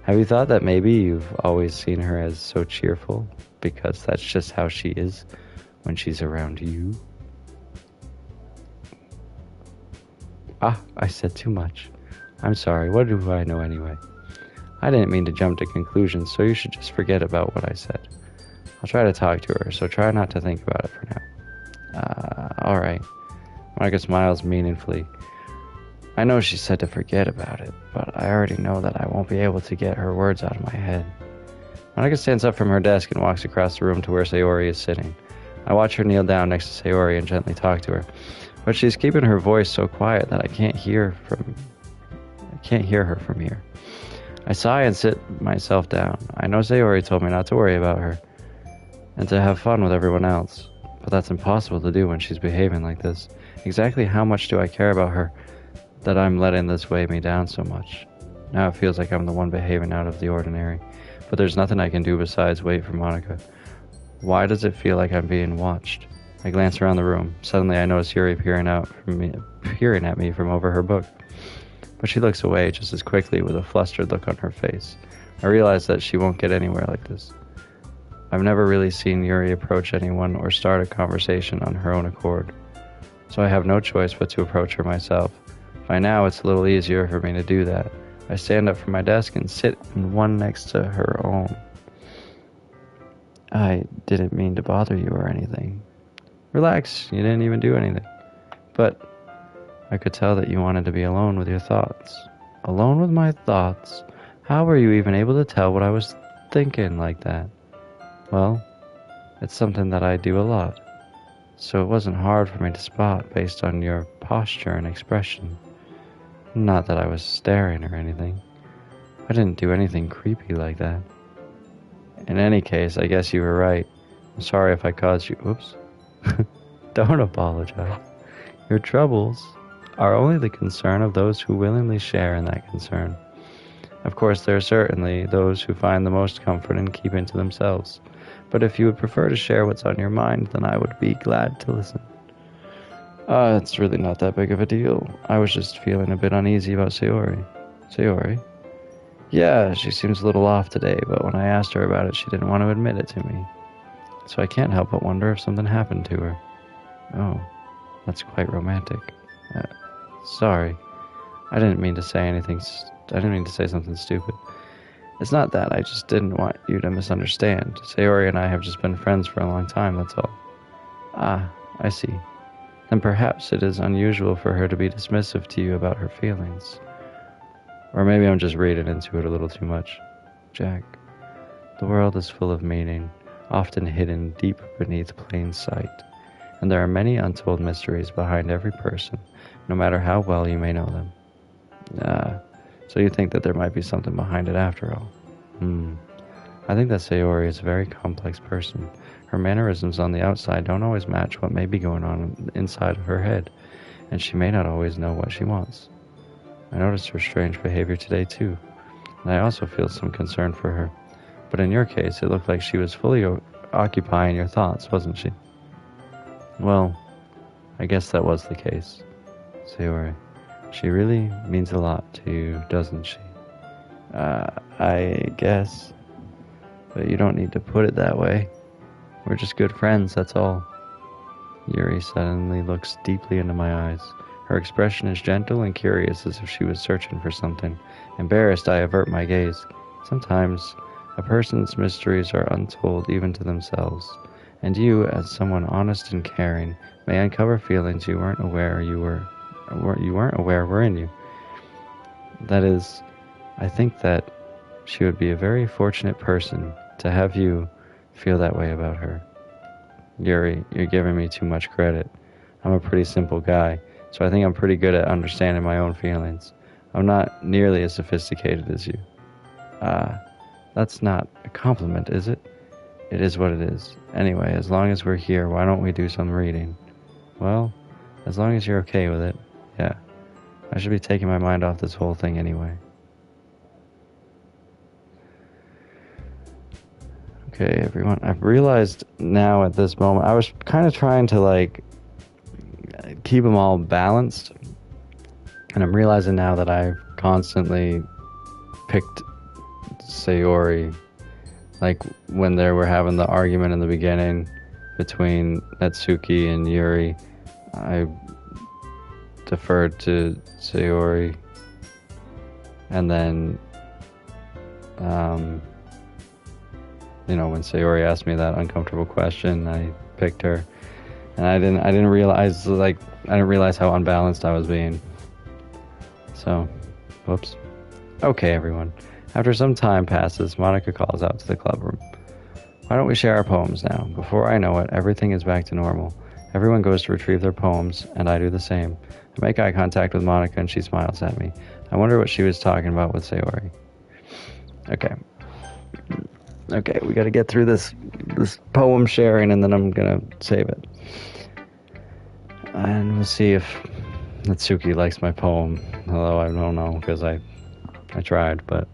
A: Have you thought that maybe you've always seen her as so cheerful because that's just how she is when she's around you? Ah, I said too much. I'm sorry, what do I know anyway? I didn't mean to jump to conclusions, so you should just forget about what I said. I'll try to talk to her, so try not to think about it for now. Alright. Monica smiles meaningfully. I know she said to forget about it, but I already know that I won't be able to get her words out of my head. Monica stands up from her desk and walks across the room to where Sayori is sitting. I watch her kneel down next to Sayori and gently talk to her, but she's keeping her voice so quiet that I can't hear her from here. I sigh and sit myself down. I know Sayori told me not to worry about her and to have fun with everyone else, but that's impossible to do when she's behaving like this. Exactly how much do I care about her that I'm letting this weigh me down so much? Now it feels like I'm the one behaving out of the ordinary, but there's nothing I can do besides wait for Monica. Why does it feel like I'm being watched? I glance around the room. Suddenly I notice Yuri peering at me from over her book. But she looks away just as quickly with a flustered look on her face. I realize that she won't get anywhere like this. I've never really seen Yuri approach anyone or start a conversation on her own accord, so I have no choice but to approach her myself. By now it's a little easier for me to do that. I stand up from my desk and sit in one next to her own. I didn't mean to bother you or anything. Relax, you didn't even do anything. But I could tell that you wanted to be alone with your thoughts. Alone with my thoughts? How were you even able to tell what I was thinking like that? Well, it's something that I do a lot, so it wasn't hard for me to spot based on your posture and expression. Not that I was staring or anything. I didn't do anything creepy like that. In any case, I guess you were right. I'm sorry if I caused you... Oops. Don't apologize. Your troubles are only the concern of those who willingly share in that concern. Of course, there are certainly those who find the most comfort in keeping to themselves. But if you would prefer to share what's on your mind, then I would be glad to listen. It's really not that big of a deal. I was just feeling a bit uneasy about Sayori. Sayori? Yeah, she seems a little off today, but when I asked her about it, she didn't want to admit it to me. So I can't help but wonder if something happened to her. Oh, that's quite romantic. Sorry. I didn't mean to say something stupid. It's not that, I just didn't want you to misunderstand. Sayori and I have just been friends for a long time, that's all. Ah, I see. Then perhaps it is unusual for her to be dismissive to you about her feelings. Or maybe I'm just reading into it a little too much. Jack, the world is full of meaning, often hidden deep beneath plain sight. And there are many untold mysteries behind every person, no matter how well you may know them. So you think that there might be something behind it after all? I think that Sayori is a very complex person. Her mannerisms on the outside don't always match what may be going on inside of her head, and she may not always know what she wants. I noticed her strange behavior today too, and I also feel some concern for her. But in your case, it looked like she was fully occupying your thoughts, wasn't she? Well, I guess that was the case. Sayori, she really means a lot to you, doesn't she? I guess. But you don't need to put it that way. We're just good friends, that's all. Yuri suddenly looks deeply into my eyes. Her expression is gentle and curious, as if she was searching for something. Embarrassed, I avert my gaze. Sometimes a person's mysteries are untold even to themselves, and you, as someone honest and caring, may uncover feelings you weren't aware were in you. That is, I think that she would be a very fortunate person to have you feel that way about her. Yuri, you're giving me too much credit. I'm a pretty simple guy, so I think I'm pretty good at understanding my own feelings. I'm not nearly as sophisticated as you. That's not a compliment, is it? It is what it is. Anyway, as long as we're here, why don't we do some reading? Well, as long as you're okay with it, yeah. I should be taking my mind off this whole thing anyway. Okay, everyone. I've realized now at this moment, I was kind of trying to, like, keep them all balanced. And I'm realizing now that I've constantly picked Sayori. Like, when they were having the argument in the beginning between Natsuki and Yuri, I deferred to Sayori. And then, when Sayori asked me that uncomfortable question, I picked her. And I didn't realize how unbalanced I was being. So, whoops. Okay, everyone. After some time passes, Monika calls out to the clubroom. Why don't we share our poems now? Before I know it, everything is back to normal. Everyone goes to retrieve their poems, and I do the same. I make eye contact with Monika, and she smiles at me. I wonder what she was talking about with Sayori. Okay, we gotta get through this poem sharing, and then I'm gonna save it. And we'll see if Natsuki likes my poem, although I don't know, because I tried, but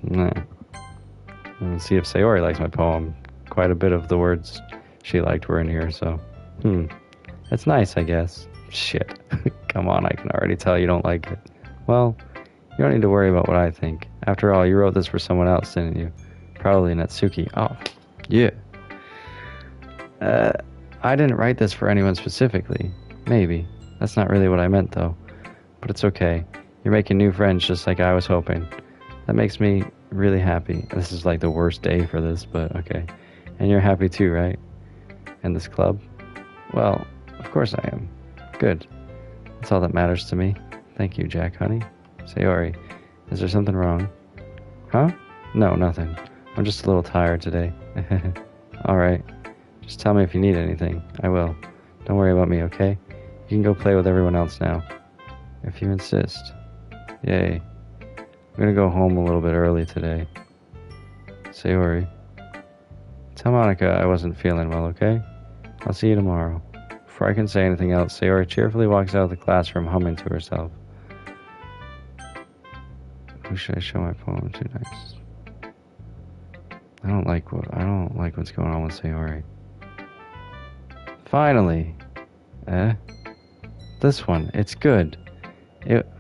A: nah. And see if Sayori likes my poem. Quite a bit of the words she liked were in here, so it's nice, I guess. Shit. Come on, I can already tell you don't like it. Well, you don't need to worry about what I think. After all, you wrote this for someone else, didn't you? Probably Natsuki. Oh, yeah. I didn't write this for anyone specifically. Maybe. That's not really what I meant, though. But it's okay. You're making new friends just like I was hoping. That makes me really happy. This is like the worst day for this, but okay. And you're happy too, right? In this club? Well, of course I am. Good. That's all that matters to me. Thank you, Jack, honey. Sayori, is there something wrong? Huh? No, nothing. I'm just a little tired today. Alright. Just tell me if you need anything. I will. Don't worry about me, okay? You can go play with everyone else now. If you insist. Yay. I'm gonna go home a little bit early today. Sayori. Tell Monika I wasn't feeling well, okay? I'll see you tomorrow. Before I can say anything else, Sayori cheerfully walks out of the classroom humming to herself. Who should I show my poem to next? I don't like what's going on with Sayori. Finally! This one. It's good.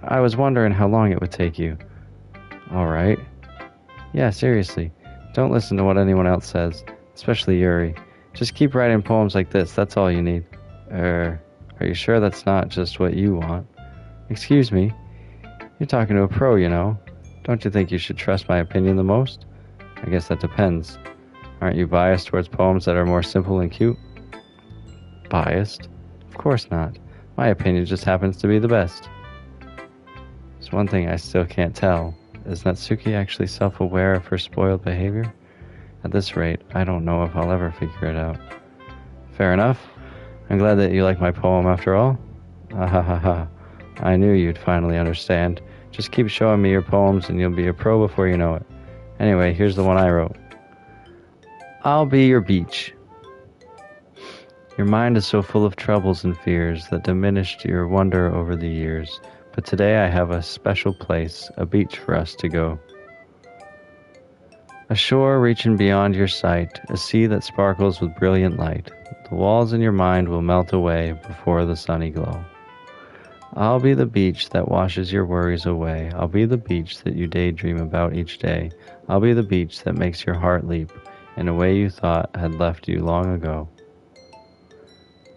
A: I was wondering how long it would take you. Alright. Yeah, seriously. Don't listen to what anyone else says. Especially Yuri. Just keep writing poems like this, that's all you need. Are you sure that's not just what you want? Excuse me? You're talking to a pro, you know. Don't you think you should trust my opinion the most? I guess that depends. Aren't you biased towards poems that are more simple and cute? Biased? Of course not. My opinion just happens to be the best. There's one thing I still can't tell. Is Natsuki actually self-aware of her spoiled behavior? At this rate, I don't know if I'll ever figure it out. Fair enough. I'm glad that you like my poem after all. Ah. I knew you'd finally understand. Just keep showing me your poems and you'll be a pro before you know it. Anyway, here's the one I wrote. I'll be your beach. Your mind is so full of troubles and fears that diminished your wonder over the years. But today I have a special place, a beach for us to go. A shore reaching beyond your sight, a sea that sparkles with brilliant light. The walls in your mind will melt away before the sunny glow. I'll be the beach that washes your worries away. I'll be the beach that you daydream about each day. I'll be the beach that makes your heart leap in a way you thought had left you long ago.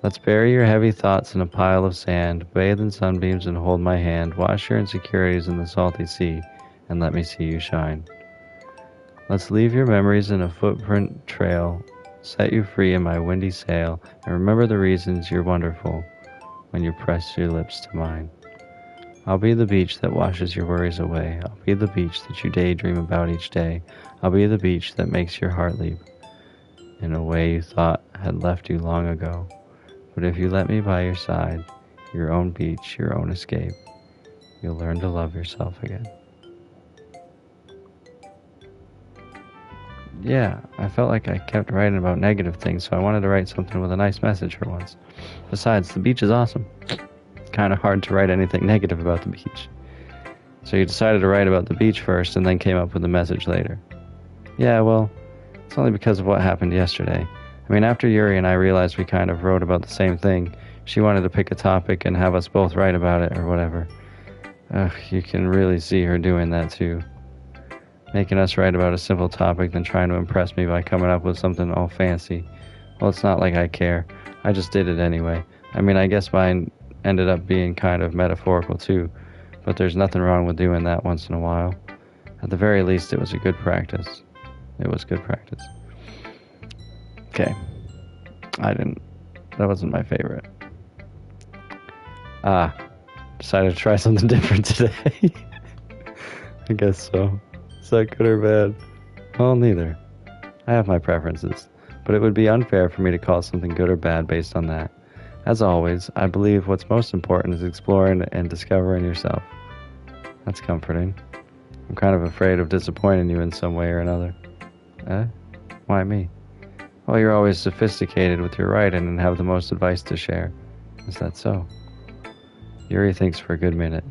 A: Let's bury your heavy thoughts in a pile of sand, bathe in sunbeams and hold my hand, wash your insecurities in the salty sea, and let me see you shine. Let's leave your memories in a footprint trail, set you free in my windy sail, and remember the reasons you're wonderful when you press your lips to mine. I'll be the beach that washes your worries away. I'll be the beach that you daydream about each day. I'll be the beach that makes your heart leap in a way you thought had left you long ago. But if you let me by your side, your own beach, your own escape, you'll learn to love yourself again. Yeah, I felt like I kept writing about negative things, so I wanted to write something with a nice message for once. Besides, the beach is awesome. It's kind of hard to write anything negative about the beach. So you decided to write about the beach first and then came up with the message later. Yeah, well, it's only because of what happened yesterday. I mean, after Yuri and I realized we kind of wrote about the same thing, she wanted to pick a topic and have us both write about it or whatever. Ugh, you can really see her doing that too. Making us write about a simple topic, then trying to impress me by coming up with something all fancy. Well, it's not like I care. I just did it anyway. I mean, I guess mine ended up being kind of metaphorical too, but there's nothing wrong with doing that once in a while. At the very least, it was a good practice. It was good practice. Okay. That wasn't my favorite. Decided to try something different today. I guess so. Is that good or bad? Well, neither. I have my preferences, but it would be unfair for me to call something good or bad based on that. As always, I believe what's most important is exploring and discovering yourself. That's comforting. I'm kind of afraid of disappointing you in some way or another. Why me? Well, you're always sophisticated with your writing and have the most advice to share. Is that so? Yuri thinks for a good minute.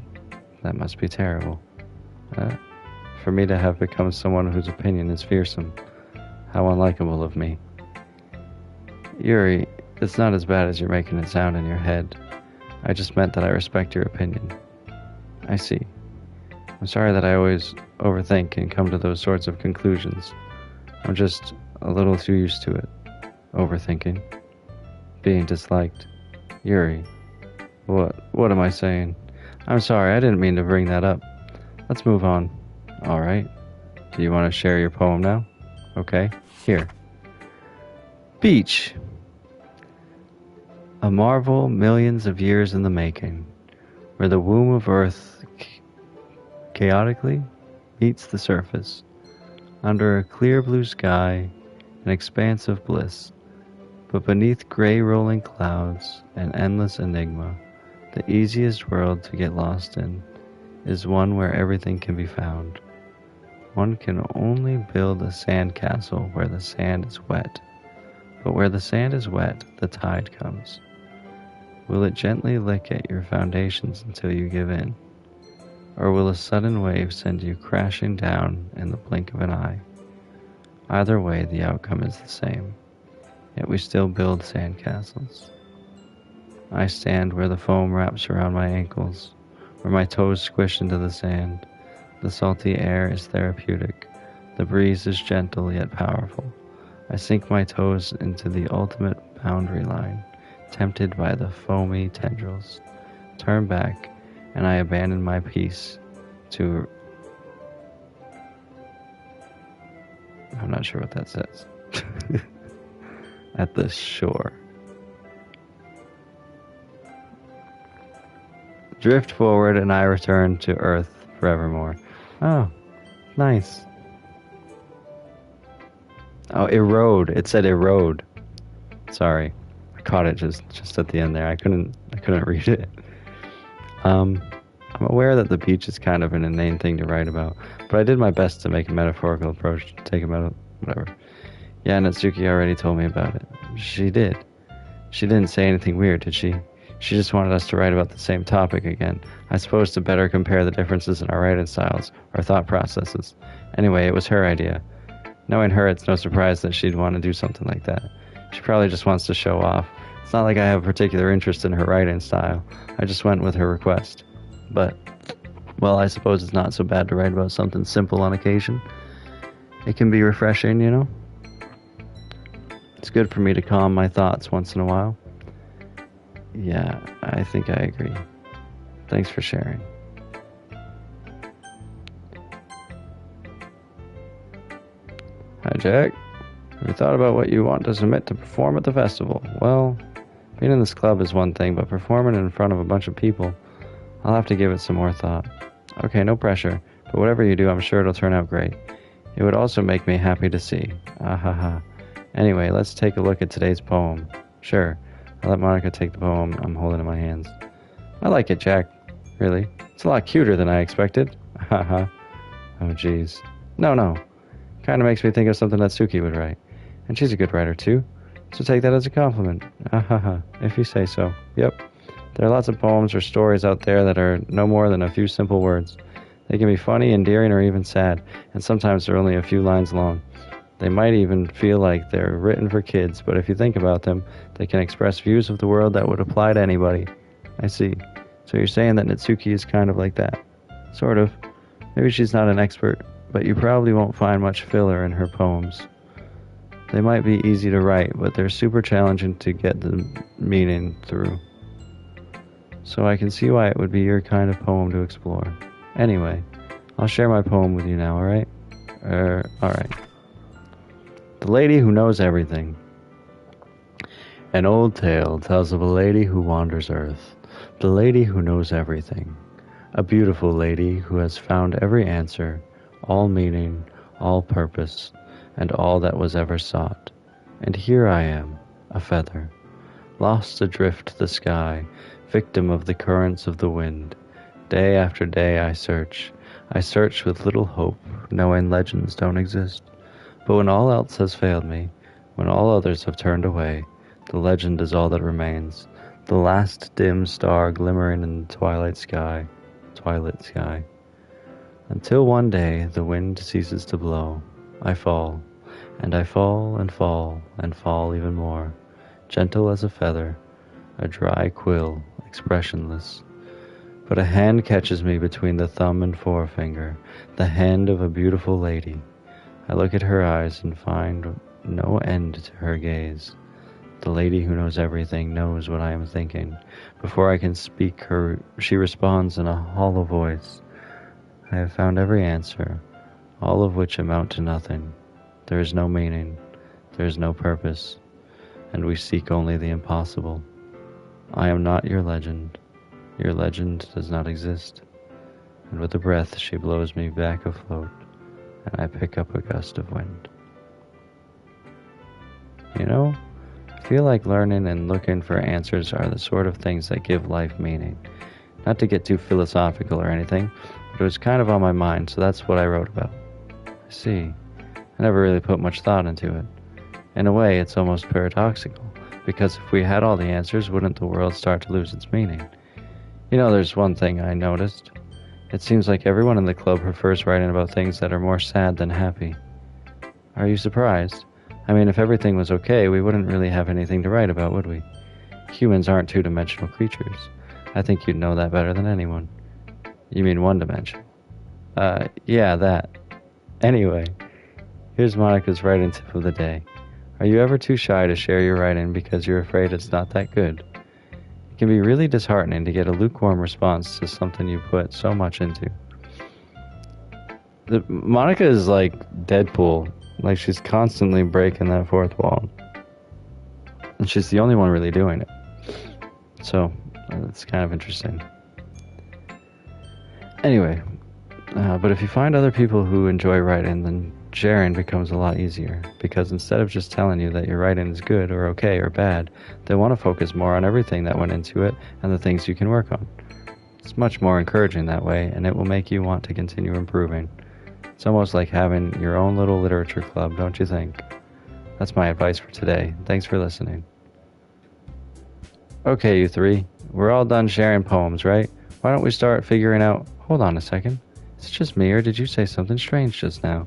A: That must be terrible. For me to have become someone whose opinion is fearsome. How unlikable of me. Yuri, it's not as bad as you're making it sound in your head. I just meant that I respect your opinion. I see. I'm sorry that I always overthink and come to those sorts of conclusions. I'm just a little too used to it. Overthinking. Being disliked. Yuri. What am I saying? I'm sorry, I didn't mean to bring that up. Let's move on. Alright. Do you want to share your poem now? Okay. Here. Beach. A marvel millions of years in the making, where the womb of Earth chaotically meets the surface. Under a clear blue sky, an expanse of bliss. But beneath gray rolling clouds, an endless enigma. The easiest world to get lost in is one where everything can be found. One can only build a sand castle where the sand is wet. But where the sand is wet, the tide comes. Will it gently lick at your foundations until you give in? Or will a sudden wave send you crashing down in the blink of an eye? Either way, the outcome is the same. Yet we still build sand castles. I stand where the foam wraps around my ankles, where my toes squish into the sand. The salty air is therapeutic. The breeze is gentle yet powerful. I sink my toes into the ultimate boundary line, tempted by the foamy tendrils. Turn back, and I abandon my peace to... I'm not sure what that says. At the shore. Drift forward, and I return to Earth forevermore. Oh, nice. Oh, erode. It said erode. Sorry, I caught it just at the end there. I couldn't read it. I'm aware that the beach is kind of an inane thing to write about, but I did my best to make a metaphorical approach to take him out of whatever. Yeah, Natsuki already told me about it. She did. She didn't say anything weird, did she? She just wanted us to write about the same topic again. I suppose to better compare the differences in our writing styles, our thought processes. Anyway, it was her idea. Knowing her, it's no surprise that she'd want to do something like that. She probably just wants to show off. It's not like I have a particular interest in her writing style. I just went with her request. But, well, I suppose it's not so bad to write about something simple on occasion. It can be refreshing, you know? It's good for me to calm my thoughts once in a while. Yeah, I think I agree. Thanks for sharing. Hi, Jack. Have you thought about what you want to submit to perform at the festival? Well, being in this club is one thing, but performing in front of a bunch of people, I'll have to give it some more thought. Okay, no pressure, but whatever you do, I'm sure it'll turn out great. It would also make me happy to see. Ahaha. Anyway, let's take a look at today's poem. Sure, I'll let Monica take the poem I'm holding in my hands. I like it, Jack. Really? It's a lot cuter than I expected. Haha. Oh, jeez. No. Kind of makes me think of something that Suki would write. And she's a good writer, too. So take that as a compliment. Ahaha, if you say so. Yep. There are lots of poems or stories out there that are no more than a few simple words. They can be funny, endearing, or even sad, and sometimes they're only a few lines long. They might even feel like they're written for kids, but if you think about them, they can express views of the world that would apply to anybody. I see. So you're saying that Natsuki is kind of like that? Sort of. Maybe she's not an expert, but you probably won't find much filler in her poems. They might be easy to write, but they're super challenging to get the meaning through. So I can see why it would be your kind of poem to explore. Anyway, I'll share my poem with you now, alright? Alright. The Lady Who Knows Everything. An old tale tells of a lady who wanders earth. The lady who knows everything. A beautiful lady who has found every answer, all meaning, all purpose, and all that was ever sought. And here I am, a feather, lost adrift to the sky, victim of the currents of the wind. Day after day I search with little hope, knowing legends don't exist. But when all else has failed me, when all others have turned away, the legend is all that remains, the last dim star glimmering in the twilight sky. Until one day the wind ceases to blow, I fall, and I fall and fall and fall even more, gentle as a feather, a dry quill, expressionless. But a hand catches me between the thumb and forefinger, the hand of a beautiful lady. I look at her eyes and find no end to her gaze. The lady who knows everything knows what I am thinking. Before I can speak, she responds in a hollow voice. I have found every answer, all of which amount to nothing. There is no meaning, there is no purpose, and we seek only the impossible. I am not your legend. Your legend does not exist. And with a breath she blows me back afloat, and I pick up a gust of wind. You know, I feel like learning and looking for answers are the sort of things that give life meaning. Not to get too philosophical or anything, but it was kind of on my mind, so that's what I wrote about. I see. I never really put much thought into it. In a way, it's almost paradoxical, because if we had all the answers, wouldn't the world start to lose its meaning? You know, there's one thing I noticed. It seems like everyone in the club prefers writing about things that are more sad than happy. Are you surprised? I mean, if everything was okay, we wouldn't really have anything to write about, would we? Humans aren't two-dimensional creatures. I think you'd know that better than anyone. You mean one-dimensional? Yeah, that. Anyway, here's Monica's writing tip of the day. Are you ever too shy to share your writing because you're afraid it's not that good? It can be really disheartening to get a lukewarm response to something you put so much into. Monica is like Deadpool. Like, she's constantly breaking that fourth wall. And she's the only one really doing it. So, it's kind of interesting. Anyway, but if you find other people who enjoy writing, then sharing becomes a lot easier. Because instead of just telling you that your writing is good or okay or bad, they want to focus more on everything that went into it and the things you can work on. It's much more encouraging that way, and it will make you want to continue improving. It's almost like having your own little literature club, don't you think? That's my advice for today. Thanks for listening. Okay, you three. We're all done sharing poems, right? Why don't we start figuring out... Hold on a second. Is it just me, or did you say something strange just now?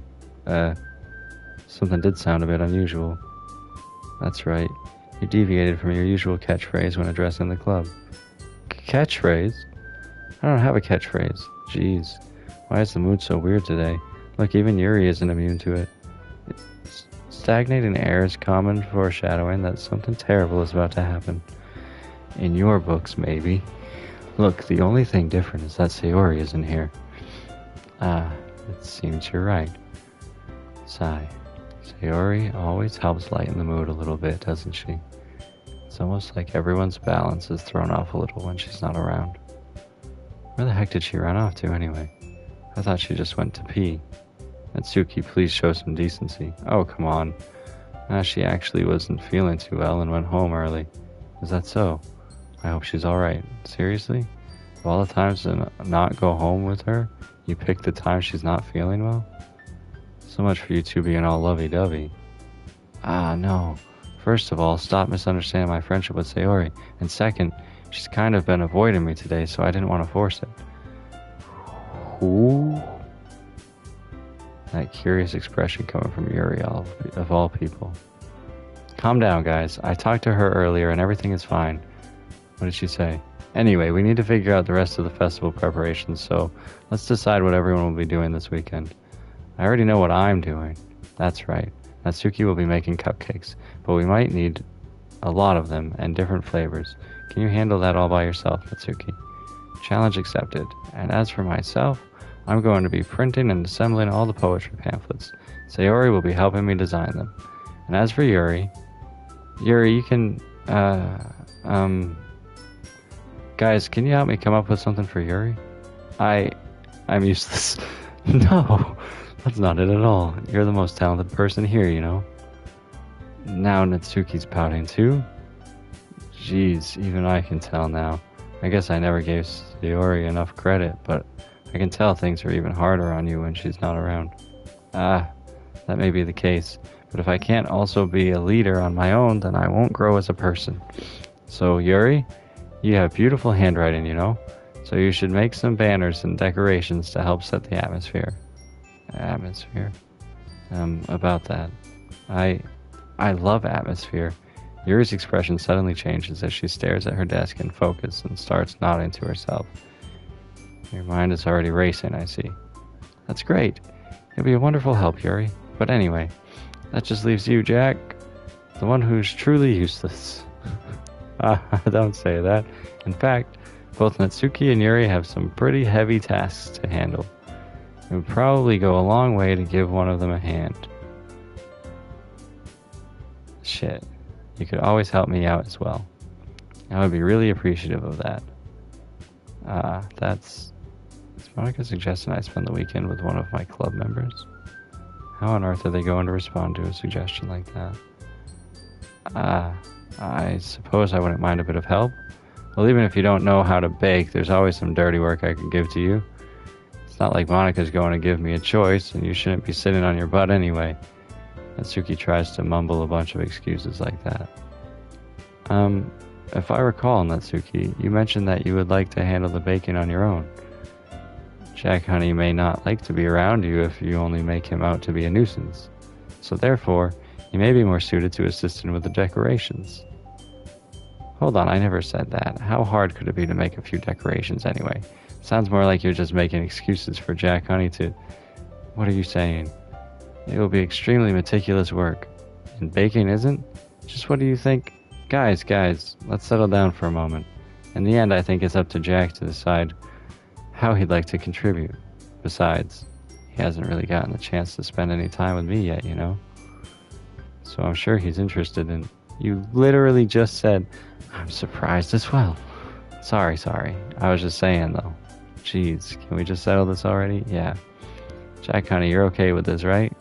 A: Something did sound a bit unusual. That's right. You deviated from your usual catchphrase when addressing the club. Catchphrase? I don't have a catchphrase. Jeez. Why is the mood so weird today? Look, even Yuri isn't immune to it. Stagnating air is common foreshadowing that something terrible is about to happen. In your books, maybe. Look, the only thing different is that Sayori isn't here. It seems you're right. Sigh. Sayori always helps lighten the mood a little bit, doesn't she? It's almost like everyone's balance is thrown off a little when she's not around. Where the heck did she run off to, anyway? I thought she just went to pee. Natsuki, please show some decency. Oh, come on. She actually wasn't feeling too well and went home early. Is that so? I hope she's alright. Seriously? Of all the times to not go home with her, you picked the time she's not feeling well? So much for you two being all lovey-dovey. Ah, no. First of all, stop misunderstanding my friendship with Sayori. And second, she's kind of been avoiding me today, so I didn't want to force it. Who? That curious expression coming from Yuri, of all people. Calm down, guys. I talked to her earlier and everything is fine. What did she say? Anyway, we need to figure out the rest of the festival preparations, so let's decide what everyone will be doing this weekend. I already know what I'm doing. That's right. Natsuki will be making cupcakes, but we might need a lot of them and different flavors. Can you handle that all by yourself, Natsuki? Challenge accepted. And as for myself, I'm going to be printing and assembling all the poetry pamphlets. Sayori will be helping me design them. And as for Yuri, you can, guys, can you help me come up with something for Yuri? I'm useless. No, that's not it at all. You're the most talented person here, you know. Now Natsuki's pouting too? Jeez, even I can tell now. I guess I never gave Sayori enough credit, but I can tell things are even harder on you when she's not around. That may be the case, but if I can't also be a leader on my own, then I won't grow as a person. So, Yuri, you have beautiful handwriting, you know, so you should make some banners and decorations to help set the atmosphere. About that. I love atmosphere. Yuri's expression suddenly changes as she stares at her desk in focus and starts nodding to herself. Your mind is already racing, I see. That's great. You'll be a wonderful help, Yuri. But anyway, that just leaves you, Jack. The one who's truly useless. Don't say that. In fact, both Natsuki and Yuri have some pretty heavy tasks to handle. It would probably go a long way to give one of them a hand. Shit. You could always help me out as well. I would be really appreciative of that. Is Monica suggesting I spend the weekend with one of my club members? How on earth are they going to respond to a suggestion like that? I suppose I wouldn't mind a bit of help. Well, even if you don't know how to bake, there's always some dirty work I could give to you. It's not like Monica's going to give me a choice, and you shouldn't be sitting on your butt anyway. Natsuki tries to mumble a bunch of excuses like that. If I recall, Natsuki, you mentioned that you would like to handle the baking on your own. Jack Honey may not like to be around you if you only make him out to be a nuisance. So therefore, you may be more suited to assisting with the decorations. Hold on, I never said that. How hard could it be to make a few decorations anyway? Sounds more like you're just making excuses for Jack Honey to... What are you saying? It will be extremely meticulous work. And baking isn't? Just what do you think? Guys, let's settle down for a moment. In the end, I think it's up to Jack to decide how he'd like to contribute. Besides, he hasn't really gotten the chance to spend any time with me yet, you know? So I'm sure he's interested in... You literally just said, I'm surprised as well. Sorry. I was just saying, though. Jeez, can we just settle this already? Yeah. Jack Honey, you're okay with this, right?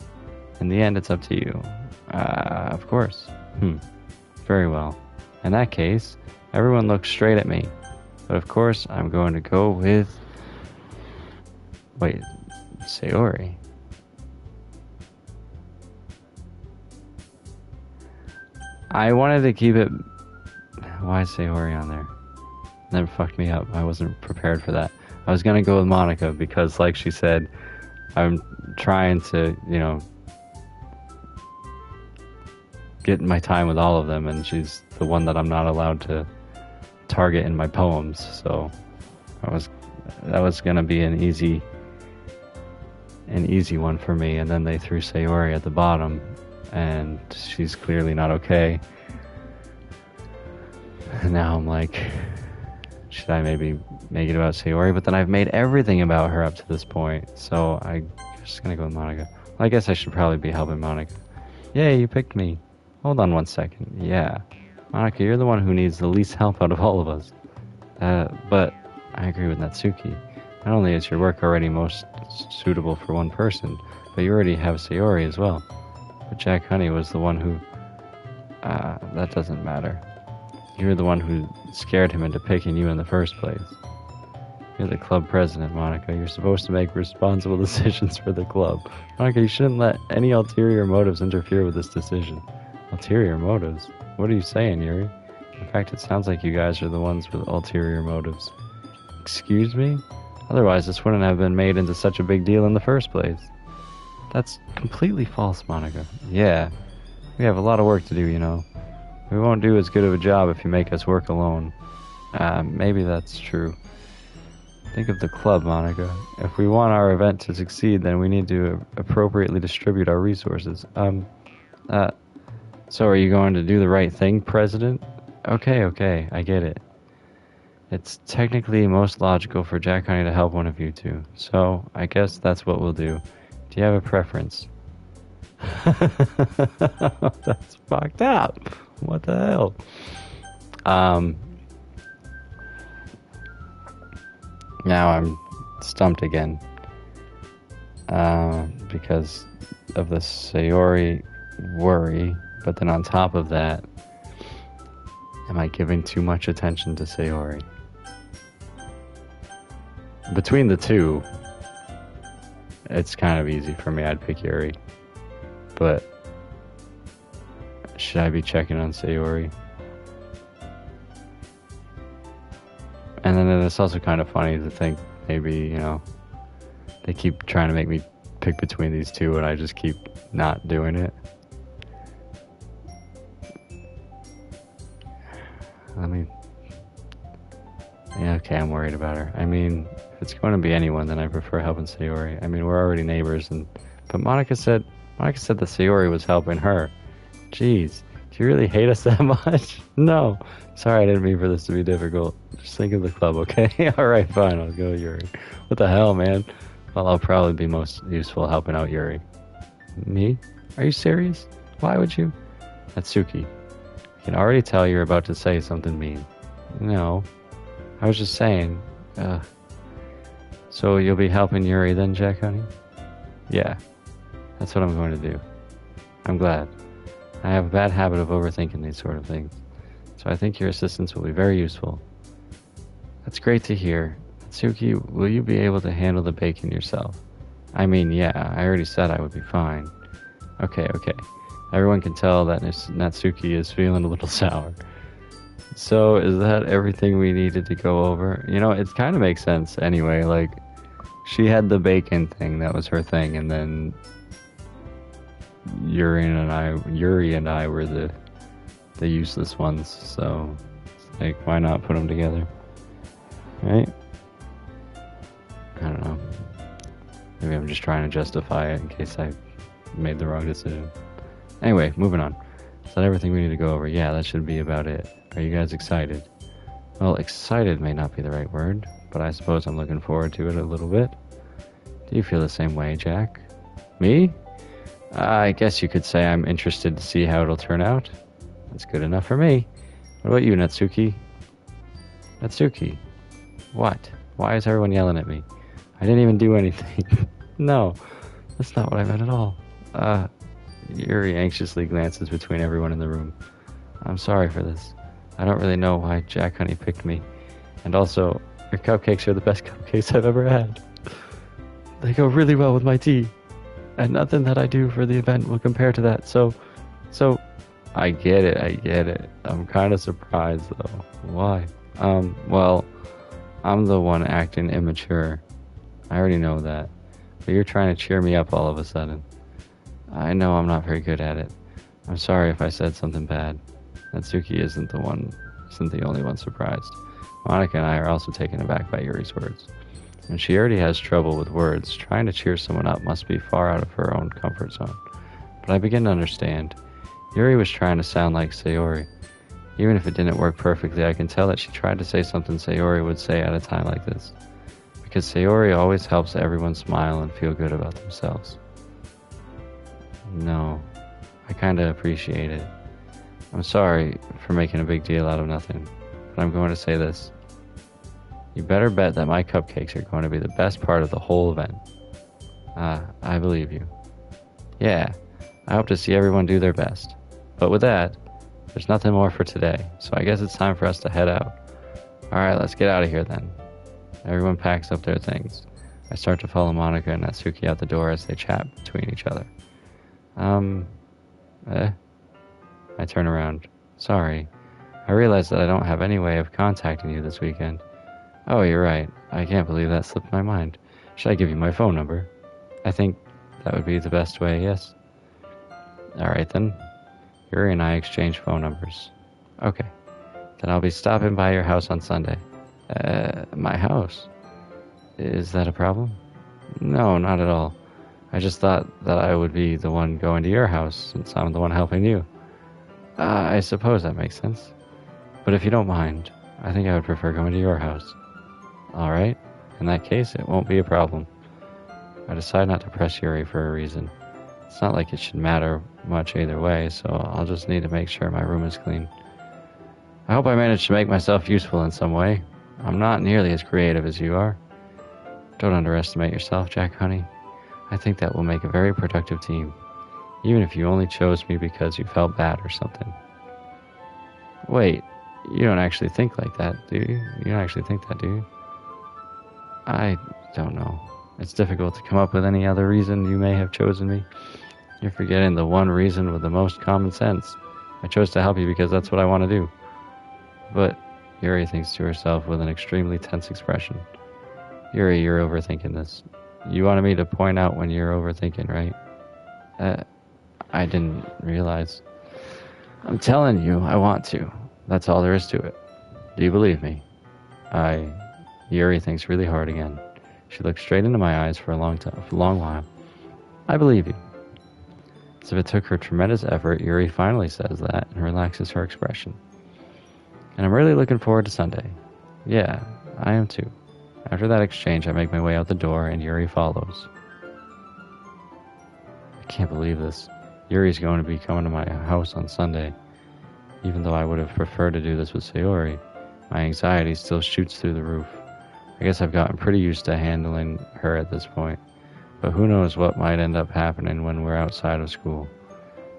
A: In the end, it's up to you. Of course. Very well. In that case, everyone looks straight at me. But of course, I'm going to go with... Wait, Sayori. I wanted to keep it... Why is Sayori on there? That fucked me up. I wasn't prepared for that. I was going to go with Monica because, like she said, I'm trying to, you know, get my time with all of them, and she's the one that I'm not allowed to target in my poems. So that was going to be an easy one for me, and then they threw Sayori at the bottom, and she's clearly not okay. And now I'm like, should I maybe make it about Sayori? But then I've made everything about her up to this point, so I'm just gonna go with Monica. Well, I guess I should probably be helping Monica. Yay, you picked me. Hold on one second. Yeah, Monica, you're the one who needs the least help out of all of us. But I agree with Natsuki. Not only is your work already most suitable for one person, but you already have Sayori as well. But Jack Honey was the one who... that doesn't matter. You're the one who scared him into picking you in the first place. You're the club president, Monica. You're supposed to make responsible decisions for the club. Monica, you shouldn't let any ulterior motives interfere with this decision. Ulterior motives? What are you saying, Yuri? In fact, it sounds like you guys are the ones with ulterior motives. Excuse me? Otherwise, this wouldn't have been made into such a big deal in the first place. That's completely false, Monica. Yeah, we have a lot of work to do, you know. We won't do as good of a job if you make us work alone. Maybe that's true. Think of the club, Monica. If we want our event to succeed, then we need to appropriately distribute our resources. So are you going to do the right thing, President? Okay, I get it. It's technically most logical for Jack Honey to help one of you two, so I guess that's what we'll do. Do you have a preference? That's fucked up. What the hell? Now I'm stumped again. Because of the Sayori worry, but then on top of that, am I giving too much attention to Sayori? Between the two, it's kind of easy for me. I'd pick Yuri. But should I be checking on Sayori? And then it's also kind of funny to think maybe, you know, they keep trying to make me pick between these two and I just keep not doing it. Yeah, okay, I'm worried about her. I mean, if it's going to be anyone, then I prefer helping Sayori. I mean, we're already neighbors, but Monica said that Sayori was helping her. Jeez, do you really hate us that much? No. Sorry, I didn't mean for this to be difficult. Just think of the club, okay? Alright, fine, I'll go Yuri. What the hell, man? Well, I'll probably be most useful helping out Yuri. Me? Are you serious? Why would you? Natsuki, I can already tell you're about to say something mean. No. I was just saying, so you'll be helping Yuri then, Jack Honey? Yeah, that's what I'm going to do. I'm glad. I have a bad habit of overthinking these sort of things, so I think your assistance will be very useful. That's great to hear. Natsuki, will you be able to handle the bacon yourself? I mean, yeah, I already said I would be fine. Okay. Everyone can tell that Natsuki is feeling a little sour. So, is that everything we needed to go over? You know, it kind of makes sense anyway. Like, she had the bacon thing, that was her thing, and then Yuri and I were the useless ones. So, it's like, why not put them together? Right? I don't know. Maybe I'm just trying to justify it in case I made the wrong decision. Anyway, moving on. Is that everything we need to go over? Yeah, that should be about it. Are you guys excited? Well, excited may not be the right word, but I suppose I'm looking forward to it a little bit. Do you feel the same way, Jack? Me? I guess you could say I'm interested to see how it'll turn out. That's good enough for me. What about you, Natsuki? Natsuki? What? Why is everyone yelling at me? I didn't even do anything. No, that's not what I meant at all. Yuri anxiously glances between everyone in the room. I'm sorry for this. I don't really know why Jack Honey picked me. And also, your cupcakes are the best cupcakes I've ever had. They go really well with my tea. And nothing that I do for the event will compare to that. So, I get it. I'm kind of surprised though. Why? Well, I'm the one acting immature. I already know that. But you're trying to cheer me up all of a sudden. I know I'm not very good at it. I'm sorry if I said something bad. Natsuki isn't the only one surprised. Monica and I are also taken aback by Yuri's words. And she already has trouble with words. Trying to cheer someone up must be far out of her own comfort zone. But I begin to understand. Yuri was trying to sound like Sayori. Even if it didn't work perfectly, I can tell that she tried to say something Sayori would say at a time like this. Because Sayori always helps everyone smile and feel good about themselves. No, I kinda appreciate it. I'm sorry for making a big deal out of nothing, but I'm going to say this. You better bet that my cupcakes are going to be the best part of the whole event. I believe you. Yeah, I hope to see everyone do their best. But with that, there's nothing more for today, so I guess it's time for us to head out. Alright, let's get out of here then. Everyone packs up their things. I start to follow Monica and Natsuki out the door as they chat between each other. Eh? I turn around. Sorry. I realize that I don't have any way of contacting you this weekend. Oh, you're right. I can't believe that slipped my mind. Should I give you my phone number? I think that would be the best way, yes. Alright then. Yuri and I exchange phone numbers. Okay. Then I'll be stopping by your house on Sunday. My house? Is that a problem? No, not at all. I just thought that I would be the one going to your house since I'm the one helping you. I suppose that makes sense. But if you don't mind, I think I would prefer going to your house. Alright, in that case, it won't be a problem. I decide not to press Yuri for a reason. It's not like it should matter much either way, so I'll just need to make sure my room is clean. I hope I managed to make myself useful in some way. I'm not nearly as creative as you are. Don't underestimate yourself, Jack, honey. I think that will make a very productive team, even if you only chose me because you felt bad or something. Wait, you don't actually think like that, do you? You don't actually think that, do you? I don't know. It's difficult to come up with any other reason you may have chosen me. You're forgetting the one reason with the most common sense. I chose to help you because that's what I want to do. But, Yuri thinks to herself with an extremely tense expression. Yuri, you're overthinking this. You wanted me to point out when you're overthinking, right? I didn't realize. I'm telling you, I want to. That's all there is to it. Do you believe me? Yuri thinks really hard again. She looks straight into my eyes for a long while. I believe you. As if it took her tremendous effort, Yuri finally says that and relaxes her expression. And I'm really looking forward to Sunday. Yeah, I am too. After that exchange, I make my way out the door and Yuri follows. I can't believe this. Yuri's going to be coming to my house on Sunday. Even though I would have preferred to do this with Sayori, my anxiety still shoots through the roof. I guess I've gotten pretty used to handling her at this point, but who knows what might end up happening when we're outside of school.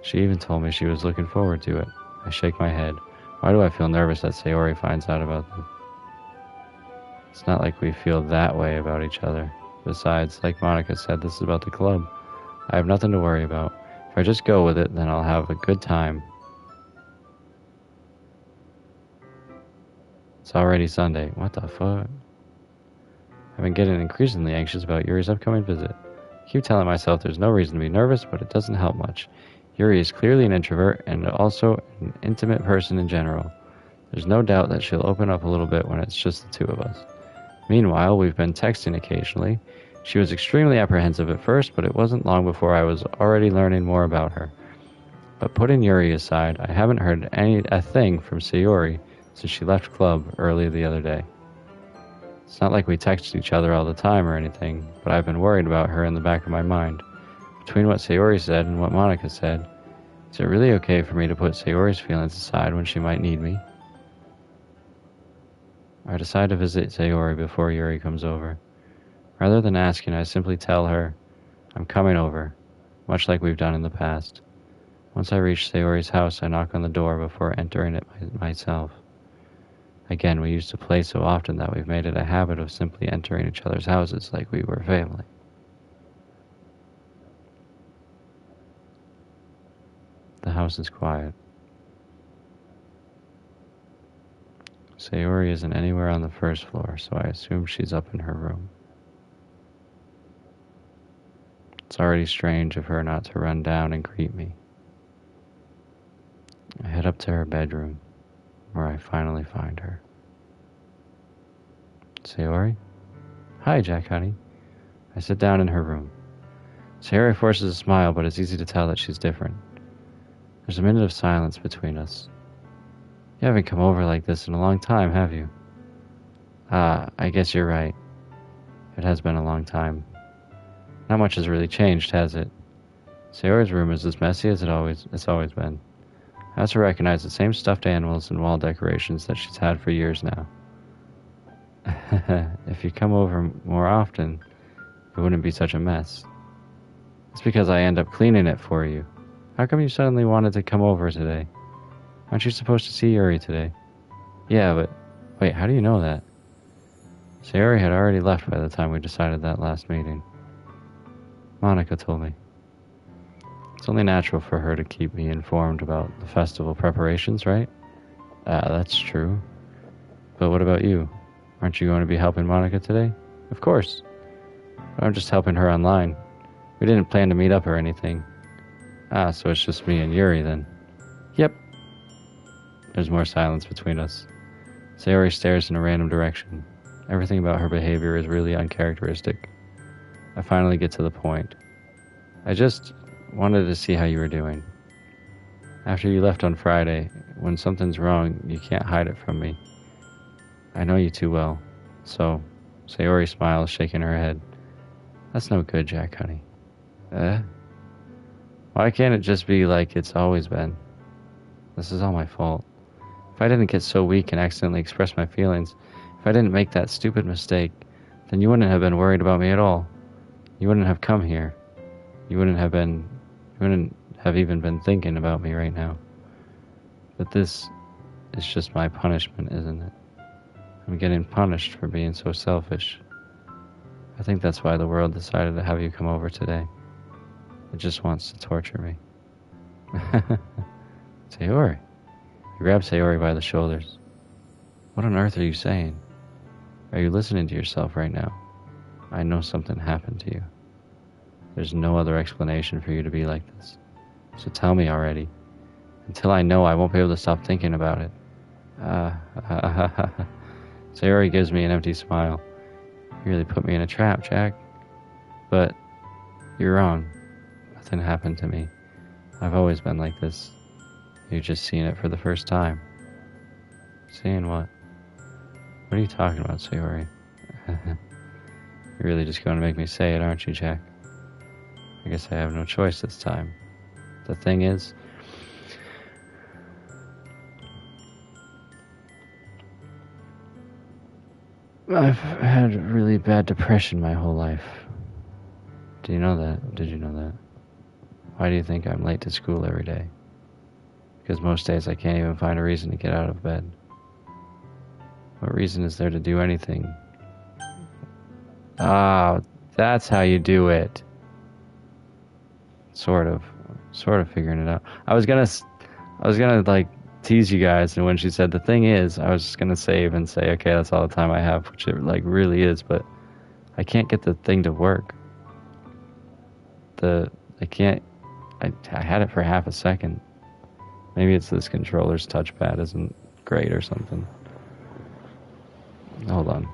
A: She even told me she was looking forward to it. I shake my head. Why do I feel nervous that Sayori finds out about them? It's not like we feel that way about each other. Besides, like Monica said, this is about the club. I have nothing to worry about. If I just go with it, then I'll have a good time. It's already Sunday. What the fuck? I've been getting increasingly anxious about Yuri's upcoming visit. I keep telling myself there's no reason to be nervous, but it doesn't help much. Yuri is clearly an introvert and also an intimate person in general. There's no doubt that she'll open up a little bit when it's just the two of us. Meanwhile, we've been texting occasionally. She was extremely apprehensive at first, but it wasn't long before I was already learning more about her. But putting Yuri aside, I haven't heard a thing from Sayori since she left club early the other day. It's not like we text each other all the time or anything, but I've been worried about her in the back of my mind. Between what Sayori said and what Monica said, is it really okay for me to put Sayori's feelings aside when she might need me? I decide to visit Sayori before Yuri comes over. Rather than asking, I simply tell her, I'm coming over, much like we've done in the past. Once I reach Sayori's house, I knock on the door before entering it myself. Again, we used to play so often that we've made it a habit of simply entering each other's houses like we were family. The house is quiet. Sayori isn't anywhere on the first floor, so I assume she's up in her room. It's already strange of her not to run down and greet me. I head up to her bedroom, where I finally find her. Sayori? Hi, Jack, honey. I sit down in her room. Sayori forces a smile, but it's easy to tell that she's different. There's a minute of silence between us. You haven't come over like this in a long time, have you? I guess you're right. It has been a long time. Not much has really changed, has it? Sayori's room is as messy as it's always been. I also recognize the same stuffed animals and wall decorations that she's had for years now. If you come over more often, it wouldn't be such a mess. It's because I end up cleaning it for you. How come you suddenly wanted to come over today? Aren't you supposed to see Yuri today? Yeah, but... Wait, how do you know that? Sayori had already left by the time we decided that last meeting. Monica told me. It's only natural for her to keep me informed about the festival preparations, right? That's true. But what about you? Aren't you going to be helping Monica today? Of course. But I'm just helping her online. We didn't plan to meet up or anything. So it's just me and Yuri then. Yep. There's more silence between us. Sayori stares in a random direction. Everything about her behavior is really uncharacteristic. I finally get to the point. I just wanted to see how you were doing. After you left on Friday, when something's wrong, you can't hide it from me. I know you too well. So, Sayori smiles, shaking her head. That's no good, Jack, honey. Why can't it just be like it's always been? This is all my fault. If I didn't get so weak and accidentally express my feelings, if I didn't make that stupid mistake, then you wouldn't have been worried about me at all. You wouldn't have come here. You wouldn't have even been thinking about me right now. But this is just my punishment, isn't it? I'm getting punished for being so selfish. I think that's why the world decided to have you come over today. It just wants to torture me. Sayori. He grabbed Sayori by the shoulders. What on earth are you saying? Are you listening to yourself right now? I know something happened to you. There's no other explanation for you to be like this. So tell me already. Until I know, I won't be able to stop thinking about it. Sayori gives me an empty smile. You really put me in a trap, Jack. But you're wrong. Nothing happened to me. I've always been like this. You've just seen it for the first time. Seeing what? What are you talking about, Sayori? You're really just going to make me say it, aren't you, Jack? I guess I have no choice this time. The thing is, I've had really bad depression my whole life. Do you know that? Did you know that? Why do you think I'm late to school every day? Because most days I can't even find a reason to get out of bed. What reason is there to do anything? That's how you do it. Sort of figuring it out. I was gonna like tease you guys, and when she said the thing is, I was just gonna save and say, okay, that's all the time I have, which it like really is, but I can't get the thing to work. I had it for half a second. Maybe it's this controller's touchpad isn't great or something. Hold on.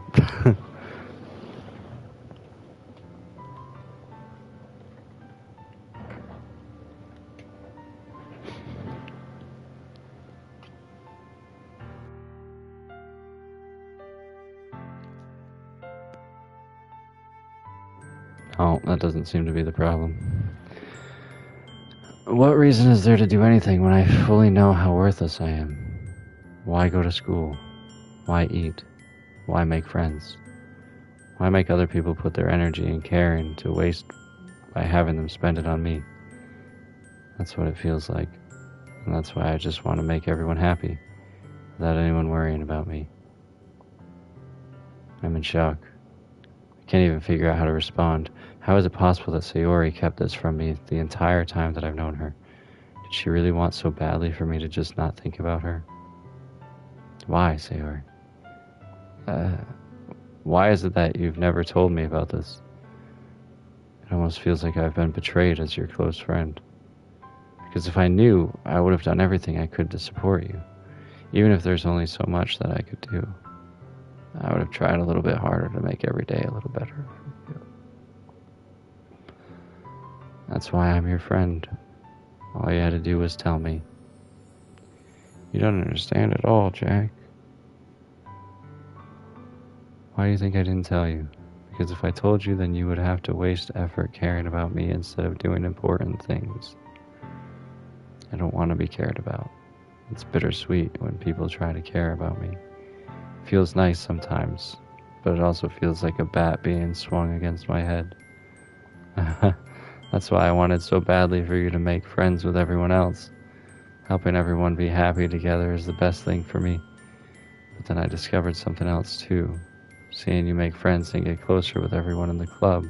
A: Oh, that doesn't seem to be the problem. What reason is there to do anything when I fully know how worthless I am? Why go to school? Why eat? Why make friends? Why make other people put their energy and care into waste by having them spend it on me? That's what it feels like. And that's why I just want to make everyone happy, without anyone worrying about me. I'm in shock. I can't even figure out how to respond. How is it possible that Sayori kept this from me the entire time that I've known her? Did she really want so badly for me to just not think about her? Why, Sayori? Why is it that you've never told me about this? It almost feels like I've been betrayed as your close friend. Because if I knew, I would have done everything I could to support you. Even if there's only so much that I could do. I would have tried a little bit harder to make every day a little better. That's why I'm your friend. All you had to do was tell me. You don't understand at all, Jack. Why do you think I didn't tell you? Because if I told you, then you would have to waste effort caring about me instead of doing important things. I don't want to be cared about. It's bittersweet when people try to care about me. It feels nice sometimes, but it also feels like a bat being swung against my head. That's why I wanted so badly for you to make friends with everyone else. Helping everyone be happy together is the best thing for me. But then I discovered something else too. Seeing you make friends and get closer with everyone in the club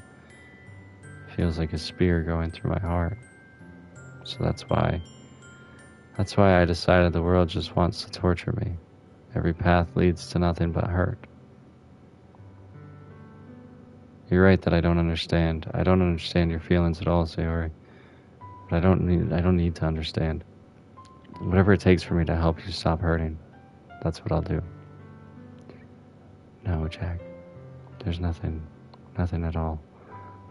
A: feels like a spear going through my heart. So that's why I decided the world just wants to torture me. Every path leads to nothing but hurt. You're right that I don't understand. I don't understand your feelings at all, Sayori. But I don't need to understand. Whatever it takes for me to help you stop hurting, that's what I'll do. No, Jack. There's nothing at all.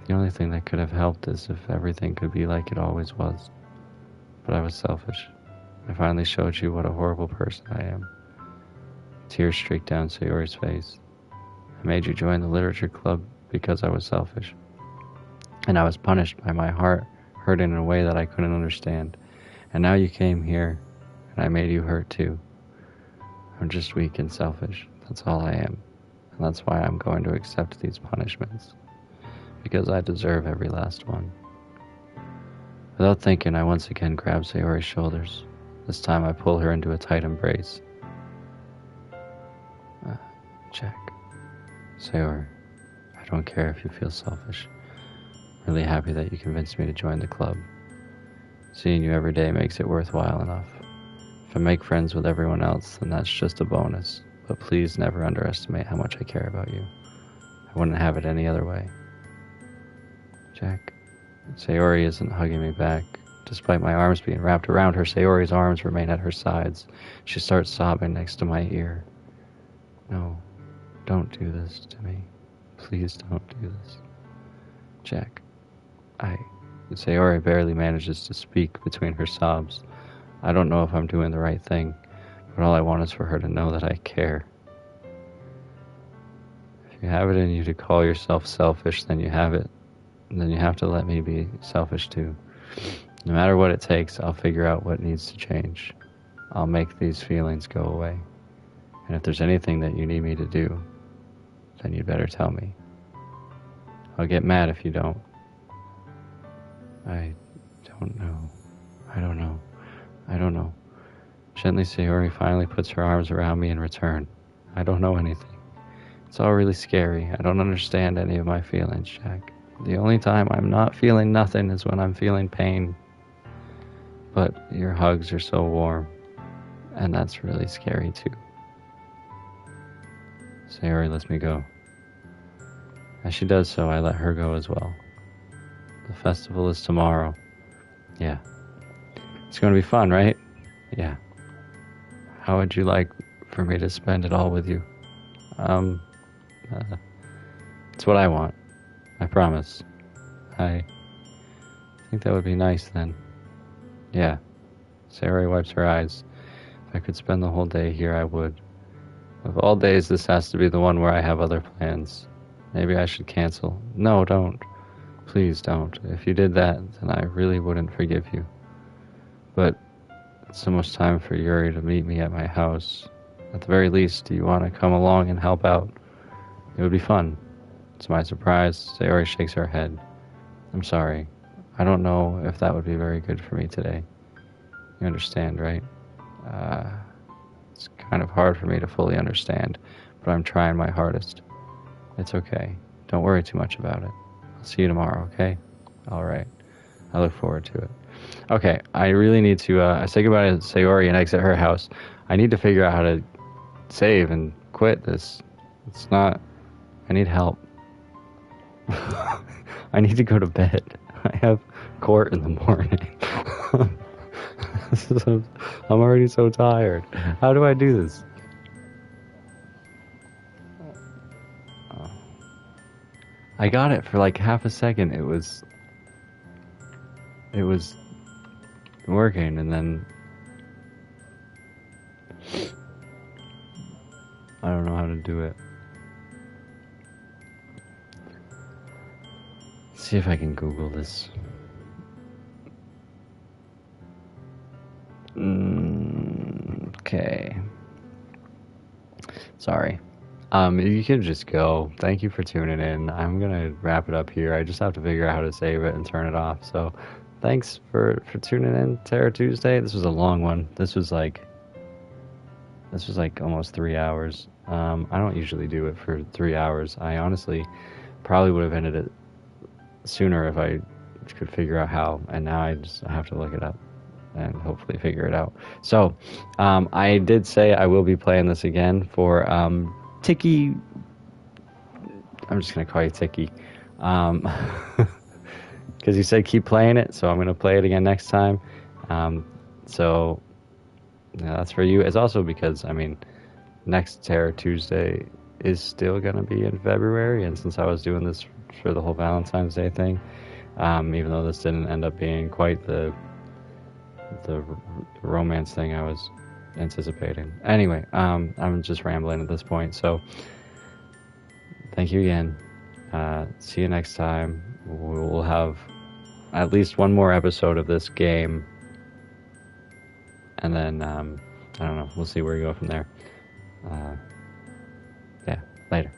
A: The only thing that could have helped is if everything could be like it always was. But I was selfish. I finally showed you what a horrible person I am. Tears streaked down Sayori's face. I made you join the literature club because I was selfish. And I was punished by my heart hurting in a way that I couldn't understand. And now you came here, and I made you hurt too. I'm just weak and selfish. That's all I am. And that's why I'm going to accept these punishments. Because I deserve every last one. Without thinking, I once again grab Sayori's shoulders. This time I pull her into a tight embrace. Jack. Sayori, I don't care if you feel selfish. I'm really happy that you convinced me to join the club. Seeing you every day makes it worthwhile enough. If I make friends with everyone else, then that's just a bonus. But please never underestimate how much I care about you. I wouldn't have it any other way. Jack. Sayori isn't hugging me back. Despite my arms being wrapped around her, Sayori's arms remain at her sides. She starts sobbing next to my ear. No, don't do this to me. Please don't do this. Jack. Sayori barely manages to speak between her sobs. I don't know if I'm doing the right thing, but all I want is for her to know that I care. If you have it in you to call yourself selfish, then you have it. Then you have to let me be selfish too. No matter what it takes, I'll figure out what needs to change. I'll make these feelings go away. And if there's anything that you need me to do, then you'd better tell me. I'll get mad if you don't. I don't know. Gently, Sayori finally puts her arms around me in return. I don't know anything. It's all really scary. I don't understand any of my feelings, Jack. The only time I'm not feeling nothing is when I'm feeling pain. But your hugs are so warm, and that's really scary too. Sayori lets me go. As she does so, I let her go as well. The festival is tomorrow. Yeah. It's going to be fun, right? Yeah. How would you like for me to spend it all with you? It's what I want. I promise. I think that would be nice then. Yeah. Sayori wipes her eyes. If I could spend the whole day here, I would. Of all days, this has to be the one where I have other plans. Maybe I should cancel. No, don't. Please don't. If you did that, then I really wouldn't forgive you. But it's almost time for Yuri to meet me at my house. At the very least, do you want to come along and help out? It would be fun. To my surprise, Sayori shakes her head. I'm sorry. I don't know if that would be very good for me today. You understand, right? It's kind of hard for me to fully understand, but I'm trying my hardest. It's okay. Don't worry too much about it. I'll see you tomorrow, okay? All right. I look forward to it. Okay, I really need to I say goodbye to Sayori and exit her house. I need to figure out how to save and quit this. It's not... I need help. I need to go to bed. I have court in the morning. I'm already so tired. How do I do this? I got it for like half a second. It was working, and then I don't know how to do it. Let's see if I can Google this. Okay. Sorry. You can just go. Thank you for tuning in. I'm gonna wrap it up here. I just have to figure out how to save it and turn it off. So, thanks for tuning in, Terror Tuesday. This was a long one. This was like almost 3 hours. I don't usually do it for 3 hours. I honestly probably would have ended it sooner if I could figure out how, and now I just have to look it up and hopefully figure it out. So, I did say I will be playing this again for Tiki. I'm just gonna call you Tiki, because you said keep playing it, so I'm gonna play it again next time. So yeah, that's for you. It's also because, I mean, next Terror Tuesday is still gonna be in February, and since I was doing this for the whole Valentine's Day thing, even though this didn't end up being quite the romance thing I was anticipating. Anyway, I'm just rambling at this point. So thank you again. See you next time. We'll have at least one more episode of this game, and then I don't know. We'll see where we go from there. Yeah, later.